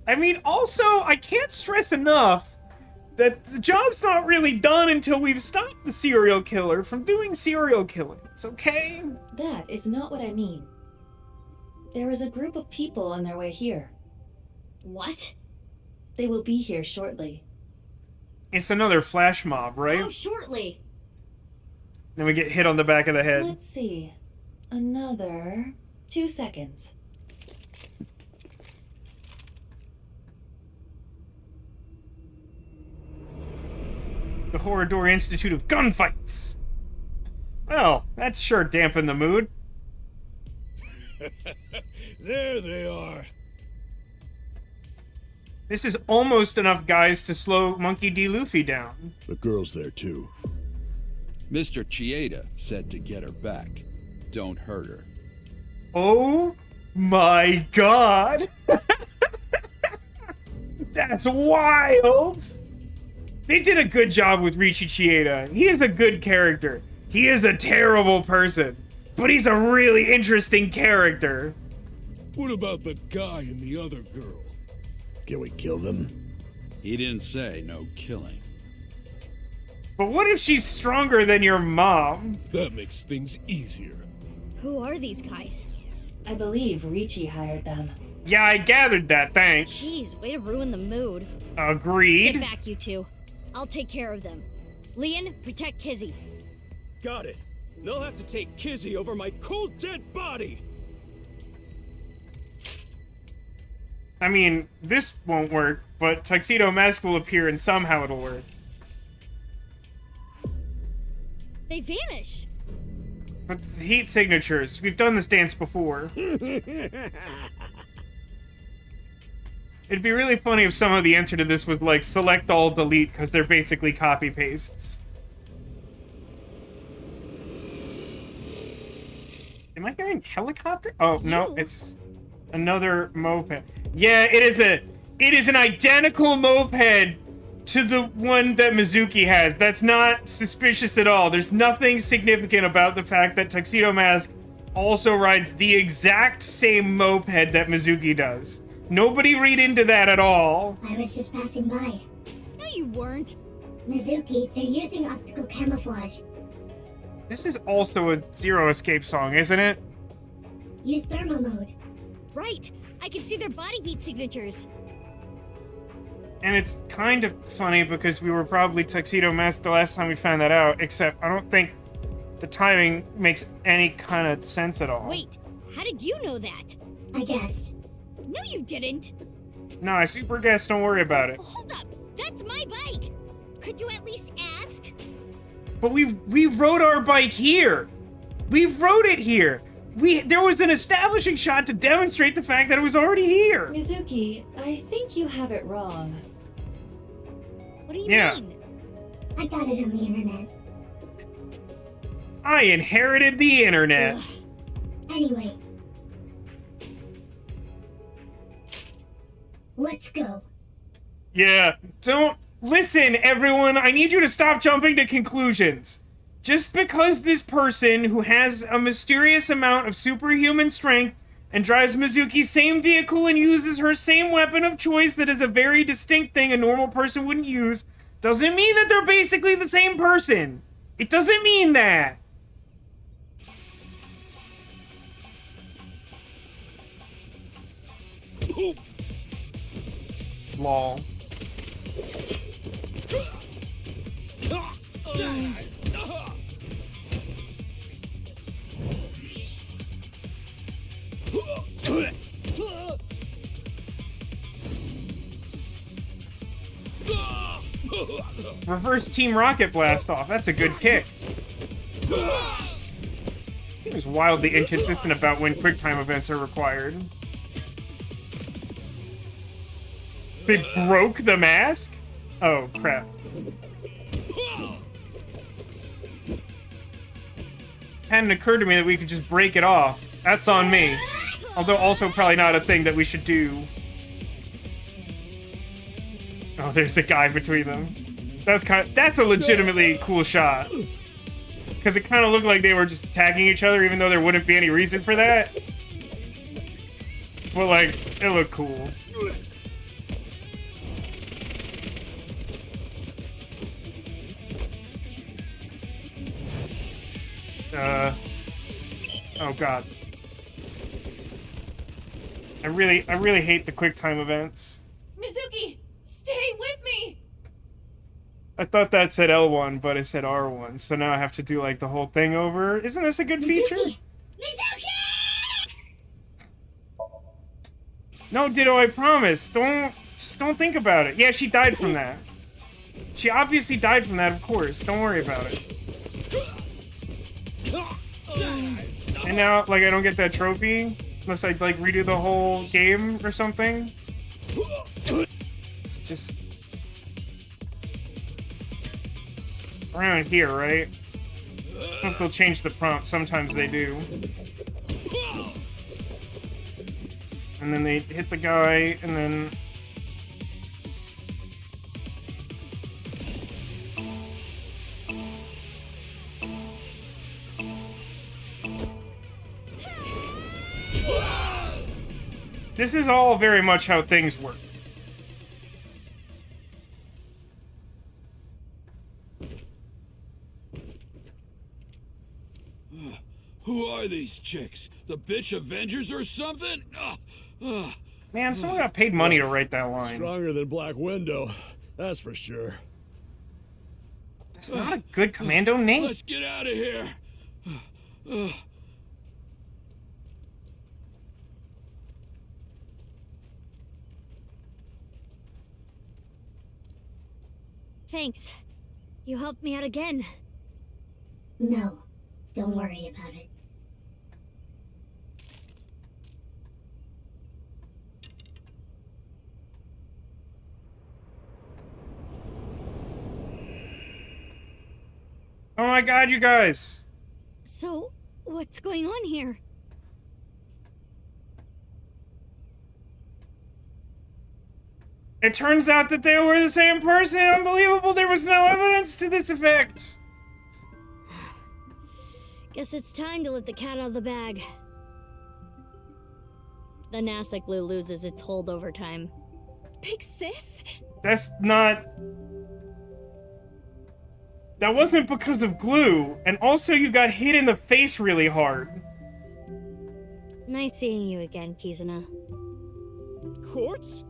I mean, also, I can't stress enough that the job's not really done until we've stopped the serial killer from doing serial killings, okay? That is not what I mean. There is a group of people on their way here. What? They will be here shortly. It's another flash mob, right? How shortly? Then we get hit on the back of the head. Let's see. Another 2 seconds. The Horridor Institute of Gunfights. Well, that's sure dampened the mood. There they are. This is almost enough guys to slow Monkey D. Luffy down. The girl's there too. Mr. Chieda said to get her back. Don't hurt her. Oh my god! That's wild! They did a good job with Ryuki Chieda. He is a good character. He is a terrible person, but he's a really interesting character. What about the guy and the other girl? Can we kill them? He didn't say no killing. But what if she's stronger than your mom? That makes things easier. Who are these guys? I believe Ryuki hired them. Yeah, I gathered that, thanks. Jeez, way to ruin the mood. Agreed. Get back, you two. I'll take care of them. Leon, protect Kizzy. Got it. They'll have to take Kizzy over my cold dead body. I mean, this won't work, but Tuxedo Mask will appear and somehow it'll work. They vanished. But the heat signatures, we've done this dance before. It'd be really funny if some of the answer to this was like select all delete because they're basically copy pastes. Am I hearing helicopter? Oh no, it's another moped. Yeah, it is an identical moped to the one that Mizuki has. That's not suspicious at all. There's nothing significant about the fact that Tuxedo Mask also rides the exact same moped that Mizuki does. Nobody read into that at all. I was just passing by. No, you weren't. Mizuki, they're using optical camouflage. This is also a Zero Escape song, isn't it? Use thermal mode. Right. I can see their body heat signatures. And it's kind of funny because we were probably tuxedo masked the last time we found that out, except I don't think the timing makes any kind of sense at all. Wait, how did you know that? I guess. No, you didn't. No, I super guess, don't worry about it. Hold up, that's my bike. Could you at least ask? But we rode our bike here. We rode it here. There was an establishing shot to demonstrate the fact that it was already here. Mizuki, I think you have it wrong. What do you mean? I got it on the internet. I inherited the internet. Ugh. Anyway. Let's go. Yeah, don't... Listen, everyone, I need you to stop jumping to conclusions. Just because this person who has a mysterious amount of superhuman strength and drives Mizuki's same vehicle and uses her same weapon of choice that is a very distinct thing a normal person wouldn't use, doesn't mean that they're basically the same person. It doesn't mean that. Lol. Reverse Team Rocket Blast off. That's a good kick. This game is wildly inconsistent about when QuickTime events are required. They broke the mask? Oh, crap. Hadn't occurred to me that we could just break it off. That's on me. Although also probably not a thing that we should do. Oh, there's a guy between them. That's a legitimately cool shot. Because it kind of looked like they were just attacking each other, even though there wouldn't be any reason for that. But, like, it looked cool. Oh god. I really hate the QuickTime events. Mizuki, stay with me! I thought that said L1, but it said R1, so now I have to do, like, the whole thing over. Isn't this a good feature? No, Ditto, I promise. Just don't think about it. Yeah, she died from that. She obviously died from that, of course. Don't worry about it. And now, like, I don't get that trophy unless I, like, redo the whole game or something. It's just... around here, right? I don't know if they'll change the prompt. Sometimes they do. And then they hit the guy, and then... This is all very much how things work. Who are these chicks? The bitch Avengers or something? Man, someone got paid money to write that line. Stronger than Black Widow, that's for sure. That's not a good commando name. Let's get out of here. Thanks. You helped me out again. No, don't worry about it. Oh my god, you guys! So, what's going on here? It turns out that they were the same person! Unbelievable! There was no evidence to this effect! Guess it's time to let the cat out of the bag. The NASA glue loses its hold over time. Big sis? That's not... That wasn't because of glue, and also you got hit in the face really hard. Nice seeing you again, Kizuna. Quartz?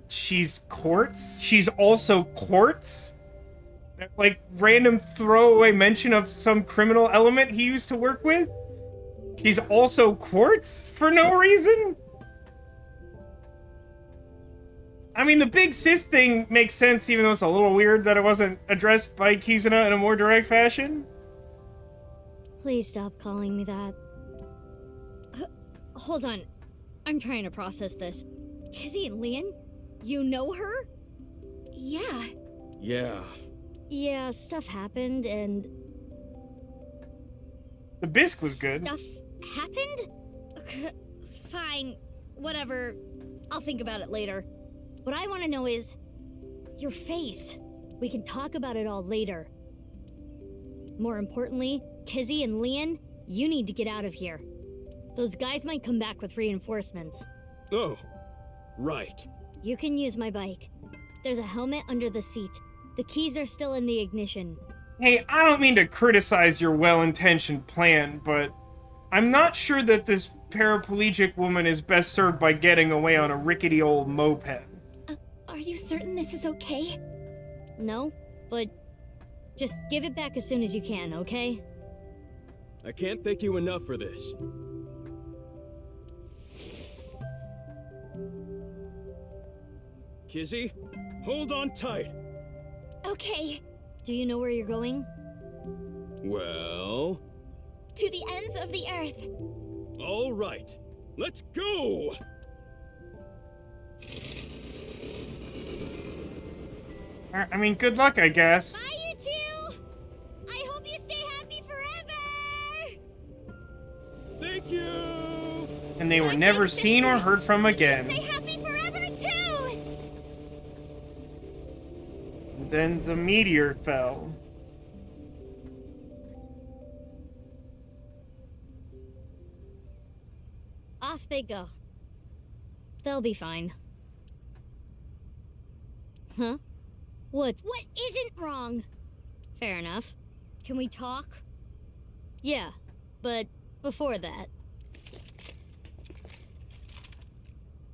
She's quartz? She's also quartz? Like, random throwaway mention of some criminal element he used to work with? She's also quartz? For no reason? I mean, the big sis thing makes sense, even though it's a little weird that it wasn't addressed by Kizuna in a more direct fashion. Please stop calling me that. Hold on. I'm trying to process this. Kizzy and Lian? You know her? Yeah. Yeah. Yeah, stuff happened and... The bisque was good. Stuff happened? Fine. Whatever. I'll think about it later. What I want to know is... your face. We can talk about it all later. More importantly, Kizzy and Lian, you need to get out of here. Those guys might come back with reinforcements. Oh, right. You can use my bike. There's a helmet under the seat. The keys are still in the ignition. Hey, I don't mean to criticize your well-intentioned plan, but I'm not sure that this paraplegic woman is best served by getting away on a rickety old moped. Are you certain this is okay? No, but just give it back as soon as you can, okay? I can't thank you enough for this. Kizzy, hold on tight. Okay. Do you know where you're going? Well... To the ends of the earth. all right. Let's go! I mean, good luck, I guess. Bye, you two! I hope you stay happy forever! Thank you! And they were never seen or heard from again. Stay happy forever, too! And then the meteor fell. Off they go. They'll be fine. Huh? What isn't wrong? Fair enough. Can we talk? Yeah, but before that...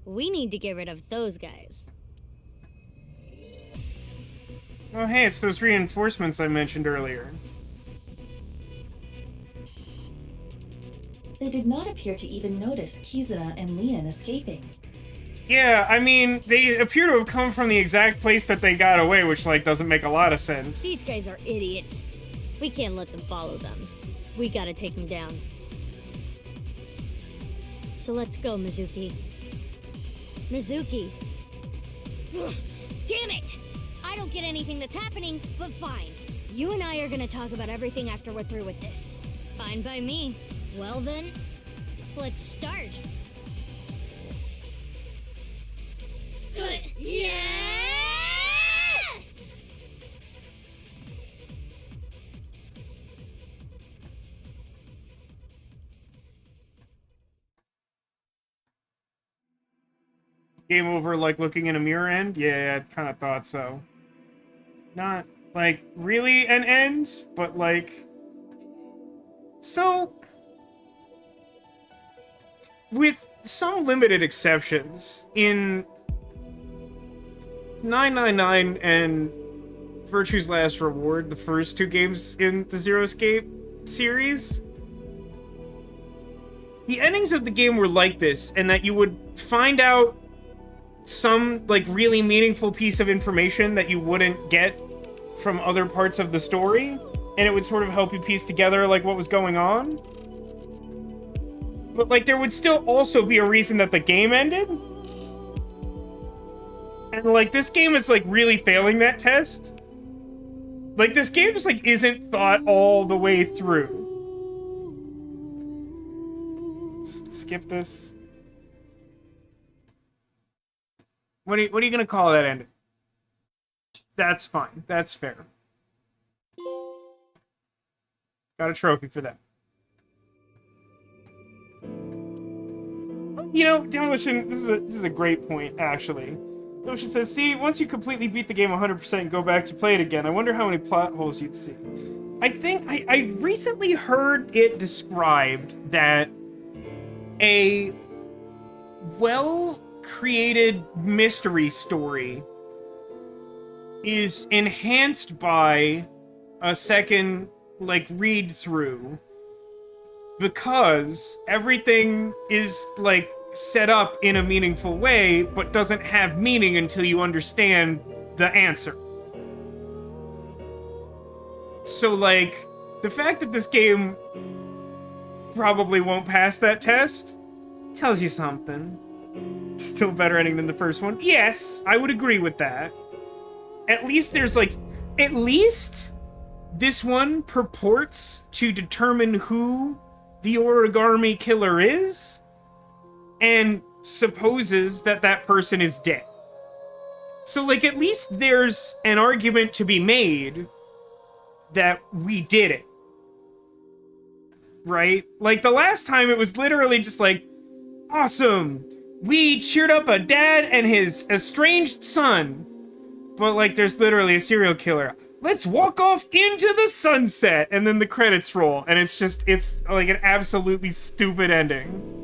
we need to get rid of those guys. Oh hey, it's those reinforcements I mentioned earlier. They did not appear to even notice Kizuna and Lian escaping. Yeah, I mean, they appear to have come from the exact place that they got away, which, like, doesn't make a lot of sense. These guys are idiots. We can't let them follow them. We gotta take them down. So let's go, Mizuki. Mizuki! Ugh, damn it! I don't get anything that's happening, but fine. You and I are gonna talk about everything after we're through with this. Fine by me. Well then, let's start. Yeah! Game over, like, looking in a mirror end? Yeah, I kind of thought so. Not, like, really an end, but, like... So... with some limited exceptions, in 999 and Virtue's Last Reward, the first two games in the Zero Escape series, the endings of the game were like this, and that you would find out some, like, really meaningful piece of information that you wouldn't get from other parts of the story, and it would sort of help you piece together, like, what was going on. But, like, there would still also be a reason that the game ended. And, like, this game is, like, really failing that test. Like, this game just, like, isn't thought all the way through. Skip this. What are you gonna call that ending? That's fine. That's fair. Got a trophy for that. You know, Demolition, this is a great point, actually. Demolition says, see, once you completely beat the game 100% and go back to play it again, I wonder how many plot holes you'd see. I think I recently heard it described that a well-created mystery story is enhanced by a second, like, read-through because everything is, like, set up in a meaningful way, but doesn't have meaning until you understand the answer. So, like, the fact that this game probably won't pass that test tells you something. Still better ending than the first one. Yes, I would agree with that. At least there's, like, at least this one purports to determine who the origami killer is and supposes that that person is dead. So, like, at least there's an argument to be made that we did it. Right? Like, the last time it was literally just like, awesome! We cheered up a dad and his estranged son. But, like, there's literally a serial killer. Let's walk off into the sunset! And then the credits roll. And it's just, it's, like, an absolutely stupid ending.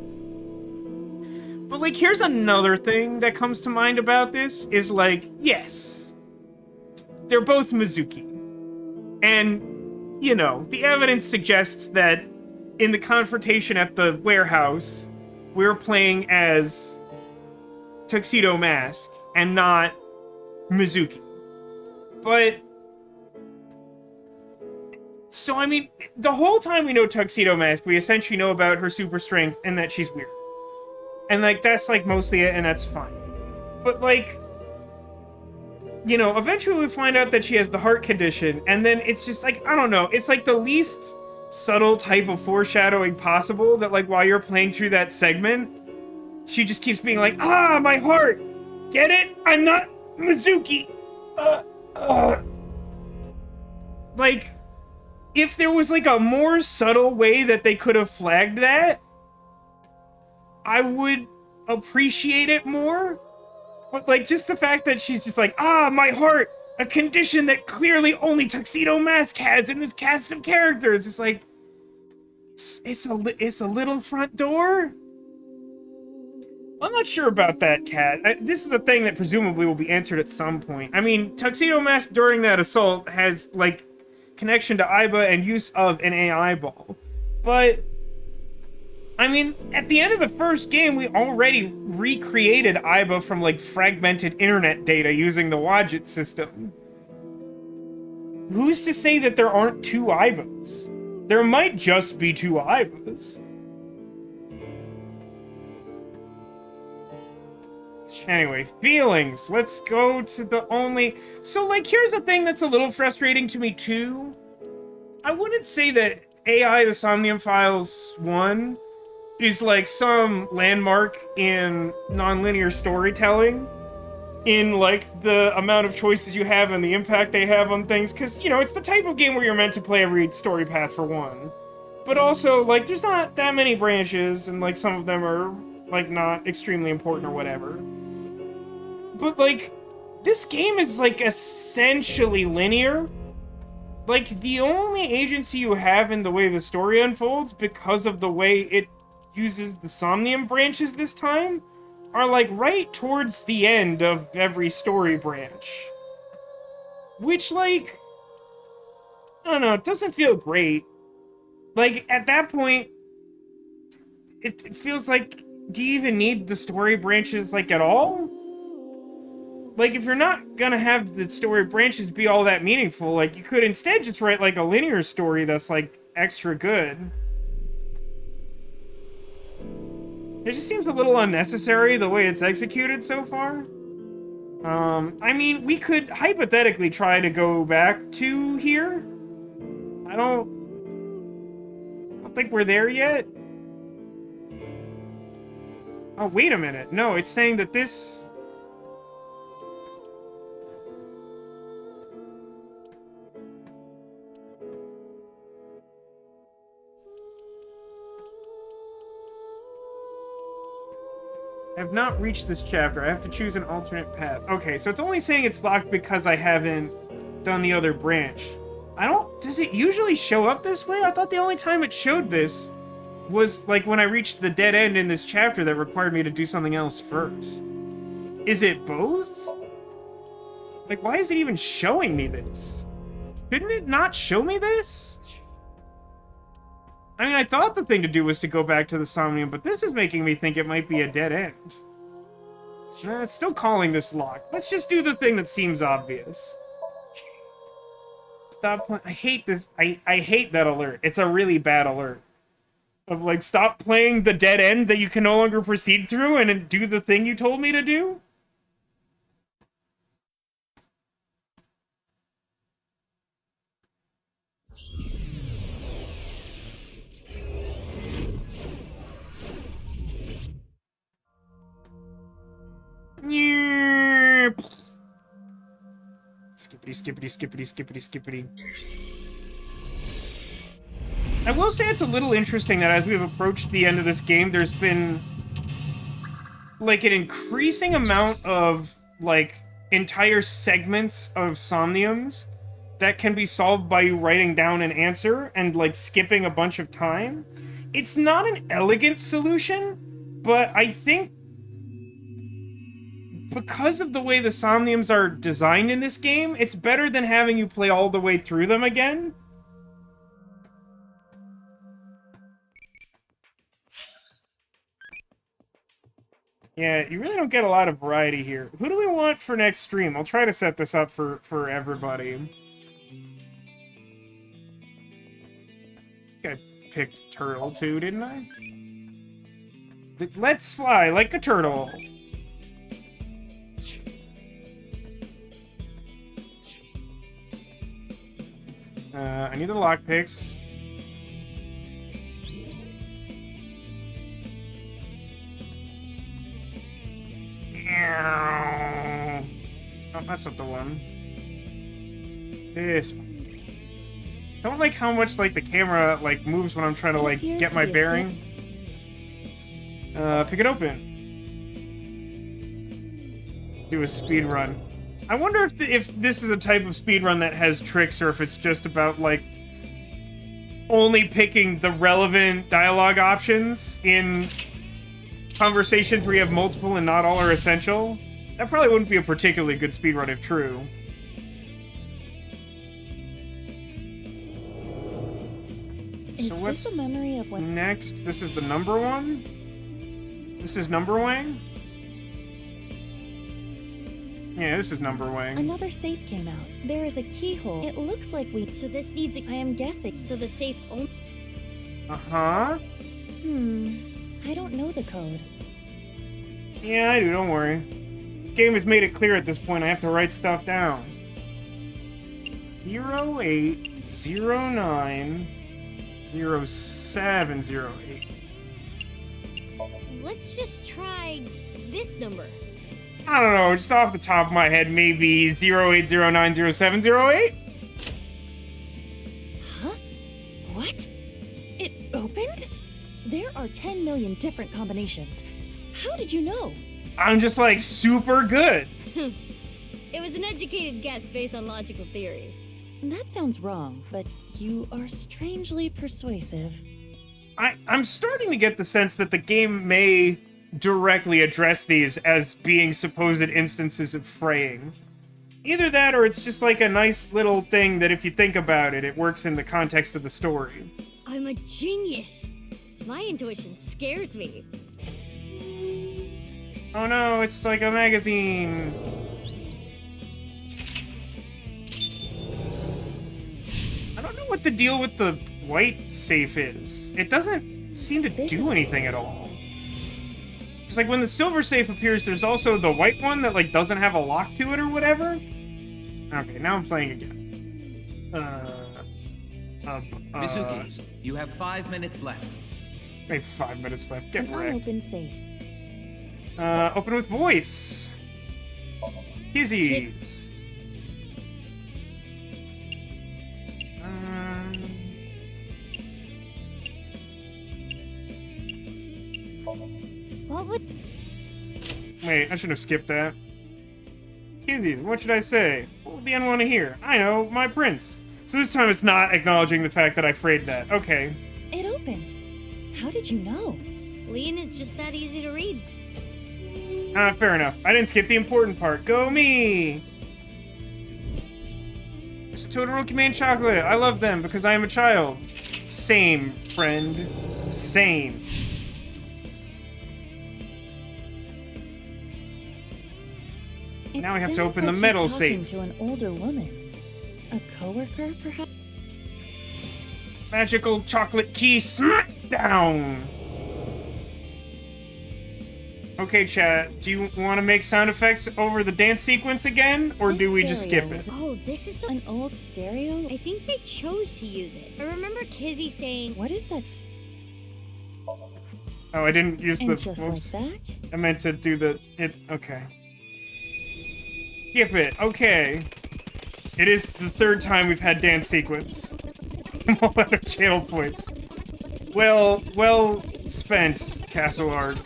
But, like, here's another thing that comes to mind about this, is, like, yes, they're both Mizuki. And, you know, the evidence suggests that in the confrontation at the warehouse, we were playing as Tuxedo Mask and not Mizuki. But, so, I mean, the whole time we know Tuxedo Mask, we essentially know about her super strength and that she's weird. And, like, that's, like, mostly it, and that's fine. But, like, you know, eventually we find out that she has the heart condition, and then it's just, like, I don't know, it's, like, the least subtle type of foreshadowing possible that, like, while you're playing through that segment, she just keeps being like, ah, my heart! Get it? I'm not Mizuki! Like, if there was, like, a more subtle way that they could have flagged that, I would appreciate it more. But, like, just the fact that she's just like, ah, my heart! A condition that clearly only Tuxedo Mask has in this cast of characters. It's like, it's a little front door? I'm not sure about that, Kat. This is a thing that presumably will be answered at some point. I mean, Tuxedo Mask during that assault has, like, connection to Aiba and use of an AI ball. But, I mean, at the end of the first game, we already recreated Aiba from, like, fragmented internet data using the Wadget system. Who's to say that there aren't two Aibas? There might just be two Aibas. Anyway, feelings. Let's go to the only... So, like, here's a thing that's a little frustrating to me, too. I wouldn't say that AI, the Somnium Files 1, is, like, some landmark in non-linear storytelling. In, like, the amount of choices you have and the impact they have on things. Because, you know, it's the type of game where you're meant to play every story path for one. But also, like, there's not that many branches, and, like, some of them are, like, not extremely important or whatever. But, like, this game is, like, essentially linear. Like, the only agency you have in the way the story unfolds, because of the way it uses the Somnium branches this time, are, like, right towards the end of every story branch. Which, like, I don't know, it doesn't feel great. Like, at that point, it feels like, do you even need the story branches, like, at all? Like, if you're not gonna have the story branches be all that meaningful, like, you could instead just write, like, a linear story that's, like, extra good. It just seems a little unnecessary, the way it's executed so far. I mean, we could hypothetically try to go back to here. I don't think we're there yet. Oh, wait a minute. No, it's saying that this... I have not reached this chapter. I have to choose an alternate path. Okay, so it's only saying it's locked because I haven't done the other branch. I don't Does it usually show up this way? I thought the only time it showed this was like when I reached the dead end in this chapter that required me to do something else first. Is it both? Like, why is it even showing me this? Couldn't it not show me this? I mean, I thought the thing to do was to go back to the Somnium, but this is making me think it might be a dead end. Nah, it's still calling this locked. Let's just do the thing that seems obvious. Stop playing. I hate this. I hate that alert. It's a really bad alert. Of like, stop playing the dead end that you can no longer proceed through and do the thing you told me to do? Skippity, skippity, skippity, skippity, skippity. I will say it's a little interesting that as we've approached the end of this game, there's been like an increasing amount of like entire segments of Somniums that can be solved by you writing down an answer and like skipping a bunch of time. It's not an elegant solution, but I think because of the way the Somniums are designed in this game, it's better than having you play all the way through them again. Yeah, you really don't get a lot of variety here. Who do we want for next stream? I'll try to set this up for everybody. I picked Turtle too, didn't I? Let's fly like a turtle. I need the lockpicks. Oh, that's not the one. This one. Don't like how much like the camera like moves when I'm trying to like get my bearing. Pick it open. Do a speed run. I wonder if this is a type of speed run that has tricks, or if it's just about like only picking the relevant dialogue options in conversations where you have multiple and not all are essential. That probably wouldn't be a particularly good speedrun if true. So what's a memory of when next? This is the number one? This is number wang? Yeah, this is number wang. Another safe came out. There is a keyhole. It looks like we... So this needs a... I am guessing. So the safe only... Uh-huh. I don't know the code. Yeah, I do, don't worry. This game has made it clear at this point I have to write stuff down. 08090708. Let's just try this number. I don't know, just off the top of my head, maybe 08090708? Huh? What? It opened? There are 10 million different combinations. How did you know? I'm just like super good. It was an educated guess based on logical theory. That sounds wrong, but you are strangely persuasive. I'm starting to get the sense that the game may directly address these as being supposed instances of fraying. Either that, or it's just like a nice little thing that if you think about it, it works in the context of the story. I'm a genius. My intuition scares me. Oh no, it's like a magazine. I don't know what the deal with the white safe is. It doesn't seem to do anything at all. It's like when the silver safe appears, there's also the white one that like doesn't have a lock to it or whatever. Okay, now I'm playing again. Mizuki, you have 5 minutes left. I have 5 minutes left. Get An wrecked. unopened safe. Open with voice. Kizzies. What would... Wait, I should have skipped that. Kizzies, what should I say? What would the end want to hear? I know, my prince. So this time it's not acknowledging the fact that I frayed that. Okay. It opened. How did you know? Leon is just that easy to read. Fair enough. I didn't skip the important part. Go me! It's Todoroki Man chocolate. I love them because I am a child. Same, friend. Same. Now we have to open the metal safe. To an older woman. A coworker, perhaps? Magical chocolate key smackdown! Okay, chat, do you want to make sound effects over the dance sequence again, or do we just skip it? Oh, this is an old stereo? I think they chose to use it. I remember Kizzy saying, "What is that?" Oh, I didn't use and the. Just oops. like that? I meant to do the. Okay. Skip it. Okay. It is the third time we've had dance sequence. I'm all out of channel points. Well spent, Castle Art.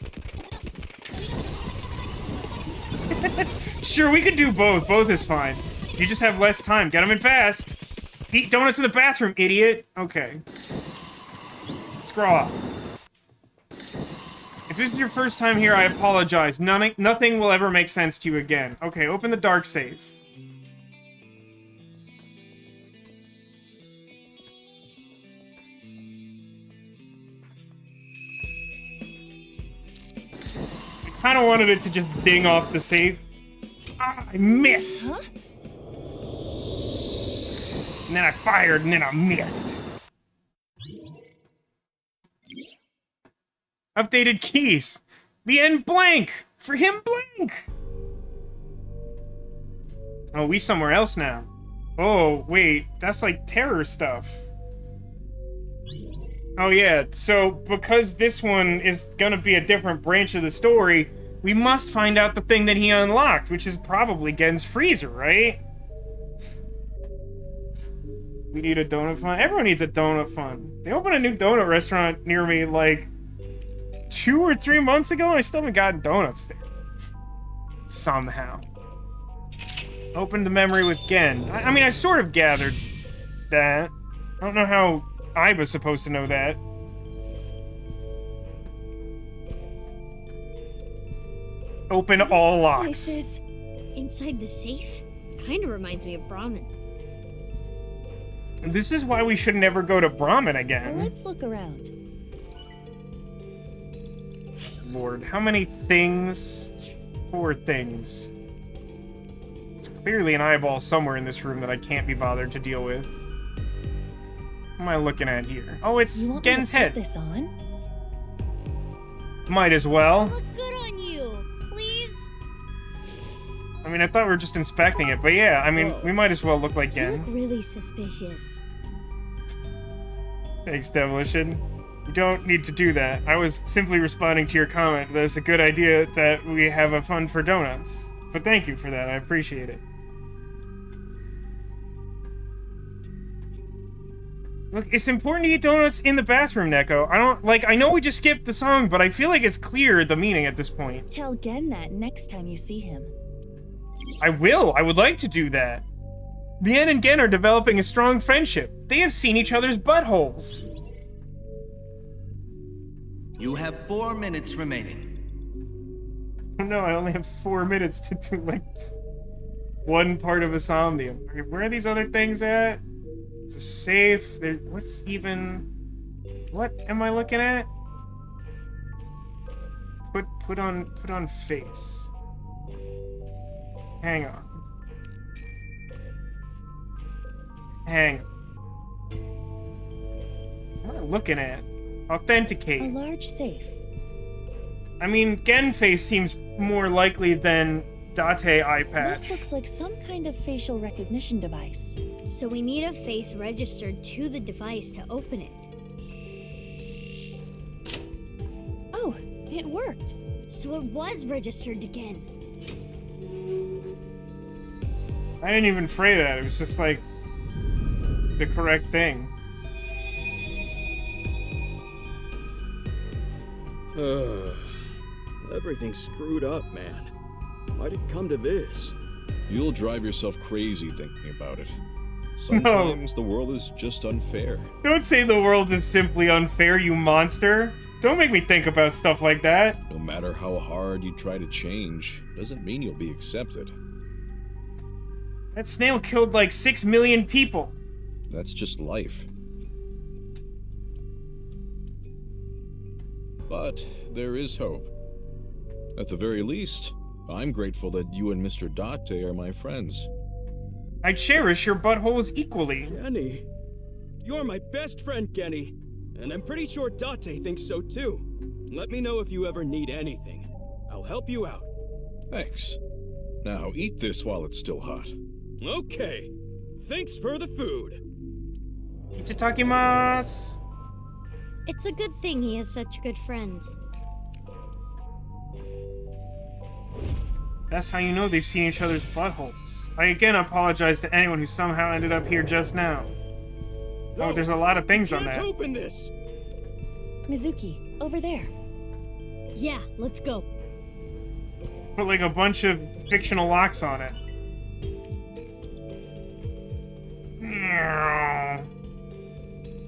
Sure, we could do both. Both is fine. You just have less time. Get them in fast. Eat donuts in the bathroom, idiot. Okay. Scroll up. If this is your first time here, I apologize. Nothing will ever make sense to you again. Okay, open the dark safe. I kind of wanted it to just ding off the safe. Ah, I missed! Huh? And then I fired, and then I missed. Updated keys. The end blank! For him blank! Oh, we somewhere else now. Oh, wait. That's like terror stuff. Oh yeah, so because this one is gonna be a different branch of the story, we must find out the thing that he unlocked, which is probably Gen's freezer, right? We need a donut fund. Everyone needs a donut fund. They opened a new donut restaurant near me like 2 or 3 months ago, and I still haven't gotten donuts there. Somehow. Opened the memory with Gen. I mean, I sort of gathered that. I don't know how I was supposed to know that. Open all locks. Inside the safe? Kinda reminds me of Brahmin. This is why we should never go to Brahmin again. Let's look around. Lord, how many things? Poor things. There's clearly an eyeball somewhere in this room that I can't be bothered to deal with. What am I looking at here? Oh, it's You want Gen's me to head. put this on? Might as well. Look good on you, please. I mean, I thought we were just inspecting it, but yeah, I mean, we might as well look like You Gen. look really suspicious. Thanks, Demolition. You don't need to do that. I was simply responding to your comment that it's a good idea that we have a fund for donuts. But thank you for that, I appreciate it. Look, it's important to eat donuts in the bathroom, Neko. I know we just skipped the song, but I feel like it's clear the meaning at this point. Tell Gen that next time you see him. I will. I would like to do that. Lien and Gen are developing a strong friendship. They have seen each other's buttholes. You have 4 minutes remaining. Oh no, I only have 4 minutes to do, like, one part of a Somnium. Okay, where are these other things at? It's a safe. What's even... What am I looking at? Put on face. Hang on. Hang on. What am I looking at? Authenticate. A large safe. I mean, Gen face seems more likely than Date eye patch. This looks like some kind of facial recognition device. So we need a face registered to the device to open it. Oh, it worked. So it was registered again. I didn't even fray that. It was just like the correct thing. Everything's screwed up, man. Why'd it come to this? You'll drive yourself crazy thinking about it. Sometimes the world is just unfair. Don't say the world is simply unfair, you monster. Don't make me think about stuff like that. No matter how hard you try to change, doesn't mean you'll be accepted. That snail killed like 6 million people. That's just life. But there is hope. At the very least, I'm grateful that you and Mr. Date are my friends. I cherish your buttholes equally. Genny, you're my best friend, Genny. And I'm pretty sure Date thinks so too. Let me know if you ever need anything. I'll help you out. Thanks. Now eat this while it's still hot. Okay. Thanks for the food. Itadakimasu. It's a good thing he has such good friends. That's how you know they've seen each other's buttholes. I again apologize to anyone who somehow ended up here just now. Oh, there's a lot of things on that. Open this. Mizuki, over there. Yeah, let's go. Put like a bunch of fictional locks on it.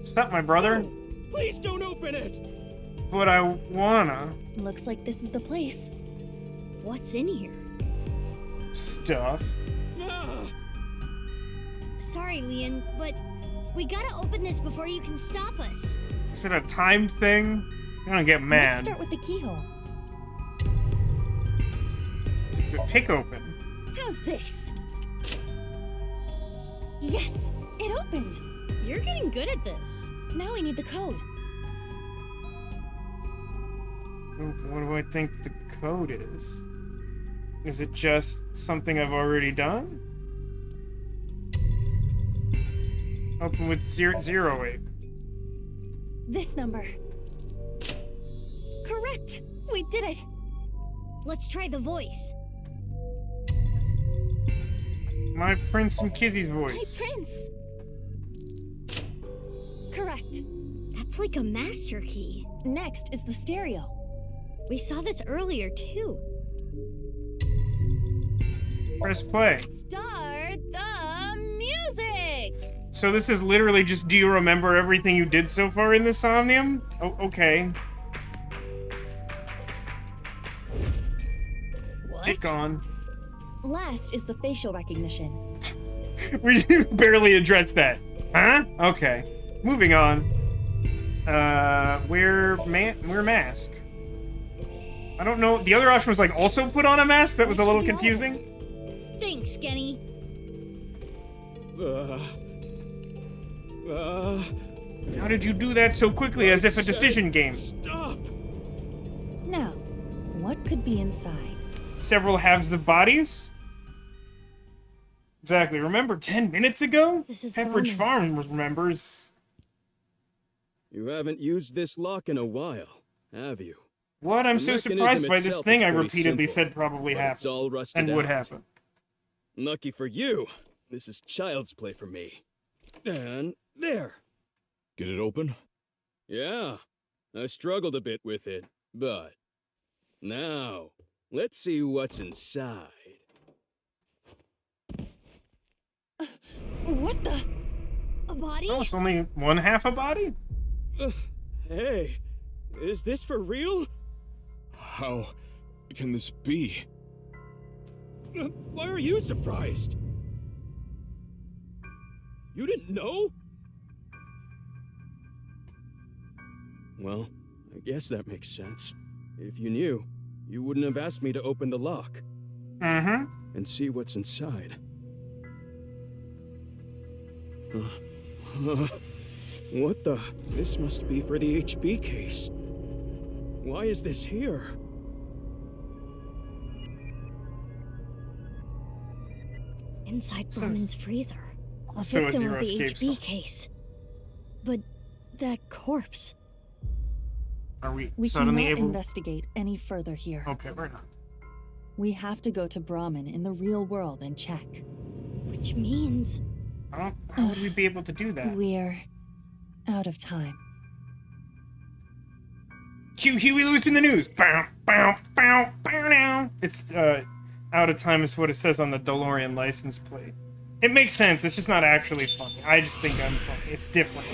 Stop, my brother. Please don't open it. But I wanna. Looks like this is the place. What's in here? Stuff. Sorry, Leon, but we gotta open this before you can stop us. Is it a timed thing? I'm gonna get mad. Let's start with the keyhole. Pick open. How's this? Yes, it opened. You're getting good at this. Now we need the code. What do I think the code is? Is it just something I've already done? Open with 008. This number. Correct! We did it! Let's try the voice. My Prince and Kizzy's voice. Hey, Prince! Correct. That's like a master key. Next is the stereo. We saw this earlier, too. Press play. Start the music! So this is literally just, do you remember everything you did so far in the Somnium? Oh, okay. What? Pick on. Last is the facial recognition. We barely addressed that. Huh? Okay. Moving on. Wear mask. I don't know. The other option was like also put on a mask. That was a little confusing. Thanks, Kenny. How did you do that so quickly, as if a decision game? Stop. Now, what could be inside? Several halves of bodies? Exactly. Remember 10 minutes ago? This is Pepperidge Farm remembers. You haven't used this lock in a while, have you? What? I'm The so mechanism surprised by this itself thing is I pretty repeatedly simple, said probably but it's all happened. rusted And would out. happen. Lucky for you, this is child's play for me. And there. Get it open? Yeah, I struggled a bit with it, but now let's see what's inside. What the? A body? Oh, it's only one half a body? Hey, is this for real? How can this be? Why are you surprised? You didn't know? Well, I guess that makes sense. If you knew, you wouldn't have asked me to open the lock. Mm-hmm. And see what's inside. What the? This must be for the HB case. Why is this here? Inside Brahman's freezer. A Also a victim Zero of the Escape HB song. case. But that corpse. Are we We suddenly cannot able... investigate any further here. Okay, we're not. We have to go to Brahman in the real world and check. Which means... How would we be able to do that? We're out of time. Cue Huey Lewis in the news. Bow, bow, bow, bow now. It's, out of time is what it says on the DeLorean license plate. It makes sense. It's just not actually funny. I just think I'm funny. It's different.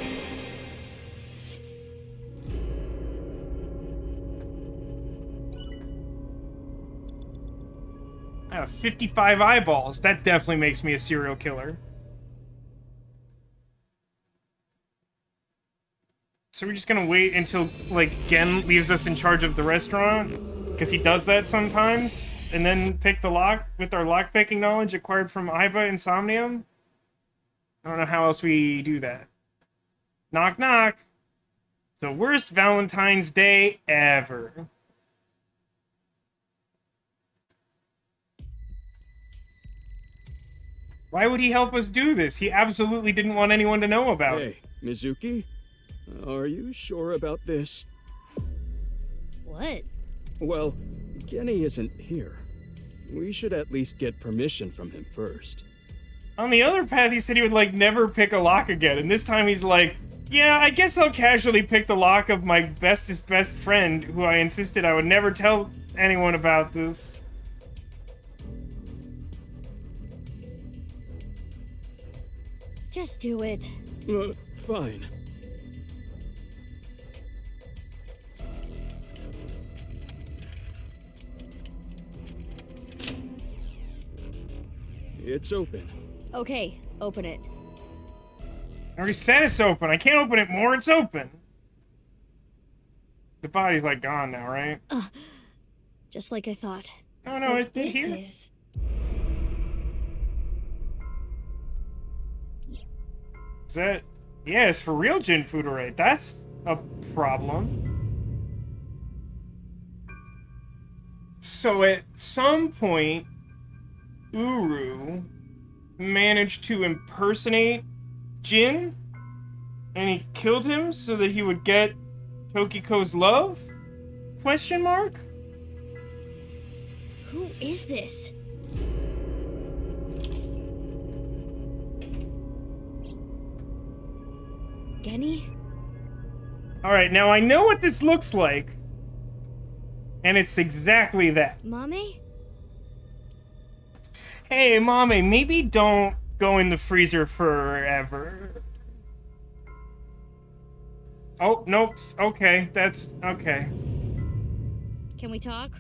I have 55 eyeballs. That definitely makes me a serial killer. So we're just gonna wait until, like, Gen leaves us in charge of the restaurant? Because he does that sometimes? And then pick the lock with our lock-picking knowledge acquired from Iba and Somnium? I don't know how else we do that. Knock, knock. The worst Valentine's Day ever. Why would he help us do this? He absolutely didn't want anyone to know about it. Hey, Mizuki? Are you sure about this? What? Well, Genny isn't here. We should at least get permission from him first. On the other path, he said he would, like, never pick a lock again. And this time he's like, yeah, I guess I'll casually pick the lock of my bestest best friend, who I insisted I would never tell anyone about this. Just do it. Fine. It's open. Okay, open it. I already said it's open. I can't open it more. It's open. The body's, like, gone now, right? Just like I thought. Oh, no, it's this here. is... Is that... Yeah, it's for real Jin Fudore. That's a problem. So at some point, Uru managed to impersonate Jin, and he killed him so that he would get Tokiko's love? Question mark? Who is this? Genny? Alright, now I know what this looks like. And it's exactly that. Mame? Hey, Mame, maybe don't go in the freezer forever. Oh, nope. Okay, that's... okay. Can we talk?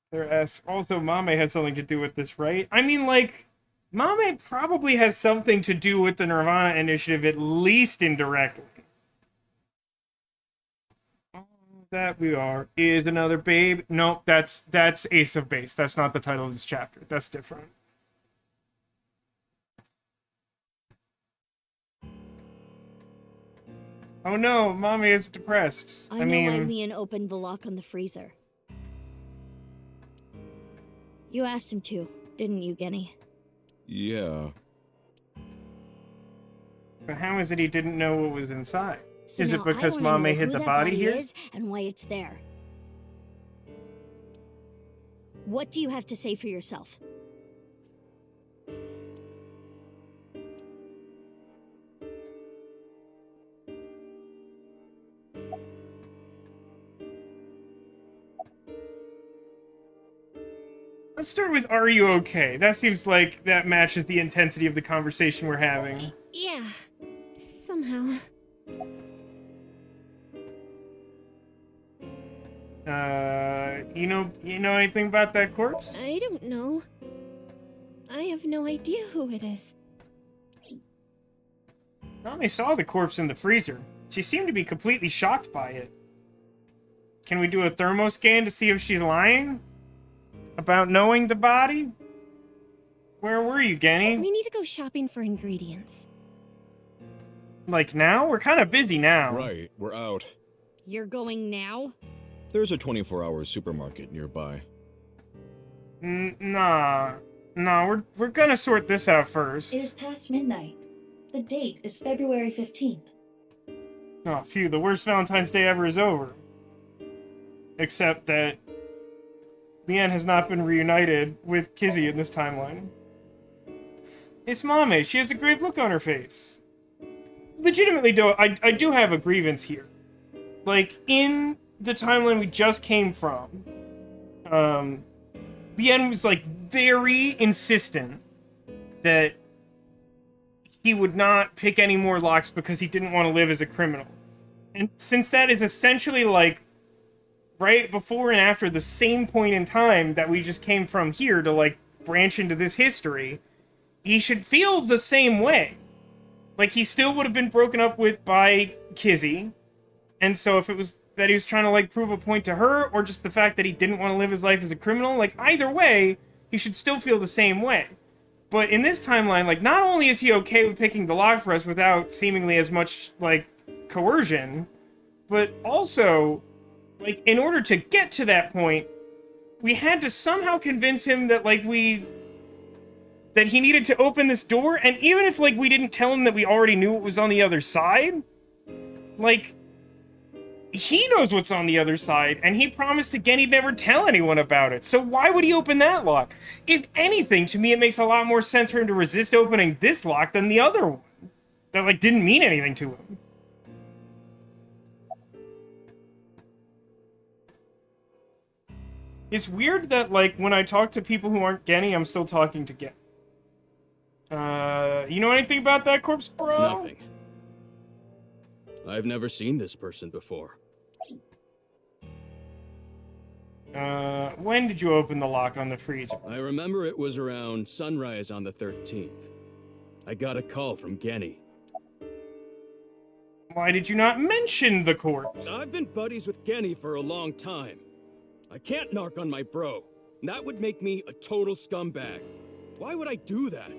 There asks, also, Mame had something to do with this, right? I mean, like, Mame probably has something to do with the Nirvana Initiative, at least indirectly. That we are is another babe. Nope, that's Ace of Base. That's not the title of this chapter. That's different. Oh no, Mommy is depressed. I know why Leon opened the lock on the freezer. You asked him to, didn't you, Genny? Yeah. But how is it he didn't know what was inside? So Is now it because I wanna Mame know hid who the that body here? is and why it's there. What do you have to say for yourself? Let's start with, are you okay? That seems like that matches the intensity of the conversation we're having. Yeah, somehow. You know anything about that corpse? I don't know. I have no idea who it is. Nami saw the corpse in the freezer. She seemed to be completely shocked by it. Can we do a thermoscan to see if she's lying? About knowing the body? Where were you, Genny? We need to go shopping for ingredients. Like now? We're kind of busy now. Right, we're out. You're going now? There's a 24-hour supermarket nearby. Nah, we're gonna sort this out first. It is past midnight. The date is February 15th. Oh, phew, the worst Valentine's Day ever is over. Except that Leanne has not been reunited with Kizzy in this timeline. It's Mame. She has a grave look on her face. legitimately, though, I do have a grievance here. Like, in the timeline we just came from, the end was, like, very insistent that he would not pick any more locks because he didn't want to live as a criminal. And since that is essentially, like, right before and after the same point in time that we just came from here to, like, branch into this history, he should feel the same way. Like, he still would have been broken up with by Kizzy, and so if it was that he was trying to, like, prove a point to her, or just the fact that he didn't want to live his life as a criminal, like, either way, he should still feel the same way. But in this timeline, like, not only is he okay with picking the lock for us without seemingly as much, like, coercion, but also, like, in order to get to that point, we had to somehow convince him that, like, that he needed to open this door, and even if, like, we didn't tell him that we already knew what was on the other side, like, he knows what's on the other side, and he promised again he'd never tell anyone about it, so why would he open that lock? If anything, to me, it makes a lot more sense for him to resist opening this lock than the other one, that, like, didn't mean anything to him. It's weird that, like, when I talk to people who aren't Genny, I'm still talking to Genny. You know anything about that corpse, bro? Nothing. I've never seen this person before. When did you open the lock on the freezer? I remember it was around sunrise on the 13th. I got a call from Genny. Why did you not mention the corpse? I've been buddies with Genny for a long time. I can't narc on my bro. That would make me a total scumbag. Why would I do that?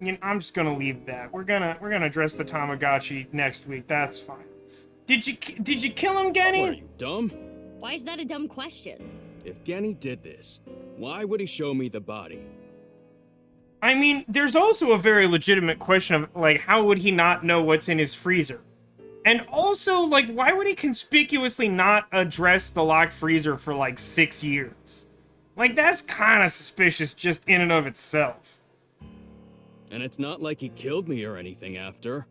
You know, I'm just gonna leave that. We're gonna address the Tamagotchi next week. That's fine. Did you kill him, Genny? Are you dumb? Why is that a dumb question? If Genny did this, why would he show me the body? I mean, there's also a very legitimate question of, like, how would he not know what's in his freezer? And also, like, why would he conspicuously not address the locked freezer for, like, 6 years? Like, that's kind of suspicious just in and of itself. And it's not like he killed me or anything after.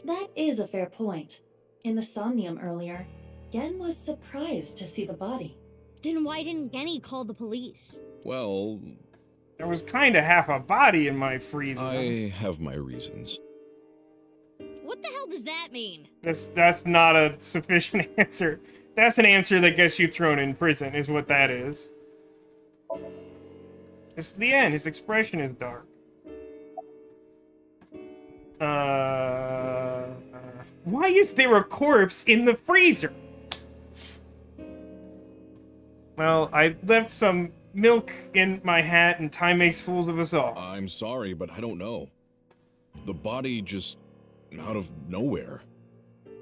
That is a fair point. In the Somnium earlier, Gen was surprised to see the body. Then why didn't Genny call the police? Well, there was kind of half a body in my freezer. I have my reasons. What the hell does that mean? That's not a sufficient answer. That's an answer that gets you thrown in prison, is what that is. It's the end. His expression is dark. Why is there a corpse in the freezer? Well, I left some milk in my hat, and time makes fools of us all. I'm sorry, but I don't know. The body just out of nowhere.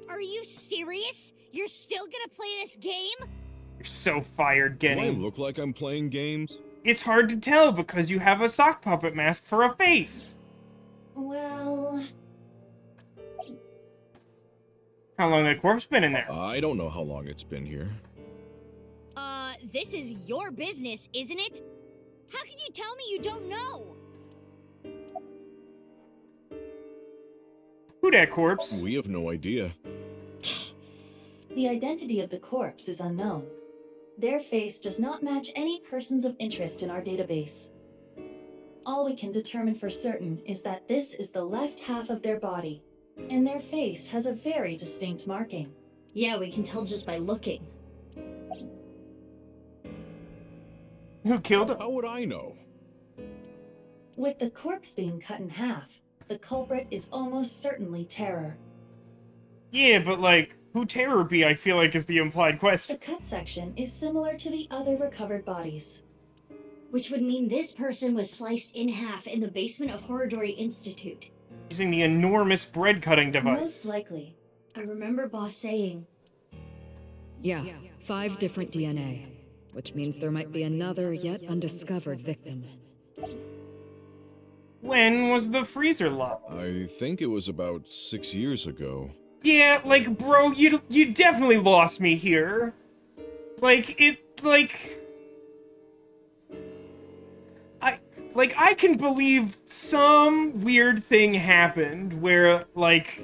Are you serious? You're still gonna play this game? You're so fired, Do I Genny. look like I'm playing games? It's hard to tell because you have a sock puppet mask for a face. Well... How long that corpse been in there? I don't know how long it's been here. This is your business, isn't it? How can you tell me you don't know? Who that corpse? We have no idea. The identity of the corpse is unknown. Their face does not match any persons of interest in our database. All we can determine for certain is that this is the left half of their body, and their face has a very distinct marking. Yeah, we can tell just by looking. Who killed him? How would I know? With the corpse being cut in half, the culprit is almost certainly Terror. Yeah, but, like, who Terror be, I feel like, is the implied question. The cut section is similar to the other recovered bodies. Which would mean this person was sliced in half in the basement of Horodori Institute. Using the enormous bread cutting device. Most likely. I remember Boss saying... Yeah, 5 different DNA. Which means there might be another yet undiscovered victim. When was the freezer locked? I think it was about 6 years ago. Yeah, like, bro, you definitely lost me here. Like, Like, I can believe some weird thing happened where, like,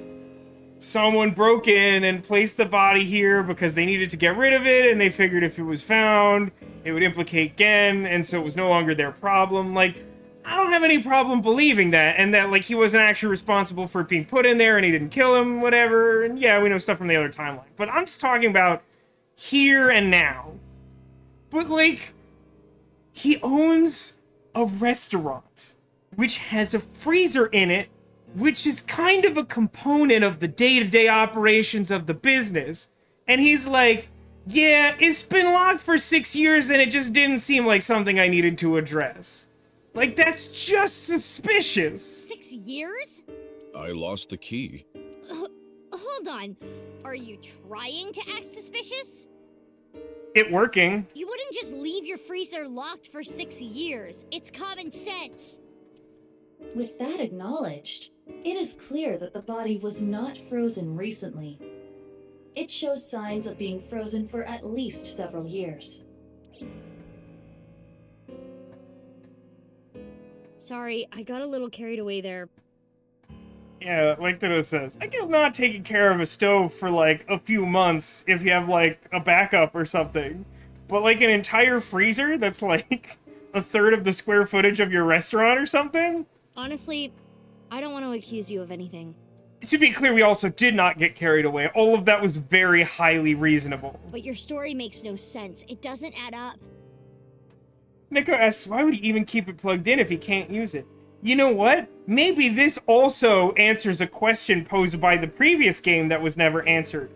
someone broke in and placed the body here because they needed to get rid of it, and they figured if it was found, it would implicate Gen, and so it was no longer their problem. Like, I don't have any problem believing that, and that, like, he wasn't actually responsible for it being put in there, and he didn't kill him, whatever, and yeah, we know stuff from the other timeline. But I'm just talking about here and now. But, like, he owns a restaurant, which has a freezer in it, which is kind of a component of the day-to-day operations of the business. And he's like, yeah, it's been locked for 6 years and it just didn't seem like something I needed to address. Like, that's just suspicious. 6 years? I lost the key. Hold on. Are you trying to act suspicious? It working. You wouldn't just leave your freezer locked for 6 years. It's common sense. With that acknowledged, it is clear that the body was not frozen recently. It shows signs of being frozen for at least several years. Sorry, I got a little carried away there. Yeah, like Ditto says, I get not taking care of a stove for, like, a few months if you have, like, a backup or something. But, like, an entire freezer that's, like, a third of the square footage of your restaurant or something? Honestly, I don't want to accuse you of anything. To be clear, we also did not get carried away. All of that was very highly reasonable. But your story makes no sense. It doesn't add up. Nico asks, why would he even keep it plugged in if he can't use it? You know what? Maybe this also answers a question posed by the previous game that was never answered.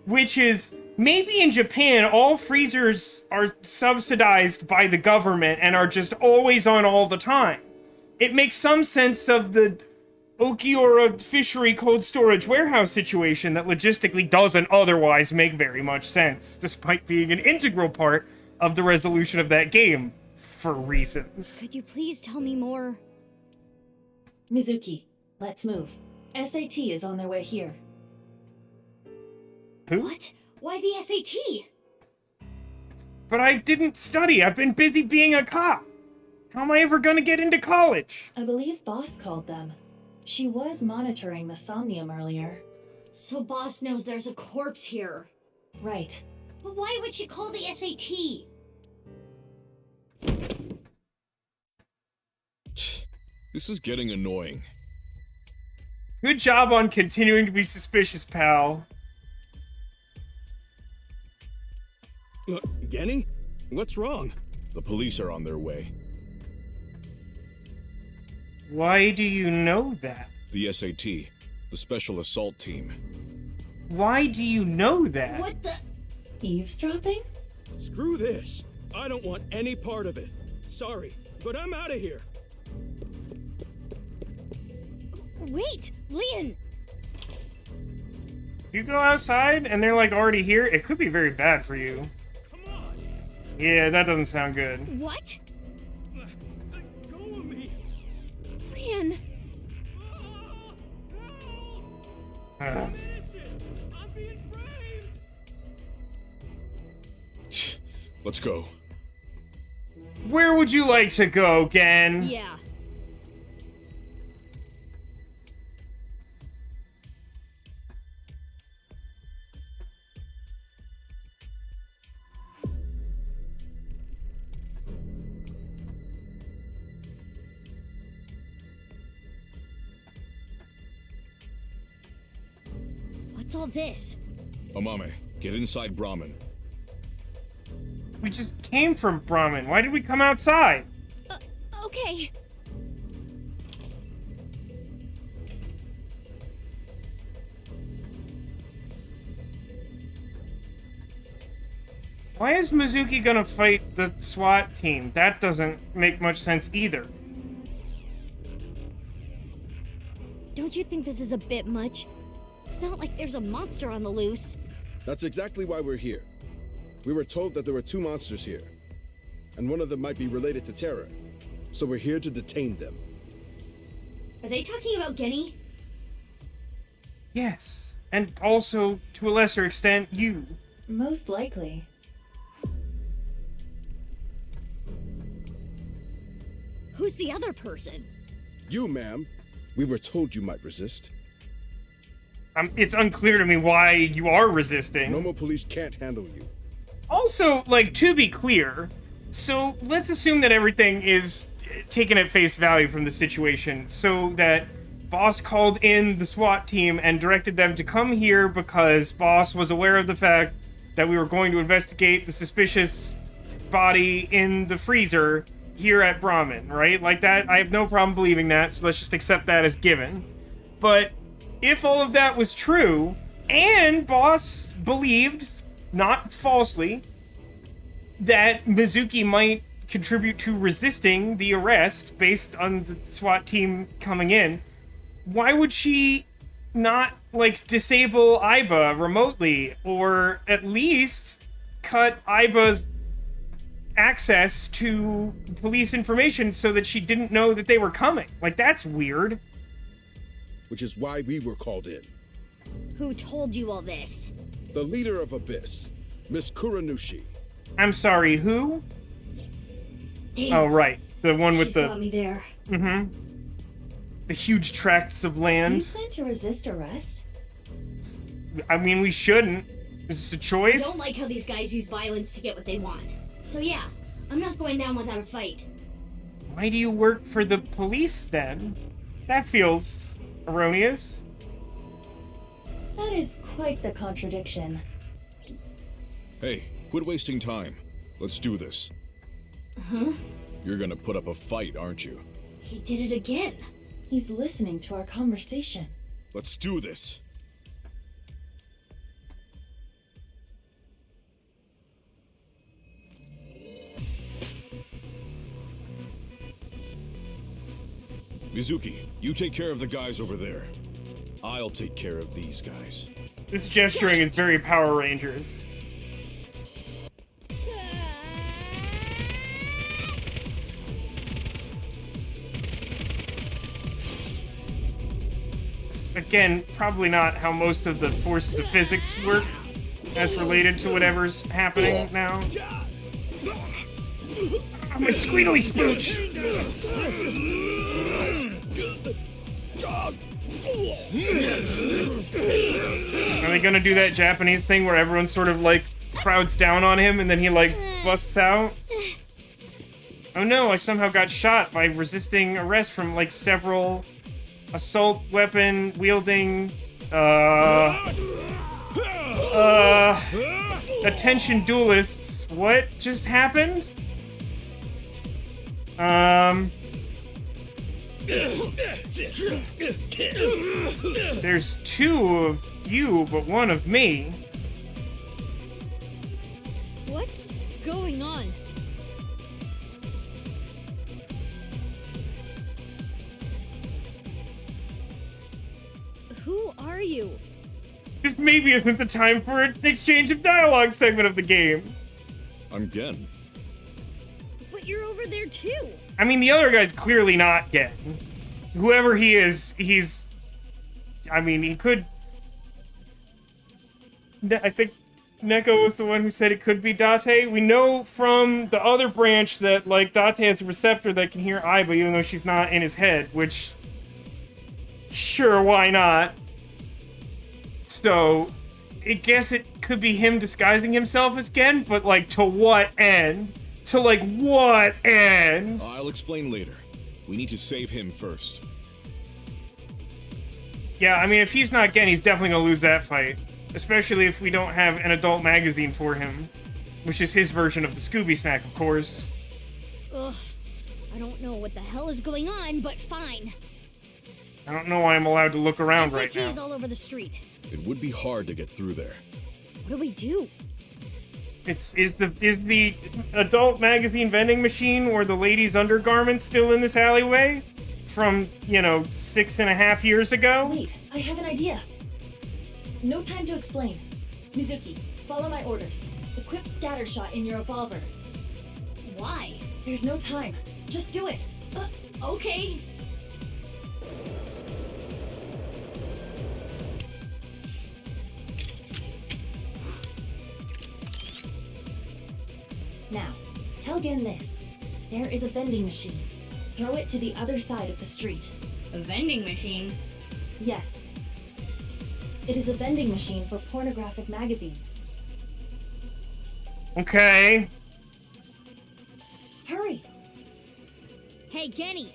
Which is, maybe in Japan, all freezers are subsidized by the government and are just always on all the time. It makes some sense of the Okiura fishery cold storage warehouse situation that logistically doesn't otherwise make very much sense, despite being an integral part of the resolution of that game, for reasons. Could you please tell me more? Mizuki, let's move. SAT is on their way here. Who? What? Why the SAT? But I didn't study. I've been busy being a cop. How am I ever gonna get into college? I believe Boss called them. She was monitoring the Somnium earlier. So Boss knows there's a corpse here. Right. But why would she call the SAT? This is getting annoying. Good job on continuing to be suspicious, pal. Genny? What's wrong? The police are on their way. Why do you know that? The SAT, the Special Assault Team. Why do you know that? What the? Eavesdropping? Screw this. I don't want any part of it. Sorry, but I'm out of here. Wait, Leon! You go outside and they're like already here, it could be very bad for you. Come on. Yeah, that doesn't sound good. What? Let go of me. Leon! I'm innocent. I'm being framed. Let's go. Where would you like to go, Gen? Yeah. What's all this? Amame, get inside Brahmin. We just came from Brahmin. Why did we come outside? Okay. Why is Mizuki gonna fight the SWAT team? That doesn't make much sense either. Don't you think this is a bit much? It's not like there's a monster on the loose. That's exactly why we're here. We were told that there were 2 monsters here, and one of them might be related to Terror. So we're here to detain them. Are they talking about Genny? Yes. And also, to a lesser extent, you. Most likely. Who's the other person? You, ma'am. We were told you might resist. It's unclear to me why you are resisting. Normal police can't handle you. Also, like, to be clear, so let's assume that everything is taken at face value from the situation, so that Boss called in the SWAT team and directed them to come here because Boss was aware of the fact that we were going to investigate the suspicious body in the freezer here at Brahmin, right? Like that, I have no problem believing that, so let's just accept that as given. But if all of that was true, and Boss believed, not falsely, that Mizuki might contribute to resisting the arrest based on the SWAT team coming in, why would she not, like, disable Aiba remotely, or at least cut Aiba's access to police information so that she didn't know that they were coming? Like, that's weird. Which is why we were called in. Who told you all this? The leader of Abyss, Miss Kuranushi. I'm sorry, who? Damn. Oh, right. The one with She's the... got me there. Mm-hmm. The huge tracts of Do you land. plan to resist arrest? I mean, we shouldn't. Is this a I choice? don't like how these guys use violence to get what they want. So yeah, I'm not going down without a fight. Why do you work for the police, then? That feels erroneous. That is quite the contradiction. Hey, quit wasting time. Let's do this. Huh? You're gonna put up a fight, aren't you? He did it again. He's listening to our conversation. Let's do this. Mizuki, you take care of the guys over there. I'll take care of these guys. This gesturing is very Power Rangers. Again, probably not how most of the forces of physics work as related to whatever's happening now. I'm a squeedly spooch! Are they gonna do that Japanese thing where everyone sort of, like, crowds down on him and then he, like, busts out? Oh no, I somehow got shot by resisting arrest from, like, several assault weapon wielding, attention duelists. What just happened? There's two of you, but one of me. What's going on? Who are you? This maybe isn't the time for an exchange of dialogue segment of the game. I'm Gen. But you're over there too. I mean, the other guy's clearly not Gen. Whoever he is, he's... I mean, he could... I think Neko was the one who said it could be Date. We know from the other branch that, like, Date has a receptor that can hear Aiba, even though she's not in his head, which... Sure, why not? So, I guess it could be him disguising himself as Gen, but, like, to what end? To, like, what end? I'll explain later. We need to save him first. Yeah, I mean, if he's not Gen, he's definitely gonna lose that fight. Especially if we don't have an adult magazine for him. Which is his version of the Scooby Snack, of course. Ugh. I don't know what the hell is going on, but fine. I don't know why I'm allowed to look around right SATs now. all over the street. It would be hard to get through there. What do we do? Is the adult magazine vending machine or the ladies' undergarments still in this alleyway? From, you know, 6.5 years ago? Wait, I have an idea. No time to explain. Mizuki, follow my orders. Equip scatter shot in your revolver. Why? There's no time. Just do it. Okay. Now, tell Gen this. There is a vending machine. throw it to the other side of the street. A vending machine? Yes. It is a vending machine for pornographic magazines. Okay. Hurry! Hey, Genny.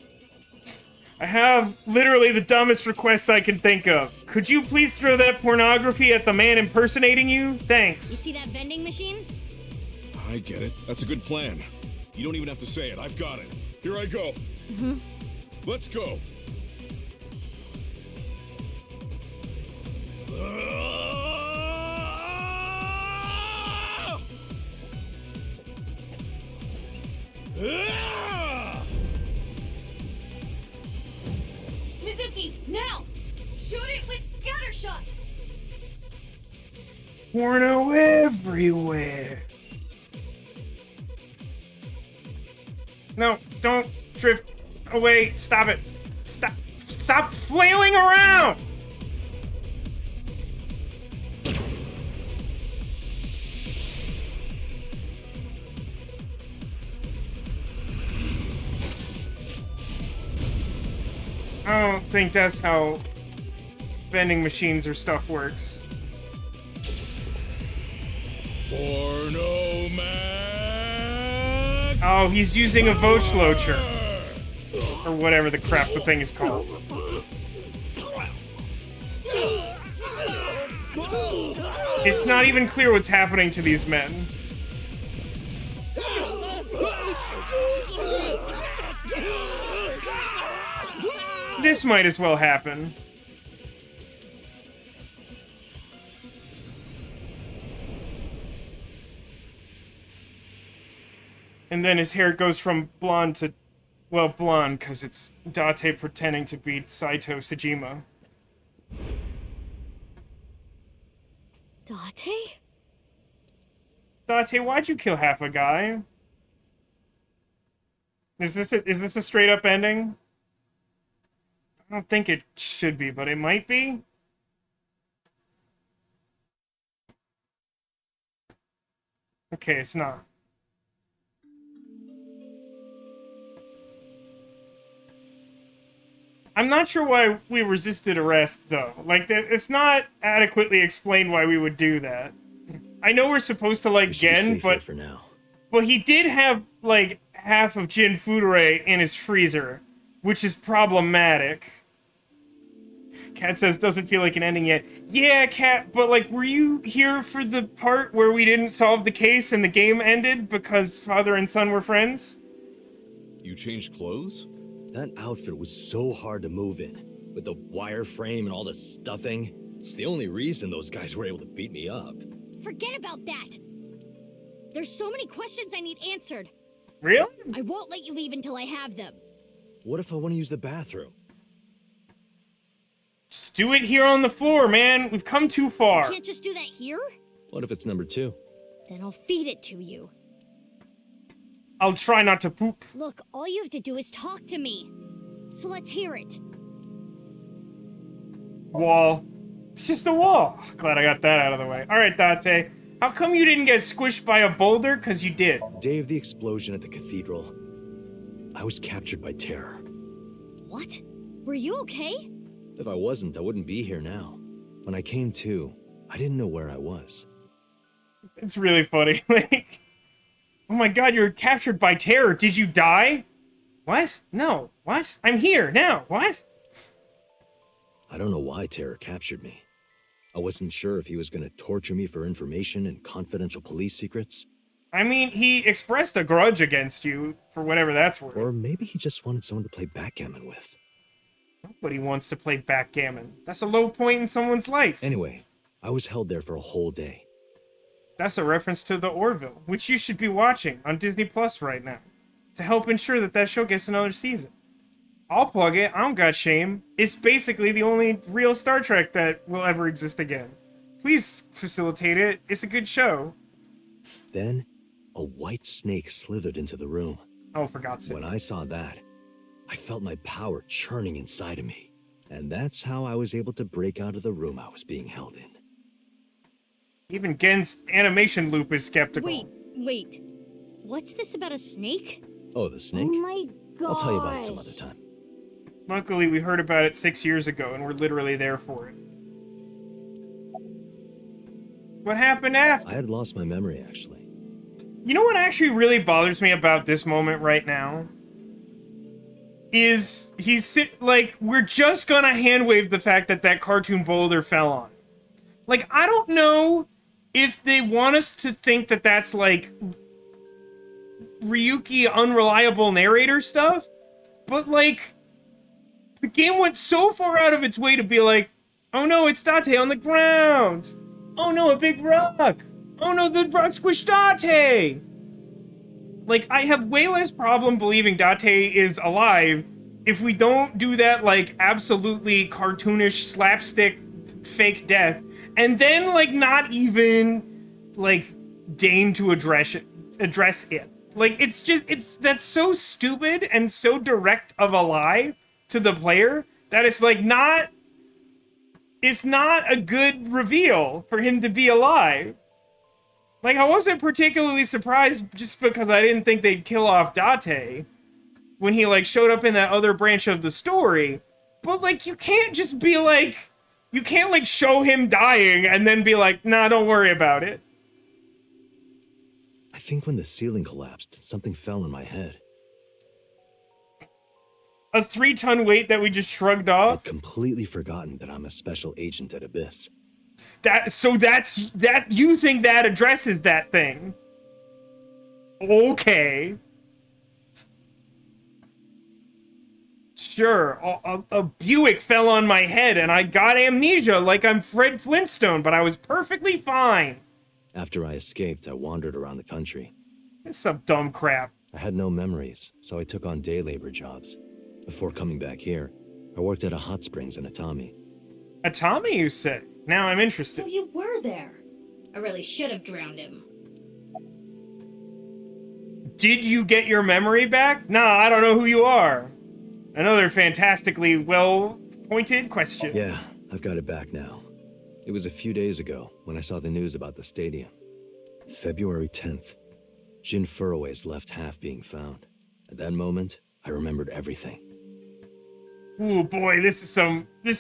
I have literally the dumbest request I can think of. Could you please throw that pornography at the man impersonating you? You Thanks. see that vending machine? I get it. That's a good plan. You don't even have to say it. I've got it. Here I go. Mm-hmm. Let's go. Mizuki, now! Shoot it with scattershot! Porno everywhere. No, don't drift away. Stop it. Stop flailing around. I don't think that's how vending machines or stuff works. Porno man. Oh, he's using a Vochlocher. Or whatever the crap the thing is called. It's not even clear what's happening to these men. This might as well happen. And then his hair goes from blonde to, well, blonde, because it's Date pretending to be Saito Sejima. Date? Date, why'd you kill half a guy? Is this a straight up ending? I don't think it should be, but it might be. Okay, it's not. I'm not sure why we resisted arrest, though. Like, it's not adequately explained why we would do that. I know we're supposed to like Gen, but for now. But he did have, like, half of Jin Fudore in his freezer, which is problematic. Kat says, doesn't feel like an ending yet. Yeah, Kat, but, like, were you here for the part where we didn't solve the case and the game ended because father and son were friends? You changed clothes? That outfit was so hard to move in, with the wireframe and all the stuffing. It's the only reason those guys were able to beat me up. Forget about that! There's so many questions I need answered. Really? I won't let you leave until I have them. What if I want to use the bathroom? Just do it here on the floor, man. We've come too far. I can't just do that here? What if it's number 2? Then I'll feed it to you. I'll try not to poop. Look, all you have to do is talk to me. So let's hear it. Wall. It's just a wall. Glad I got that out of the way. All right, Date. How come you didn't get squished by a boulder? Because you did. Day of the explosion at the cathedral, I was captured by terror. What? Were you okay? If I wasn't, I wouldn't be here now. When I came to, I didn't know where I was. It's really funny. Like, oh my god, you were captured by terror. Did you die? What? No. What? I'm here now. What? I don't know why terror captured me. I wasn't sure if he was going to torture me for information and confidential police secrets. I mean, he expressed a grudge against you, for whatever that's worth. Or maybe he just wanted someone to play backgammon with. Nobody wants to play backgammon. That's a low point in someone's life. Anyway, I was held there for a whole day. That's a reference to the Orville, which you should be watching on Disney Plus right now, to help ensure that that show gets another season. I'll plug it, I don't got shame. It's basically the only real Star Trek that will ever exist again. Please facilitate it, it's a good show. Then, a white snake slithered into the room. Oh, for God's sake. When I saw that, I felt my power churning inside of me. And that's how I was able to break out of the room I was being held in. Even Gen's animation loop is skeptical. Wait. What's this about a snake? Oh, the snake? Oh my I'll tell you about it some other time. Luckily, we heard about it 6 years ago, and we're literally there for it. What happened after? I had lost my memory, actually. You know what actually really bothers me about this moment right now? Is we're just gonna hand wave the fact that that cartoon boulder fell on. Like, I don't know if they want us to think that that's, like, Ryuki unreliable narrator stuff, but, like, the game went so far out of its way to be like, oh no, it's Date on the ground! Oh no, a big rock! Oh no, the rock squished Date! Like, I have way less problem believing Date is alive if we don't do that, like, absolutely cartoonish slapstick fake death, and then, like, not even, like, deign to address it. Like, that's so stupid and so direct of a lie to the player that it's, like, it's not a good reveal for him to be alive. Like, I wasn't particularly surprised just because I didn't think they'd kill off Date when he, like, showed up in that other branch of the story. But, like, you can't just be, like... You can't, like, show him dying and then be like, nah, don't worry about it. I think when the ceiling collapsed, something fell on my head. A 3-ton weight that we just shrugged off? I'd completely forgotten that I'm a special agent at Abyss. You think that addresses that thing? Okay. Sure, a Buick fell on my head and I got amnesia like I'm Fred Flintstone, but I was perfectly fine. After I escaped, I wandered around the country. It's some dumb crap. I had no memories, so I took on day labor jobs. Before coming back here, I worked at a hot springs in Atami. Atami, you say? Now I'm interested. So you were there. I really should have drowned him. Did you get your memory back? Nah, I don't know who you are. Another fantastically well-pointed question. Yeah, I've got it back now. It was a few days ago when I saw the news about the stadium. February 10th. Jin Furroway's left half being found. At that moment, I remembered everything. Ooh, boy, this is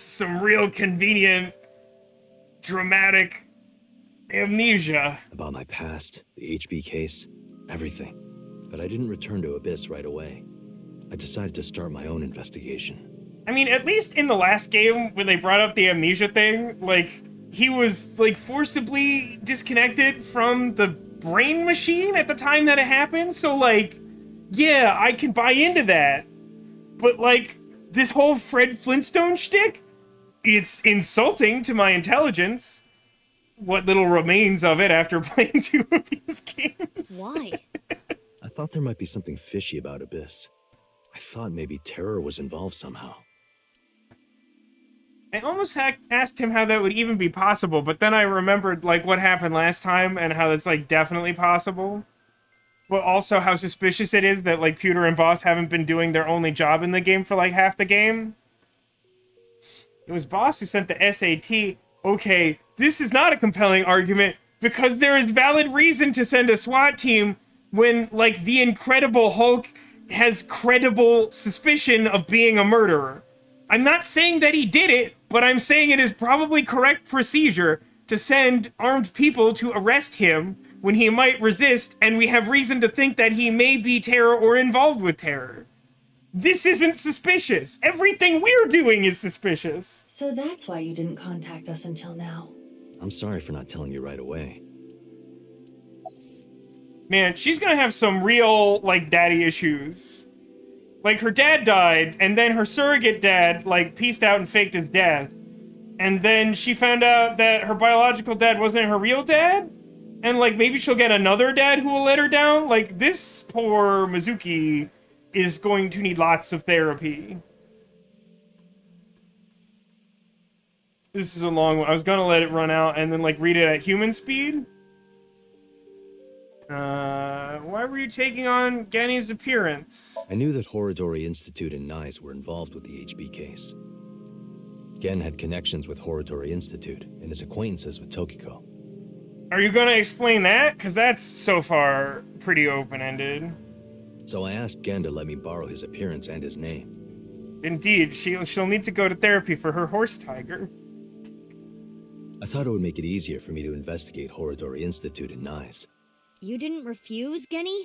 some real convenient, dramatic amnesia. About my past, the HB case, everything. But I didn't return to Abyss right away. I decided to start my own investigation. I mean, at least in the last game, when they brought up the amnesia thing, like, he was, like, forcibly disconnected from the brain machine at the time that it happened, so, like, yeah, I can buy into that. But, like, this whole Fred Flintstone shtick, it's insulting to my intelligence. What little remains of it after playing 2 of these games. Why? I thought there might be something fishy about Abyss. I thought maybe terror was involved somehow. I almost asked him how that would even be possible, but then I remembered, like, what happened last time and how that's, like, definitely possible. But also how suspicious it is that, like, Pewter and Boss haven't been doing their only job in the game for, like, half the game. It was Boss who sent the SAT. Okay, this is not a compelling argument, because there is valid reason to send a SWAT team when, like, the Incredible Hulk has credible suspicion of being a murderer. I'm not saying that he did it, but I'm saying it is probably correct procedure to send armed people to arrest him when he might resist, and we have reason to think that he may be terror or involved with terror. This isn't suspicious. Everything we're doing is suspicious. So that's why you didn't contact us until now. I'm sorry for not telling you right away. Man, she's gonna have some real, like, daddy issues. Like, her dad died, and then her surrogate dad, like, pieced out and faked his death. And then she found out that her biological dad wasn't her real dad? And, like, maybe she'll get another dad who will let her down? Like, this poor Mizuki is going to need lots of therapy. This is a long one. I was gonna let it run out and then, like, read it at human speed. Why were you taking on Genny's appearance? I knew that Horodori Institute and NICE were involved with the HB case. Gen had connections with Horodori Institute and his acquaintances with Tokiko. Are you gonna explain that? Because that's, so far, pretty open-ended. So I asked Gen to let me borrow his appearance and his name. Indeed, she'll need to go to therapy for her horse tiger. I thought it would make it easier for me to investigate Horodori Institute in Nice. You didn't refuse, Genny?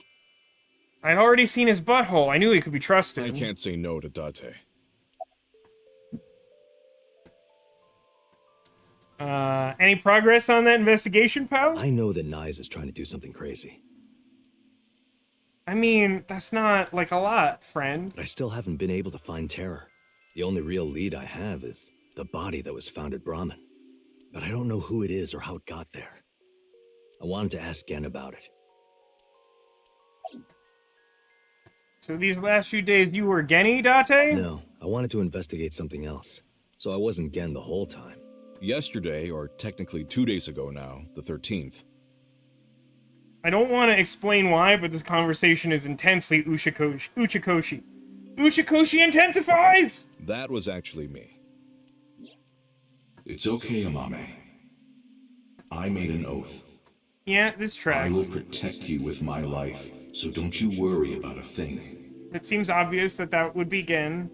I'd already seen his butthole. I knew he could be trusted. I can't say no to Date. Any progress on that investigation, pal? I know that Nice is trying to do something crazy. I mean, that's not, like, a lot, friend. But I still haven't been able to find Terror. The only real lead I have is the body that was found at Brahmin. But I don't know who it is or how it got there. I wanted to ask Gen about it. So these last few days you were Genny, Date? No, I wanted to investigate something else. So I wasn't Gen the whole time. Yesterday, or technically 2 days ago now, the 13th. I don't want to explain why, but this conversation is intensely Uchikoshi. Uchikoshi intensifies! That was actually me. It's okay, Amame. I made an oath. Yeah, this tracks. I will protect you with my life, so don't you worry about a thing. It seems obvious that that would be Gen.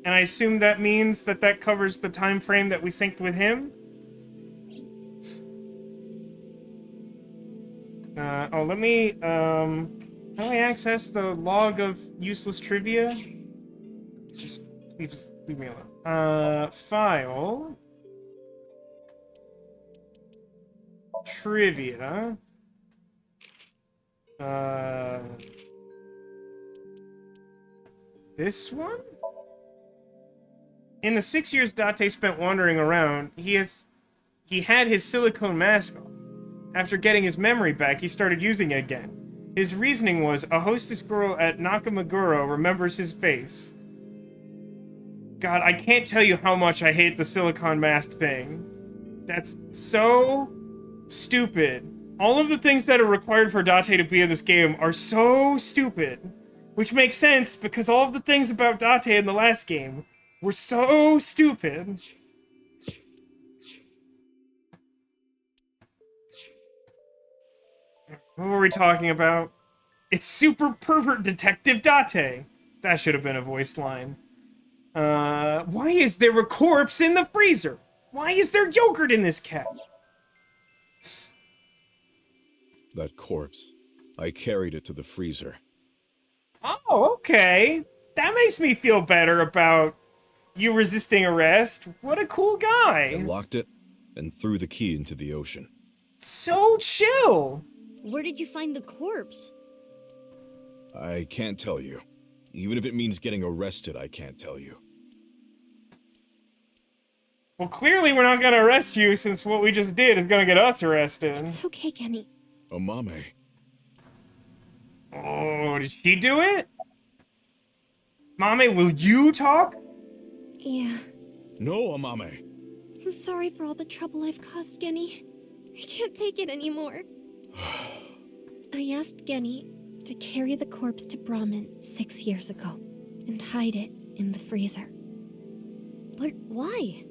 And I assume that means that that covers the time frame that we synced with him? Let me, how do I access the log of useless trivia? Just leave me alone. File. Trivia. This one? In the 6 years Date spent wandering around, he had his silicone mask off. After getting his memory back, he started using it again. His reasoning was, a hostess girl at Nakamaguro remembers his face. God, I can't tell you how much I hate the silicone mask thing. That's so stupid. All of the things that are required for Date to be in this game are so stupid. Which makes sense, because all of the things about Date in the last game were so stupid. What were we talking about? It's super pervert detective Date. That should have been a voice line. Why is there a corpse in the freezer? Why is there yogurt in this cat? That corpse. I carried it to the freezer. Oh, okay. That makes me feel better about you resisting arrest. What a cool guy. I locked it and threw the key into the ocean. So chill. Where did you find the corpse? I can't tell you. Even if it means getting arrested, I can't tell you. Well, clearly we're not gonna arrest you, since what we just did is gonna get us arrested. It's okay, Genny. Amame. Oh, did she do it? Mame, will you talk? Yeah. No, Amame. I'm sorry for all the trouble I've caused, Genny. I can't take it anymore. I asked Genny to carry the corpse to Brahmin 6 years ago and hide it in the freezer. But why?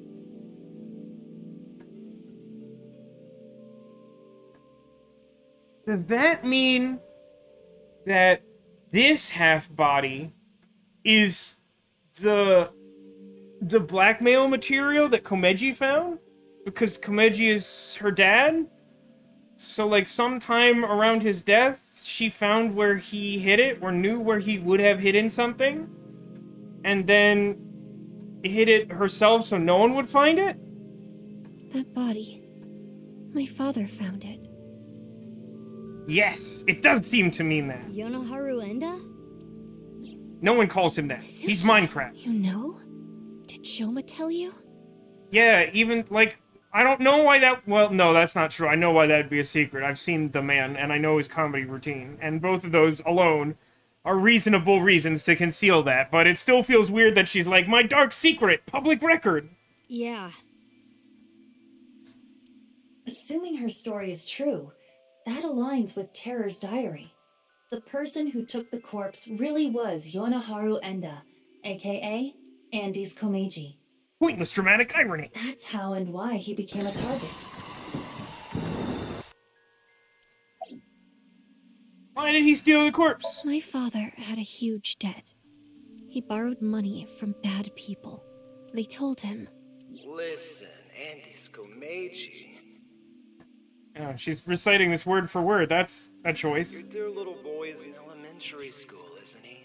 Does that mean that this half-body is the blackmail material that Komeji found? Because Komeji is her dad? So, like, sometime around his death, she found where he hid it, or knew where he would have hidden something, and then hid it herself so no one would find it? That body. My father found it. Yes, it does seem to mean that. Yonoharu Enda? No one calls him that. He's Minecraft. You know? Did Shoma tell you? Yeah, even, like, I don't know why that... Well, no, that's not true. I know why that'd be a secret. I've seen the man, and I know his comedy routine. And both of those alone are reasonable reasons to conceal that. But it still feels weird that she's like, my dark secret, public record. Yeah. Assuming her story is true, that aligns with Terror's diary. The person who took the corpse really was Yonoharu Enda, aka Andy's Komeiji. Pointless dramatic irony. That's how and why he became a target. Why did he steal the corpse? My father had a huge debt. He borrowed money from bad people. They told him. Listen, Andy's Komeiji. Yeah, she's reciting this word for word. That's a choice. Your dear little boy is in elementary school, isn't he?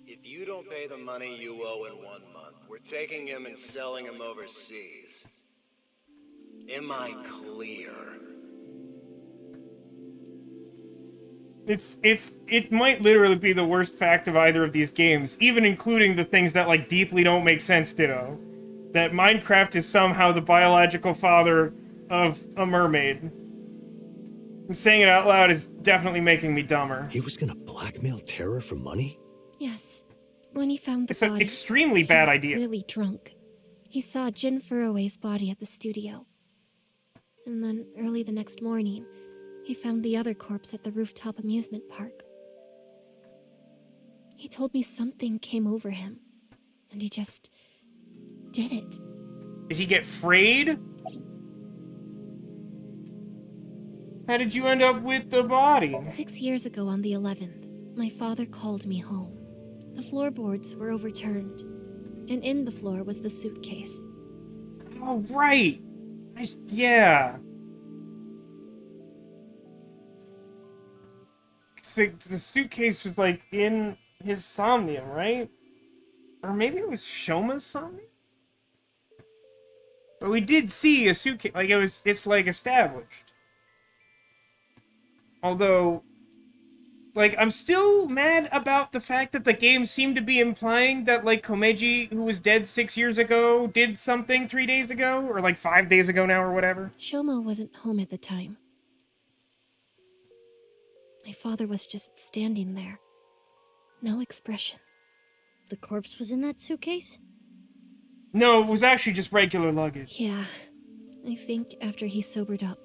If you don't pay the money you owe in 1 month, we're taking him and selling him overseas. Am I clear? It might literally be the worst fact of either of these games, even including the things that like deeply don't make sense, ditto. That Minecraft is somehow the biological father of a mermaid. And saying it out loud is definitely making me dumber. He was gonna blackmail Terra for money? Yes. When he found the It's body, an extremely bad he was idea. really drunk. He saw Jin Furue's body at the studio. And then, early the next morning, he found the other corpse at the rooftop amusement park. He told me something came over him, and he just did it. Did he get frayed? How did you end up with the body? 6 years ago on the 11th, my father called me home. The floorboards were overturned, and in the floor was the suitcase. Oh, right. Yeah. The suitcase was, like, in his Somnium, right? Or maybe it was Shoma's Somnium? But we did see a suitcase, like, it's, like, established. Although, like, I'm still mad about the fact that the game seemed to be implying that, like, Komeiji, who was dead 6 years ago, did something 3 days ago, or, like, 5 days ago now, or whatever. Shoma wasn't home at the time. My father was just standing there. No expression. The corpse was in that suitcase? No, it was actually just regular luggage. Yeah. I think after he sobered up,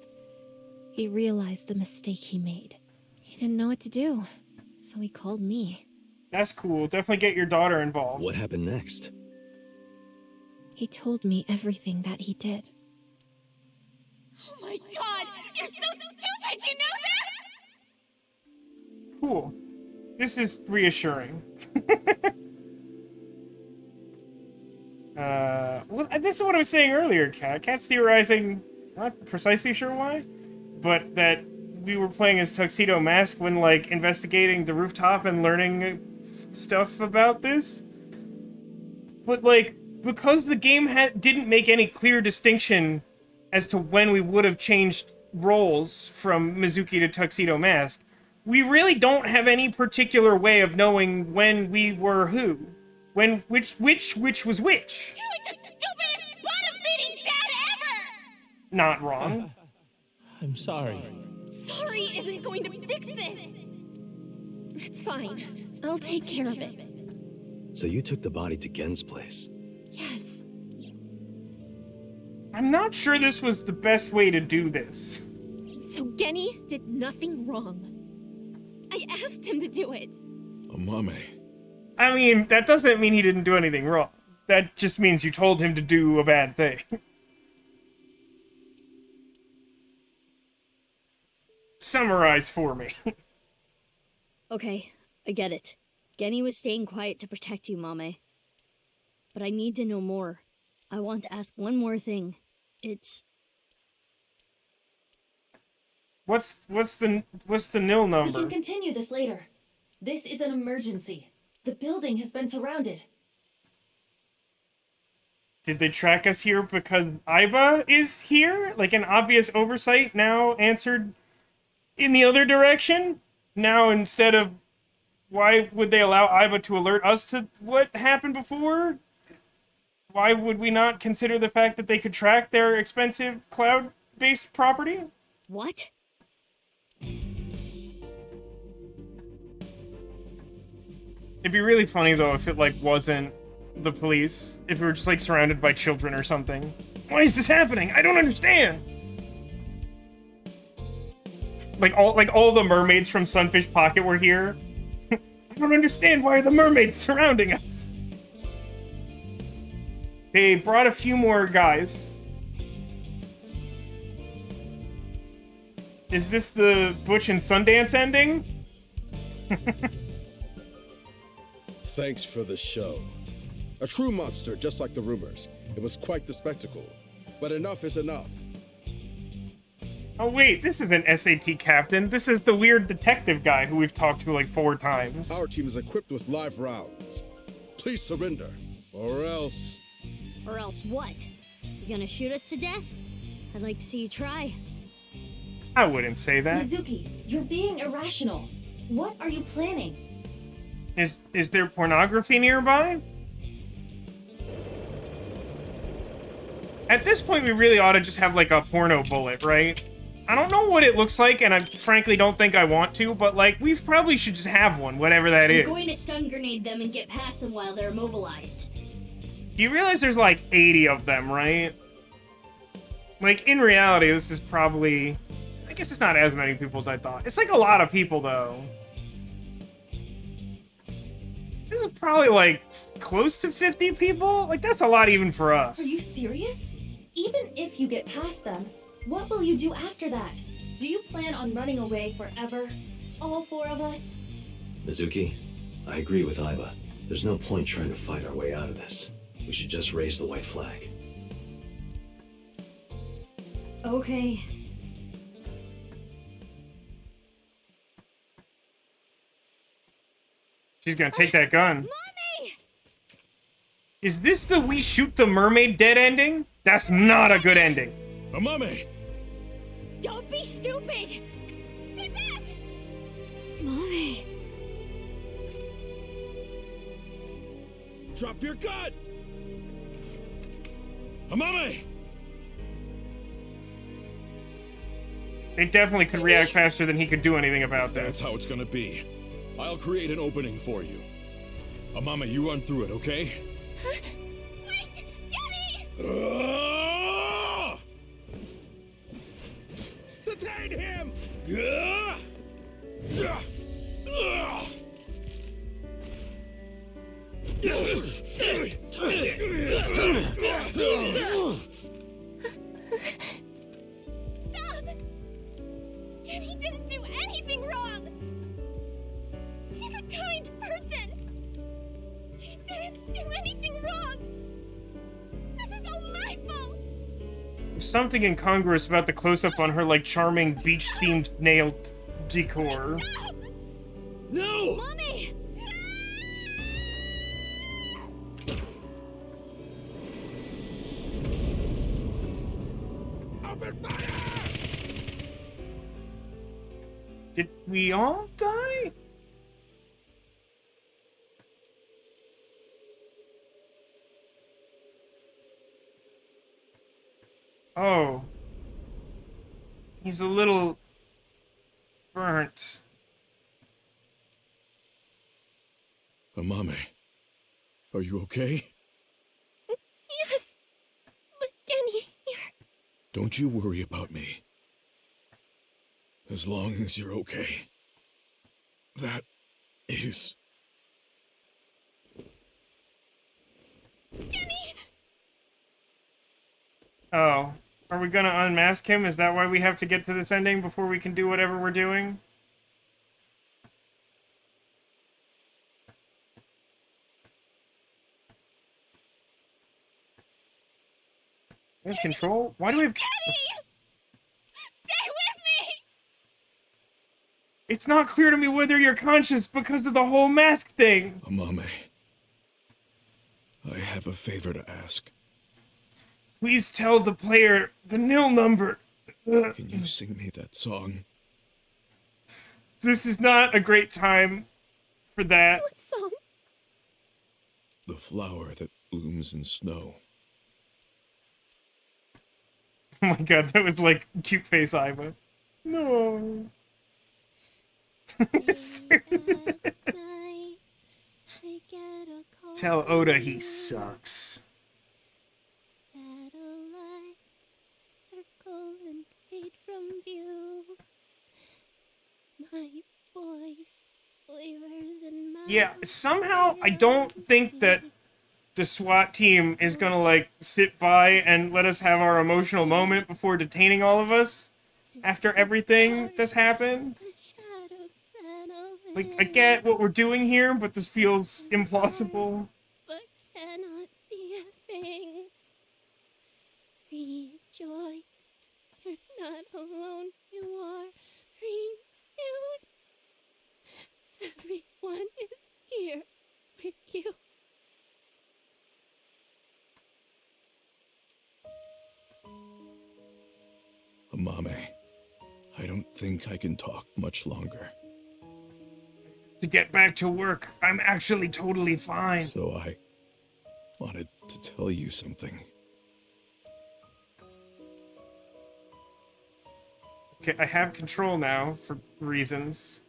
he realized the mistake he made. He didn't know what to do, so he called me. That's cool. Definitely get your daughter involved. What happened next? He told me everything that he did. Oh my god! You're so stupid, you know that? Cool. This is reassuring. Well, this is what I was saying earlier, Kat. Kat's theorizing, not precisely sure why, but that we were playing as Tuxedo Mask when, like, investigating the rooftop and learning stuff about this. But, like, because the game didn't make any clear distinction as to when we would have changed roles from Mizuki to Tuxedo Mask, we really don't have any particular way of knowing when we were who. When, which was which. You're like the stupidest bottom-feeding dad ever! Not wrong. I'm sorry. Sorry isn't going to fix this! It's fine. I'll take care of it. So you took the body to Gen's place? Yes. I'm not sure this was the best way to do this. So Genny did nothing wrong. I asked him to do it. Oh, Mame. I mean, that doesn't mean he didn't do anything wrong. That just means you told him to do a bad thing. Summarize for me. Okay, I get it. Genny was staying quiet to protect you, Mame. But I need to know more. I want to ask one more thing. It's... What's the nil We number? can continue this later. This is an emergency. The building has been surrounded. Did they track us here because Aiba is here? Like an obvious oversight now answered in the other direction? Now instead of... Why would they allow Aiba to alert us to what happened before? Why would we not consider the fact that they could track their expensive cloud-based property? What? It'd be really funny, though, if it, like, wasn't the police. If we were just, like, surrounded by children or something. Why is this happening? I don't understand! Like all the mermaids from Sunfish Pocket were here. I don't understand why are the mermaids surrounding us. They brought a few more guys. Is this the Butch and Sundance ending? Thanks for the show. A true monster, just like the rumors. It was quite the spectacle. But enough is enough. Oh wait, this isn't SAT Captain. This is the weird detective guy who we've talked to like 4 times. Our team is equipped with live rounds. Please surrender, or else... Or else what? You gonna shoot us to death? I'd like to see you try. I wouldn't say that. Mizuki, you're being irrational. What are you planning? Is there pornography nearby? At this point, we really ought to just have like a porno bullet, right? I don't know what it looks like, and I frankly don't think I want to, but like, we probably should just have one, whatever that is. We're going to stun grenade them and get past them while they're immobilized. You realize there's like 80 of them, right? Like, in reality, this is probably... I guess it's not as many people as I thought. It's like a lot of people, though. This is probably like close to 50 people? Like, that's a lot even for us. Are you serious? Even if you get past them, what will you do after that? Do you plan on running away forever? All 4 of us? Mizuki, I agree with Aiba. There's no point trying to fight our way out of this. We should just raise the white flag. Okay. She's gonna take that gun. Mommy! Is this the we shoot the mermaid dead ending? That's not a good ending. Amame! Don't be stupid! Stay back! Mommy. Drop your gun! Amame! They definitely could react faster than he could do anything about That's this. how it's gonna be. I'll create an opening for you. Amame, you run through it, okay? Wait! Daddy! Detain him! Stop! Kenny didn't do anything wrong! He's a kind person! He didn't do anything wrong! This is all my fault! There's something incongruous about the close-up on her, like, charming beach-themed nail decor. No! Mommy! Open fire! Did we all die? Oh. He's a little burnt. Amame, are you okay? Yes. But Kenny, you're... Don't you worry about me. As long as you're okay. That is... Kenny! Oh. Are we gonna unmask him? Is that why we have to get to this ending before we can do whatever we're doing? We have control? Why do we have... Kenny! Stay with me! It's not clear to me whether you're conscious because of the whole mask thing. Amame, I have a favor to ask. Please tell the player the nil number. Can you sing me that song? This is not a great time for that. What song? The flower that blooms in snow. Oh my god, that was like cute face Iva. No. Tell Oda he sucks. Satellites circle and fade from view. My voice flavors in my Yeah, somehow I don't think that the SWAT team is gonna like sit by and let us have our emotional moment before detaining all of us after everything that's happened. Like, I get what we're doing here, but this feels implausible. But cannot see a thing. Rejoice, you're not alone, you are renewed. Everyone is here with you. Amame, I don't think I can talk much longer. To get back to work, I'm actually totally fine. So I wanted to tell you something. Okay, I have control now, for reasons.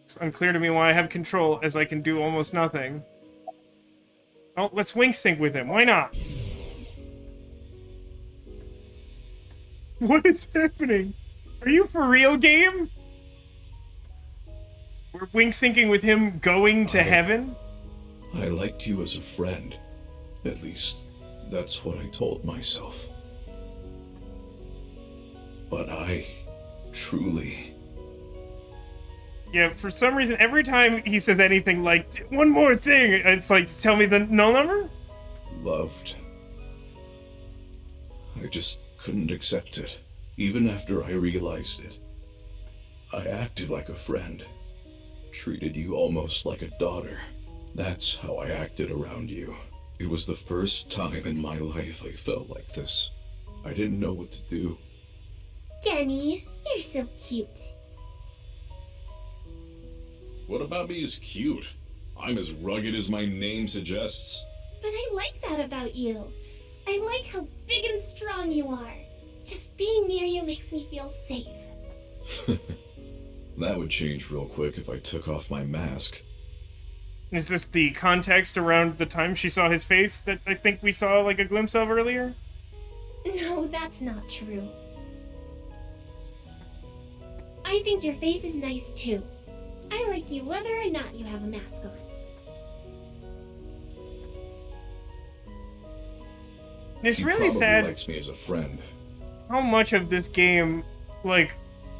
It's unclear to me why I have control, as I can do almost nothing. Oh, let's wink sync with him. Why not? What is happening? Are you for real, game? We're wink syncing with him going to heaven? I liked you as a friend. At least, that's what I told myself. But I truly... Yeah, for some reason, every time he says anything like, one more thing, it's like, tell me the null number? loved. I just couldn't accept it, even after I realized it. I acted like a friend, treated you almost like a daughter. That's how I acted around you. It was the first time in my life I felt like this. I didn't know what to do. Kenny, you're so cute. What about me is cute? I'm as rugged as my name suggests. But I like that about you. I like how big and strong you are. Just being near you makes me feel safe. That would change real quick if I took off my mask. Is this the context around the time she saw his face that I think we saw like a glimpse of earlier? No, that's not true. I think your face is nice too. I like you whether or not you have a mask on. It's He really probably sad likes me as a friend. how much of this game, like,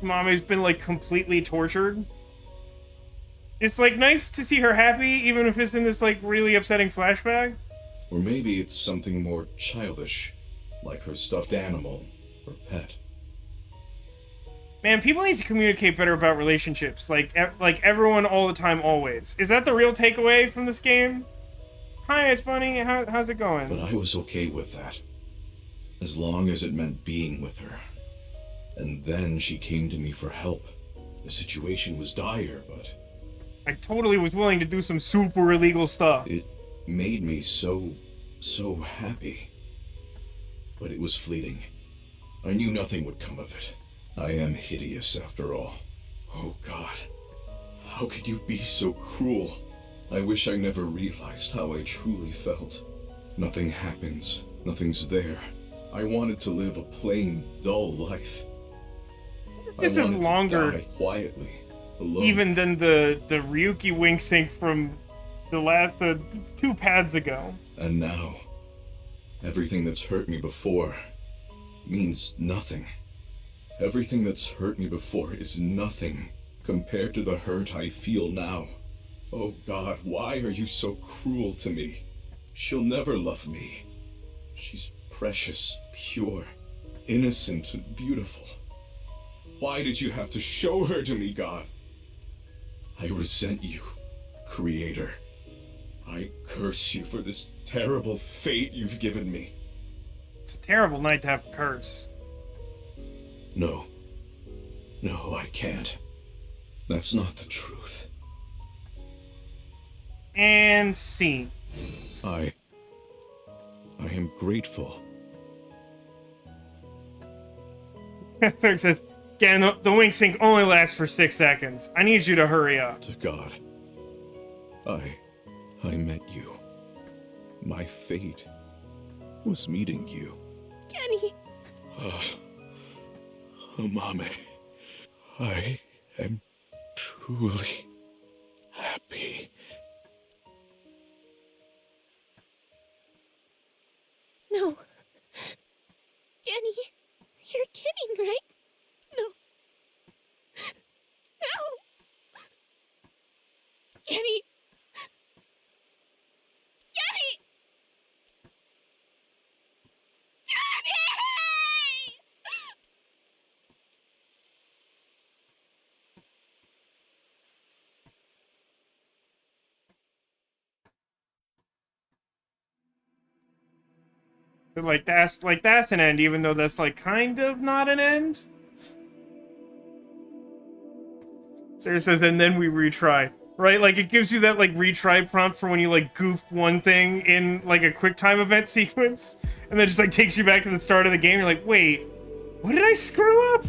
Mame's been, like, completely tortured. It's, like, nice to see her happy, even if it's in this, like, really upsetting flashback. Or maybe it's something more childish, like her stuffed animal or pet. Man, people need to communicate better about relationships, like everyone all the time, always. Is that the real takeaway from this game? Hi, Ice Bunny, how's it going? But I was okay with that, as long as it meant being with her. And then she came to me for help. The situation was dire, but... I totally was willing to do some super illegal stuff. It made me so happy. But it was fleeting. I knew nothing would come of it. I am hideous after all. Oh God, how could you be so cruel? I wish I never realized how I truly felt. Nothing happens, nothing's there. I wanted to live a plain, dull life. This is longer, to die quietly, alone. even than the Ryuki wink sync from the 2 pads ago. And now, everything that's hurt me before means nothing. Everything that's hurt me before is nothing compared to the hurt I feel now. Oh God, why are you so cruel to me? She'll never love me. She's precious, pure, innocent, and beautiful. Why did you have to show her to me, God? I resent you, Creator. I curse you for this terrible fate you've given me. It's a terrible night to have a curse. No, I can't. That's not the truth. And scene. I am grateful. Thurg says, "Gan, the wink sync only lasts for 6 seconds. I need you to hurry up." To God, I met you. My fate was meeting you. Kenny! Amame, I am truly happy. No. Kenny, you're kidding, right? No. But that's an end, even though that's like kind of not an end. Sarah says, and then we retry. Right? Like, it gives you that, like, retry prompt for when you, like, goof one thing in, like, a QuickTime event sequence, and then just, like, takes you back to the start of the game. You're like, wait, what did I screw up?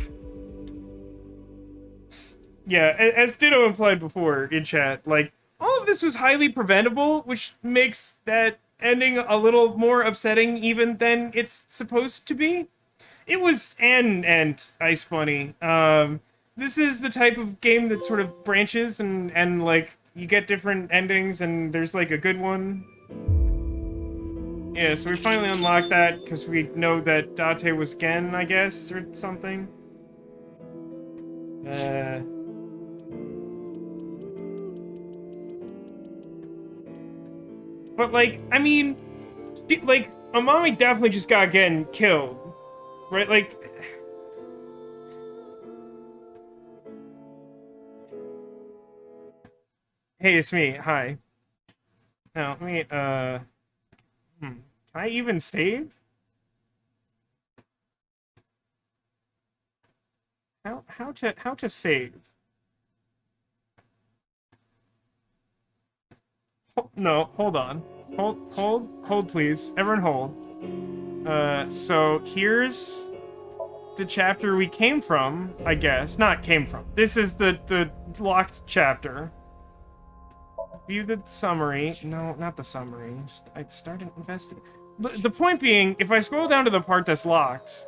Yeah, as Ditto implied before in chat, like, all of this was highly preventable, which makes that ending a little more upsetting even than it's supposed to be. It was and Ice Bunny. This is the type of game that sort of branches and like you get different endings and there's like a good one. Yeah, so we finally unlocked that because we know that Date was Gen, I guess, or something. But like, I mean, like Amami definitely just got getting killed, right? Like. Hey, it's me. Hi. Now, let me, Can I even save? How to save? No, hold on. Hold, please. Everyone hold. So here's the chapter we came from, I guess. Not came from. This is the locked chapter. View the summary. No, not the summary. I'd start an investigation. The point being, if I scroll down to the part that's locked,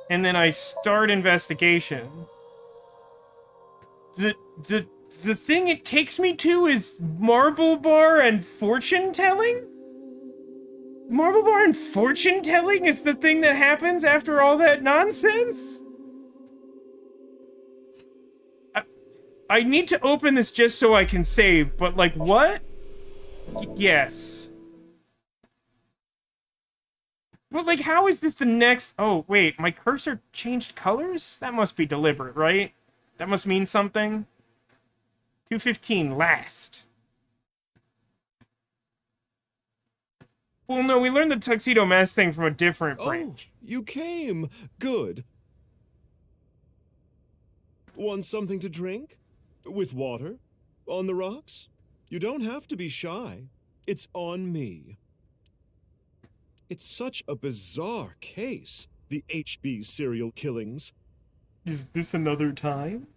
and then I start investigation, the thing it takes me to is Marble Bar and fortune telling? Marble Bar and fortune telling is the thing that happens after all that nonsense? I need to open this just so I can save, but like, what? Yes. But like, how is this the next... Oh, wait, my cursor changed colors? That must be deliberate, right? That must mean something. 215, last. Well, no, we learned the Tuxedo Mask thing from a different branch. You came. Good. Want something to drink? With water? On the rocks? You don't have to be shy. It's on me. It's such a bizarre case, the HB serial killings. Is this another time?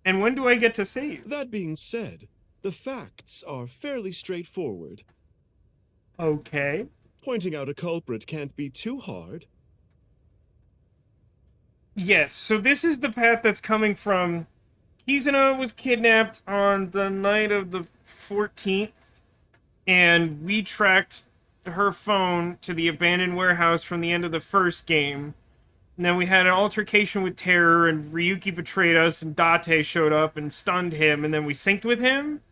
And when do I get to save? That being said, the facts are fairly straightforward. Okay. Pointing out a culprit can't be too hard. Yes, so this is the path that's coming from... Kizuna was kidnapped on the night of the 14th, and we tracked her phone to the abandoned warehouse from the end of the first game. And then we had an altercation with Terror, and Ryuki betrayed us, and Date showed up and stunned him, and then we synced with him.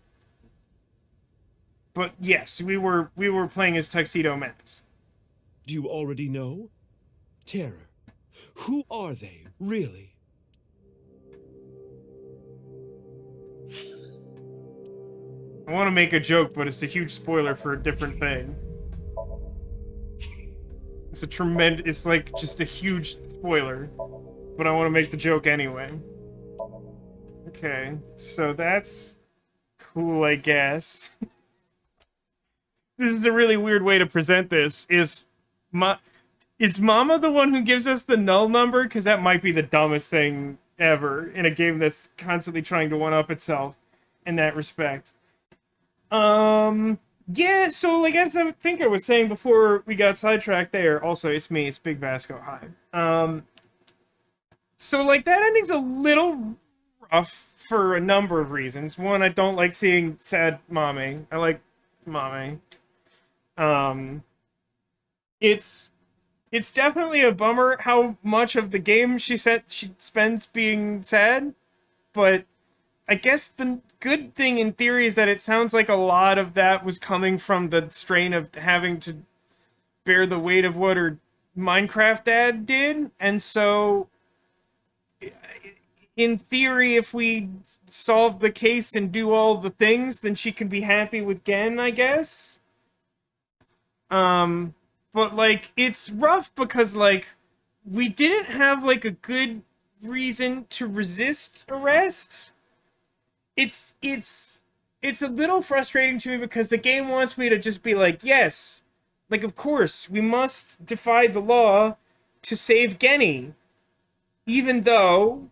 But yes, we were playing as Tuxedo Mask. Do you already know? Terror. Who are they, really? I want to make a joke, but it's a huge spoiler for a different thing. It's a tremendous... It's like just a huge spoiler. But I want to make the joke anyway. Okay, so that's cool, I guess. This is a really weird way to present this. Is Mama the one who gives us the null number? Because that might be the dumbest thing ever in a game that's constantly trying to one-up itself in that respect. Yeah, so like as I think I was saying before we got sidetracked there, also it's me, it's Big Vasco, hi. So like that ending's a little rough for a number of reasons. One, I don't like seeing sad Mame. I like Mame. It's definitely a bummer how much of the game she spends being sad, but I guess the good thing in theory is that it sounds like a lot of that was coming from the strain of having to bear the weight of what her Minecraft dad did, and so in theory, if we solve the case and do all the things, then she can be happy with Gen, I guess. But, like, it's rough because, like, we didn't have, like, a good reason to resist arrest. It's a little frustrating to me because the game wants me to just be like, yes, like, of course, we must defy the law to save Genny. Even though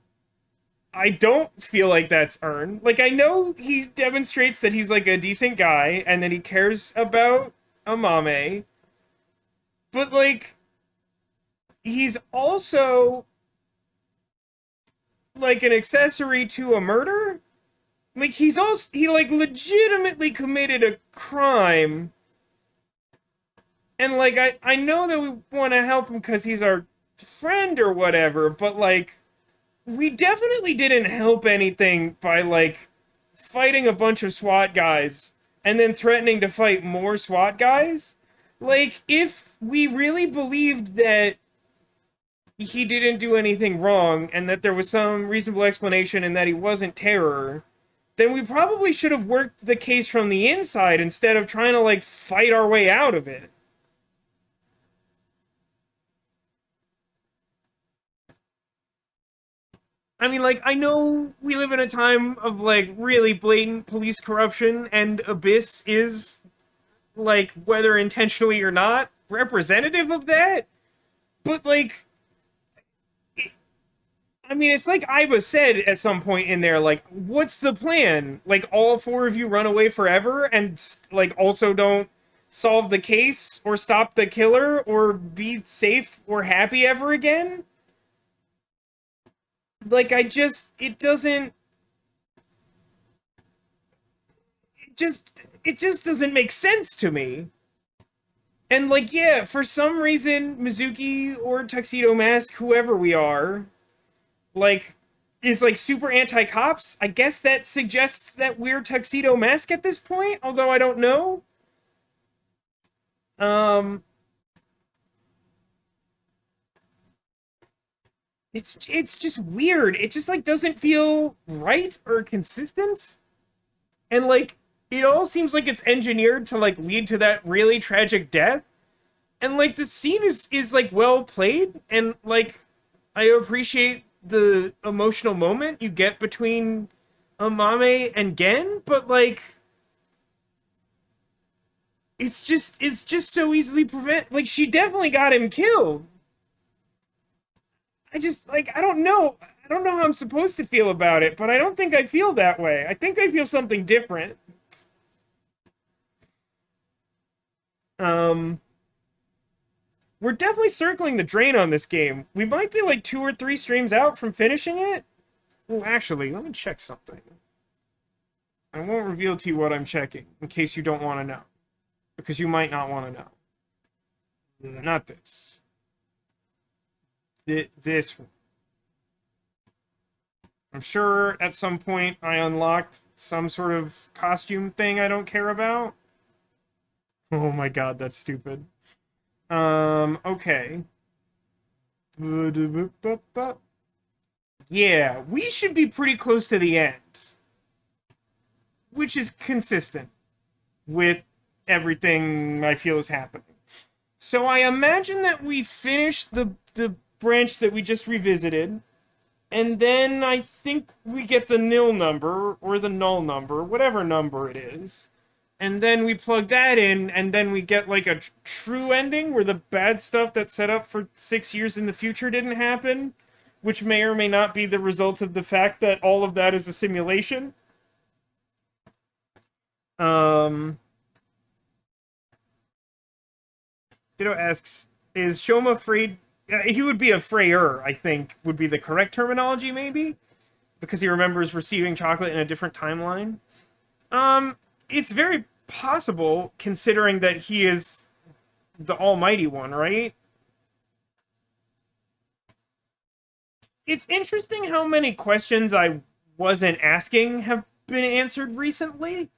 I don't feel like that's earned. Like, I know he demonstrates that he's, like, a decent guy and that he cares about Amame. But, like, he's also, like, an accessory to a murder? Like, he, like, legitimately committed a crime. And, like, I know that we want to help him because he's our friend or whatever, but, like, we definitely didn't help anything by, like, fighting a bunch of SWAT guys and then threatening to fight more SWAT guys. Like, if we really believed that he didn't do anything wrong and that there was some reasonable explanation and that he wasn't terror, then we probably should have worked the case from the inside instead of trying to, like, fight our way out of it. I mean, like, I know we live in a time of, like, really blatant police corruption, and Abyss is, like, whether intentionally or not, representative of that. But, like, I mean, it's like Iba said at some point in there, like, what's the plan? Like, all four of you run away forever and, like, also don't solve the case or stop the killer or be safe or happy ever again? Like, it just doesn't make sense to me. And, like, yeah, for some reason, Mizuki or Tuxedo Mask, whoever we are, like, is, like, super anti-cops. I guess that suggests that we're Tuxedo Mask at this point, although I don't know. It's just weird. It just, like, doesn't feel right or consistent. And, like, it all seems like it's engineered to, like, lead to that really tragic death. And, like, the scene is like, well played. And, like, I appreciate the emotional moment you get between Amame and Gen. But, like, it's just so easily prevent. Like, she definitely got him killed. I just, like, I don't know how I'm supposed to feel about it, but I don't think I feel that way. I think I feel something different. We're definitely circling the drain on this game. We might be, like, 2 or 3 streams out from finishing it. Oh, actually, let me check something. I won't reveal to you what I'm checking, in case you don't want to know. Because you might not want to know. Not this. This one. I'm sure at some point I unlocked some sort of costume thing I don't care about. Oh my god, that's stupid. Okay. Yeah, we should be pretty close to the end. Which is consistent with everything I feel is happening. So I imagine that we finish the branch that we just revisited, and then I think we get the nil number, or the null number, whatever number it is, and then we plug that in, and then we get, like, a true ending, where the bad stuff that's set up for 6 years in the future didn't happen, which may or may not be the result of the fact that all of that is a simulation. Ditto asks, is Shoma afraid? He would be a frayer, I think, would be the correct terminology, maybe? Because he remembers receiving chocolate in a different timeline. It's very possible, considering that he is the Almighty One, right? It's interesting how many questions I wasn't asking have been answered recently.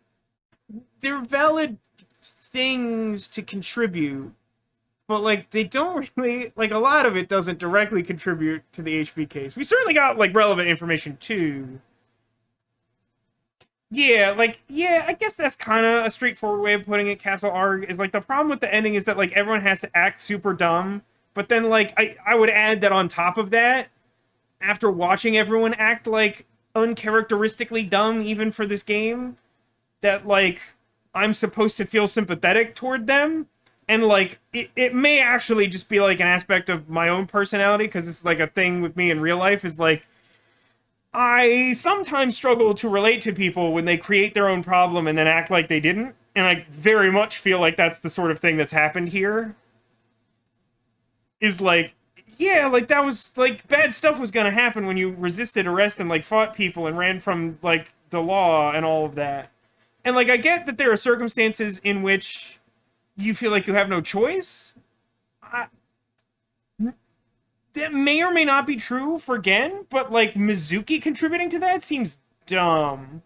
They're valid things to contribute, but, like, they don't really, like, a lot of it doesn't directly contribute to the HB case. We certainly got, like, relevant information, too. Yeah, like, yeah, I guess that's kind of a straightforward way of putting it. Castle Arg is like the problem with the ending is that like everyone has to act super dumb, but then like I would add that on top of that, after watching everyone act like uncharacteristically dumb even for this game, that like I'm supposed to feel sympathetic toward them. And like it may actually just be like an aspect of my own personality, because it's like a thing with me in real life is like I sometimes struggle to relate to people when they create their own problem and then act like they didn't. And I very much feel like that's the sort of thing that's happened here. Is like, yeah, like that was like bad stuff was gonna happen when you resisted arrest and like fought people and ran from like the law and all of that. And like I get that there are circumstances in which you feel like you have no choice. That may or may not be true for Gen, but like Mizuki contributing to that seems dumb.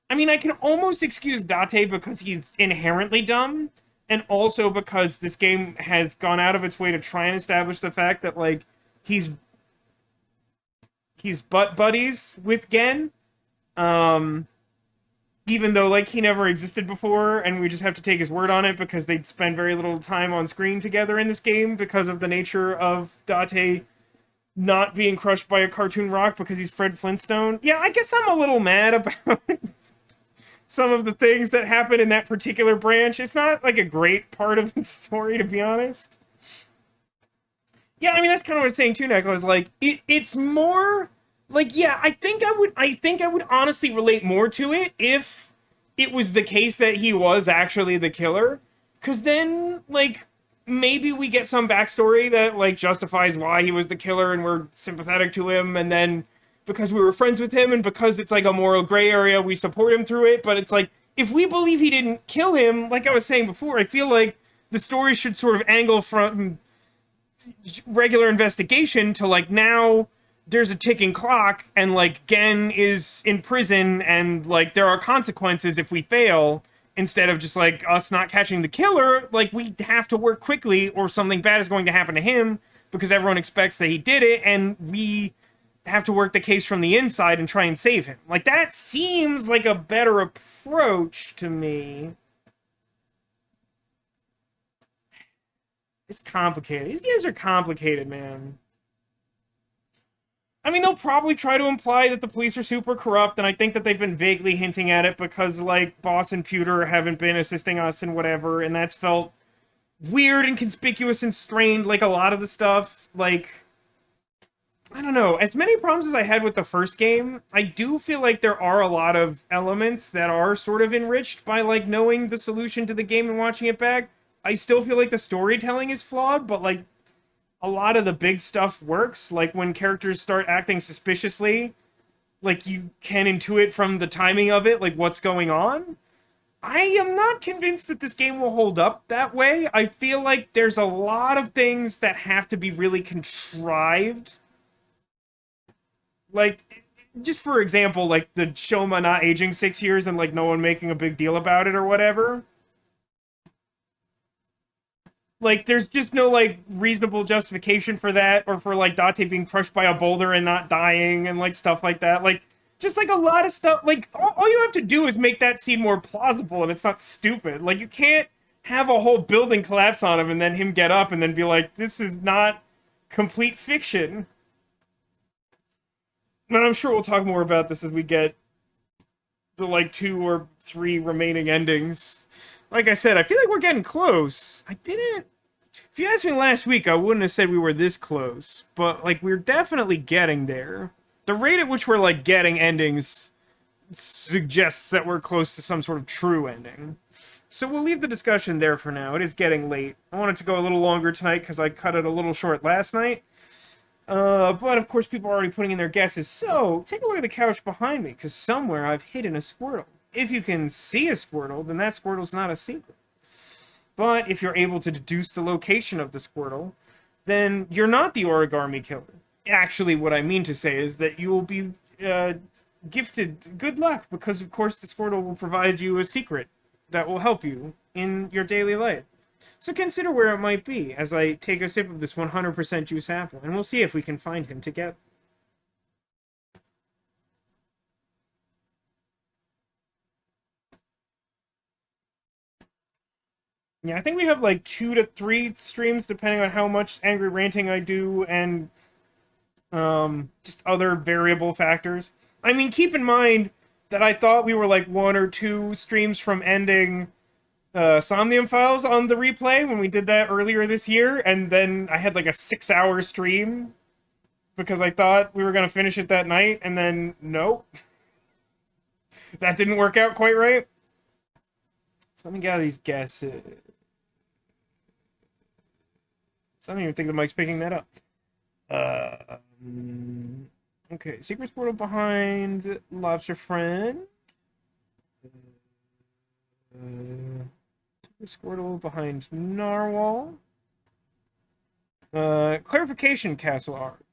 I mean, I can almost excuse Date because he's inherently dumb, and also because this game has gone out of its way to try and establish the fact that like he's butt buddies with Gen. Even though like he never existed before, and we just have to take his word on it because they spend very little time on screen together in this game because of the nature of Date not being crushed by a cartoon rock because he's Fred Flintstone. Yeah, I guess I'm a little mad about some of the things that happen in that particular branch. It's not like a great part of the story, to be honest. Yeah, I mean that's kind of what I was saying too, Neko, is like it's more like, yeah, I think I would honestly relate more to it if it was the case that he was actually the killer. Cause then, like, maybe we get some backstory that, like, justifies why he was the killer and we're sympathetic to him, and then because we were friends with him and because it's like a moral gray area, we support him through it. But it's like, if we believe he didn't kill him, like I was saying before, I feel like the story should sort of angle from regular investigation to like now there's a ticking clock and like Gen is in prison and like there are consequences if we fail, instead of just like us not catching the killer. Like we have to work quickly or something bad is going to happen to him because everyone expects that he did it, and we have to work the case from the inside and try and save him. Like that seems like a better approach to me. It's complicated. These games are complicated, man. I mean, they'll probably try to imply that the police are super corrupt, and I think that they've been vaguely hinting at it because, like, Boss and Pewter haven't been assisting us and whatever, and that's felt weird and conspicuous and strained, like a lot of the stuff. Like, I don't know. As many problems as I had with the first game, I do feel like there are a lot of elements that are sort of enriched by, like, knowing the solution to the game and watching it back. I still feel like the storytelling is flawed, but, like, a lot of the big stuff works. Like when characters start acting suspiciously, like you can intuit from the timing of it, like what's going on. I am not convinced that this game will hold up that way. I feel like there's a lot of things that have to be really contrived. Like, just for example, like the Shoma not aging 6 years and like no one making a big deal about it or whatever. Like, there's just no, like, reasonable justification for that, or for, like, Date being crushed by a boulder and not dying, and, like, stuff like that. Like, just, like, a lot of stuff. Like, all you have to do is make that scene more plausible, and it's not stupid. Like, you can't have a whole building collapse on him and then him get up and then be like, this is not complete fiction. And I'm sure we'll talk more about this as we get the, like, 2 or 3 remaining endings. Like I said, I feel like we're getting close. If you asked me last week, I wouldn't have said we were this close. But, like, we're definitely getting there. The rate at which we're, like, getting endings suggests that we're close to some sort of true ending. So we'll leave the discussion there for now. It is getting late. I wanted to go a little longer tonight because I cut it a little short last night. But, of course, people are already putting in their guesses. So, take a look at the couch behind me, because somewhere I've hidden a Squirtle. If you can see a Squirtle, then that Squirtle's not a secret. But if you're able to deduce the location of the Squirtle, then you're not the origami killer. Actually, what I mean to say is that you will be gifted good luck, because of course the Squirtle will provide you a secret that will help you in your daily life. So consider where it might be as I take a sip of this 100% juice apple, and we'll see if we can find him together. Yeah, I think we have like 2 to 3 streams depending on how much angry ranting I do and just other variable factors. I mean, keep in mind that I thought we were like 1 or 2 streams from ending Somnium Files on the replay when we did that earlier this year, and then I had like a 6-hour stream because I thought we were going to finish it that night, and then nope. That didn't work out quite right. So let me gather these guesses. So I don't even think the mic's picking that up. Okay, Secret Portal behind Lobster Friend. Squirtle behind Narwhal. Clarification Castle Art.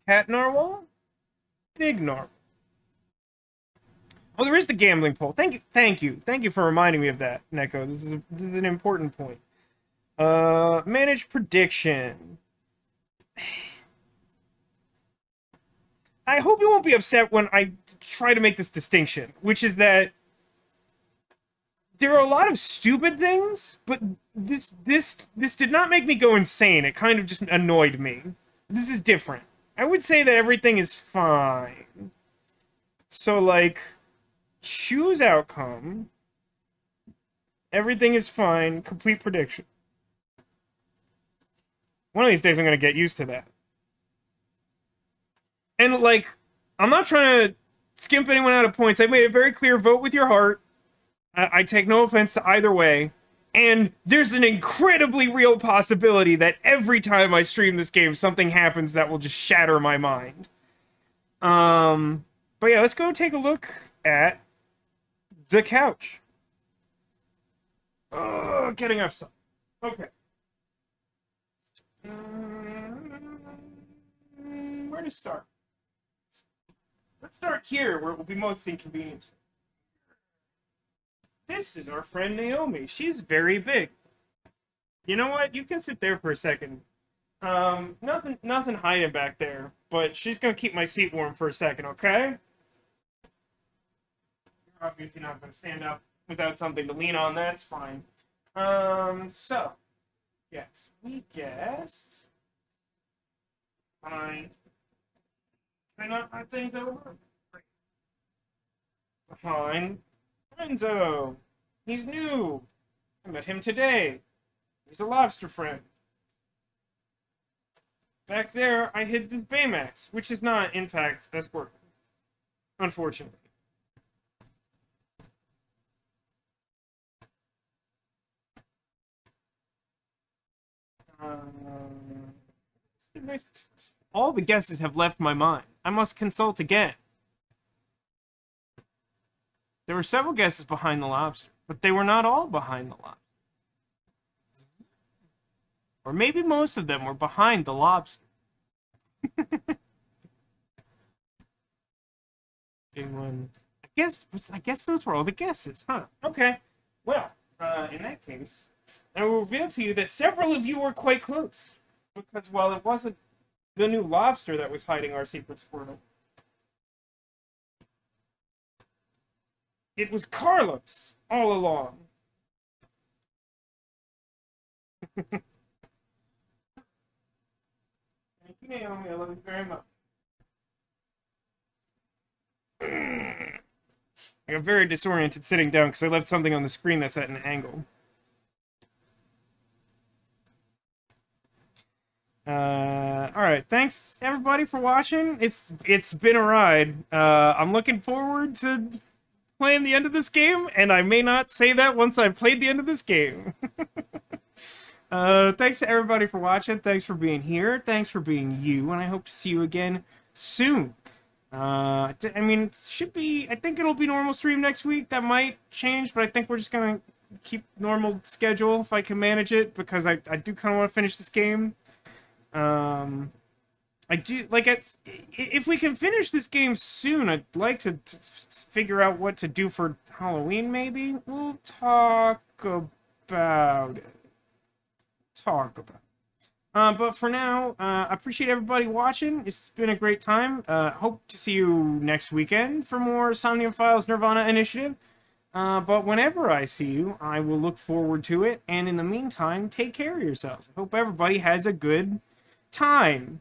Cat Narwhal? Big Narwhal. Oh, there is the gambling poll. Thank you for reminding me of that, Neko. This is an important point. Manage prediction. I hope you won't be upset when I try to make this distinction, which is that there are a lot of stupid things, but this did not make me go insane. It kind of just annoyed me. This is different. I would say that everything is fine. So, like, choose outcome. Everything is fine. Complete prediction. One of these days I'm going to get used to that. And, like, I'm not trying to skimp anyone out of points. I've made it very clear, vote with your heart. I take no offense to either way. And there's an incredibly real possibility that every time I stream this game, something happens that will just shatter my mind. But yeah, let's go take a look at the couch. Oh, getting upset. Okay. Where to start? Let's start here, where it will be most inconvenient. This is our friend Naomi. She's very big. You know what? You can sit there for a second. Nothing hiding back there, but she's gonna keep my seat warm for a second, okay? You're obviously not gonna stand up without something to lean on. That's fine. So, yes, we guessed. Fine. Can I not have things over? Behind Renzo. He's new. I met him today. He's a lobster friend. Back there, I hid this Baymax, which is not, in fact, a squirtle. Unfortunately. All the guesses have left my mind. I must consult again. There were several guesses behind the lobster, but they were not all behind the lobster. Or maybe most of them were behind the lobster. I guess those were all the guesses, huh? Okay. Well, in that case, I will reveal to you that several of you were quite close. Because while it wasn't the new lobster that was hiding our secret Squirtle, it was Carlos all along. Thank you, Naomi. I love you very much. I got very disoriented sitting down because I left something on the screen that's at an angle. Alright, thanks everybody for watching. It's been a ride. I'm looking forward to playing the end of this game, and I may not say that once I've played the end of this game. Thanks to everybody for watching. Thanks for being here. Thanks for being you, and I hope to see you again soon. I mean, I think it'll be normal stream next week. That might change, but I think we're just gonna keep normal schedule if I can manage it, because I do kind of want to finish this game. I do, like, if we can finish this game soon, I'd like to figure out what to do for Halloween, maybe? We'll talk about it. But for now, I appreciate everybody watching. It's been a great time. Hope to see you next weekend for more Somnium Files Nirvana Initiative. But whenever I see you, I will look forward to it. And in the meantime, take care of yourselves. I hope everybody has a good time.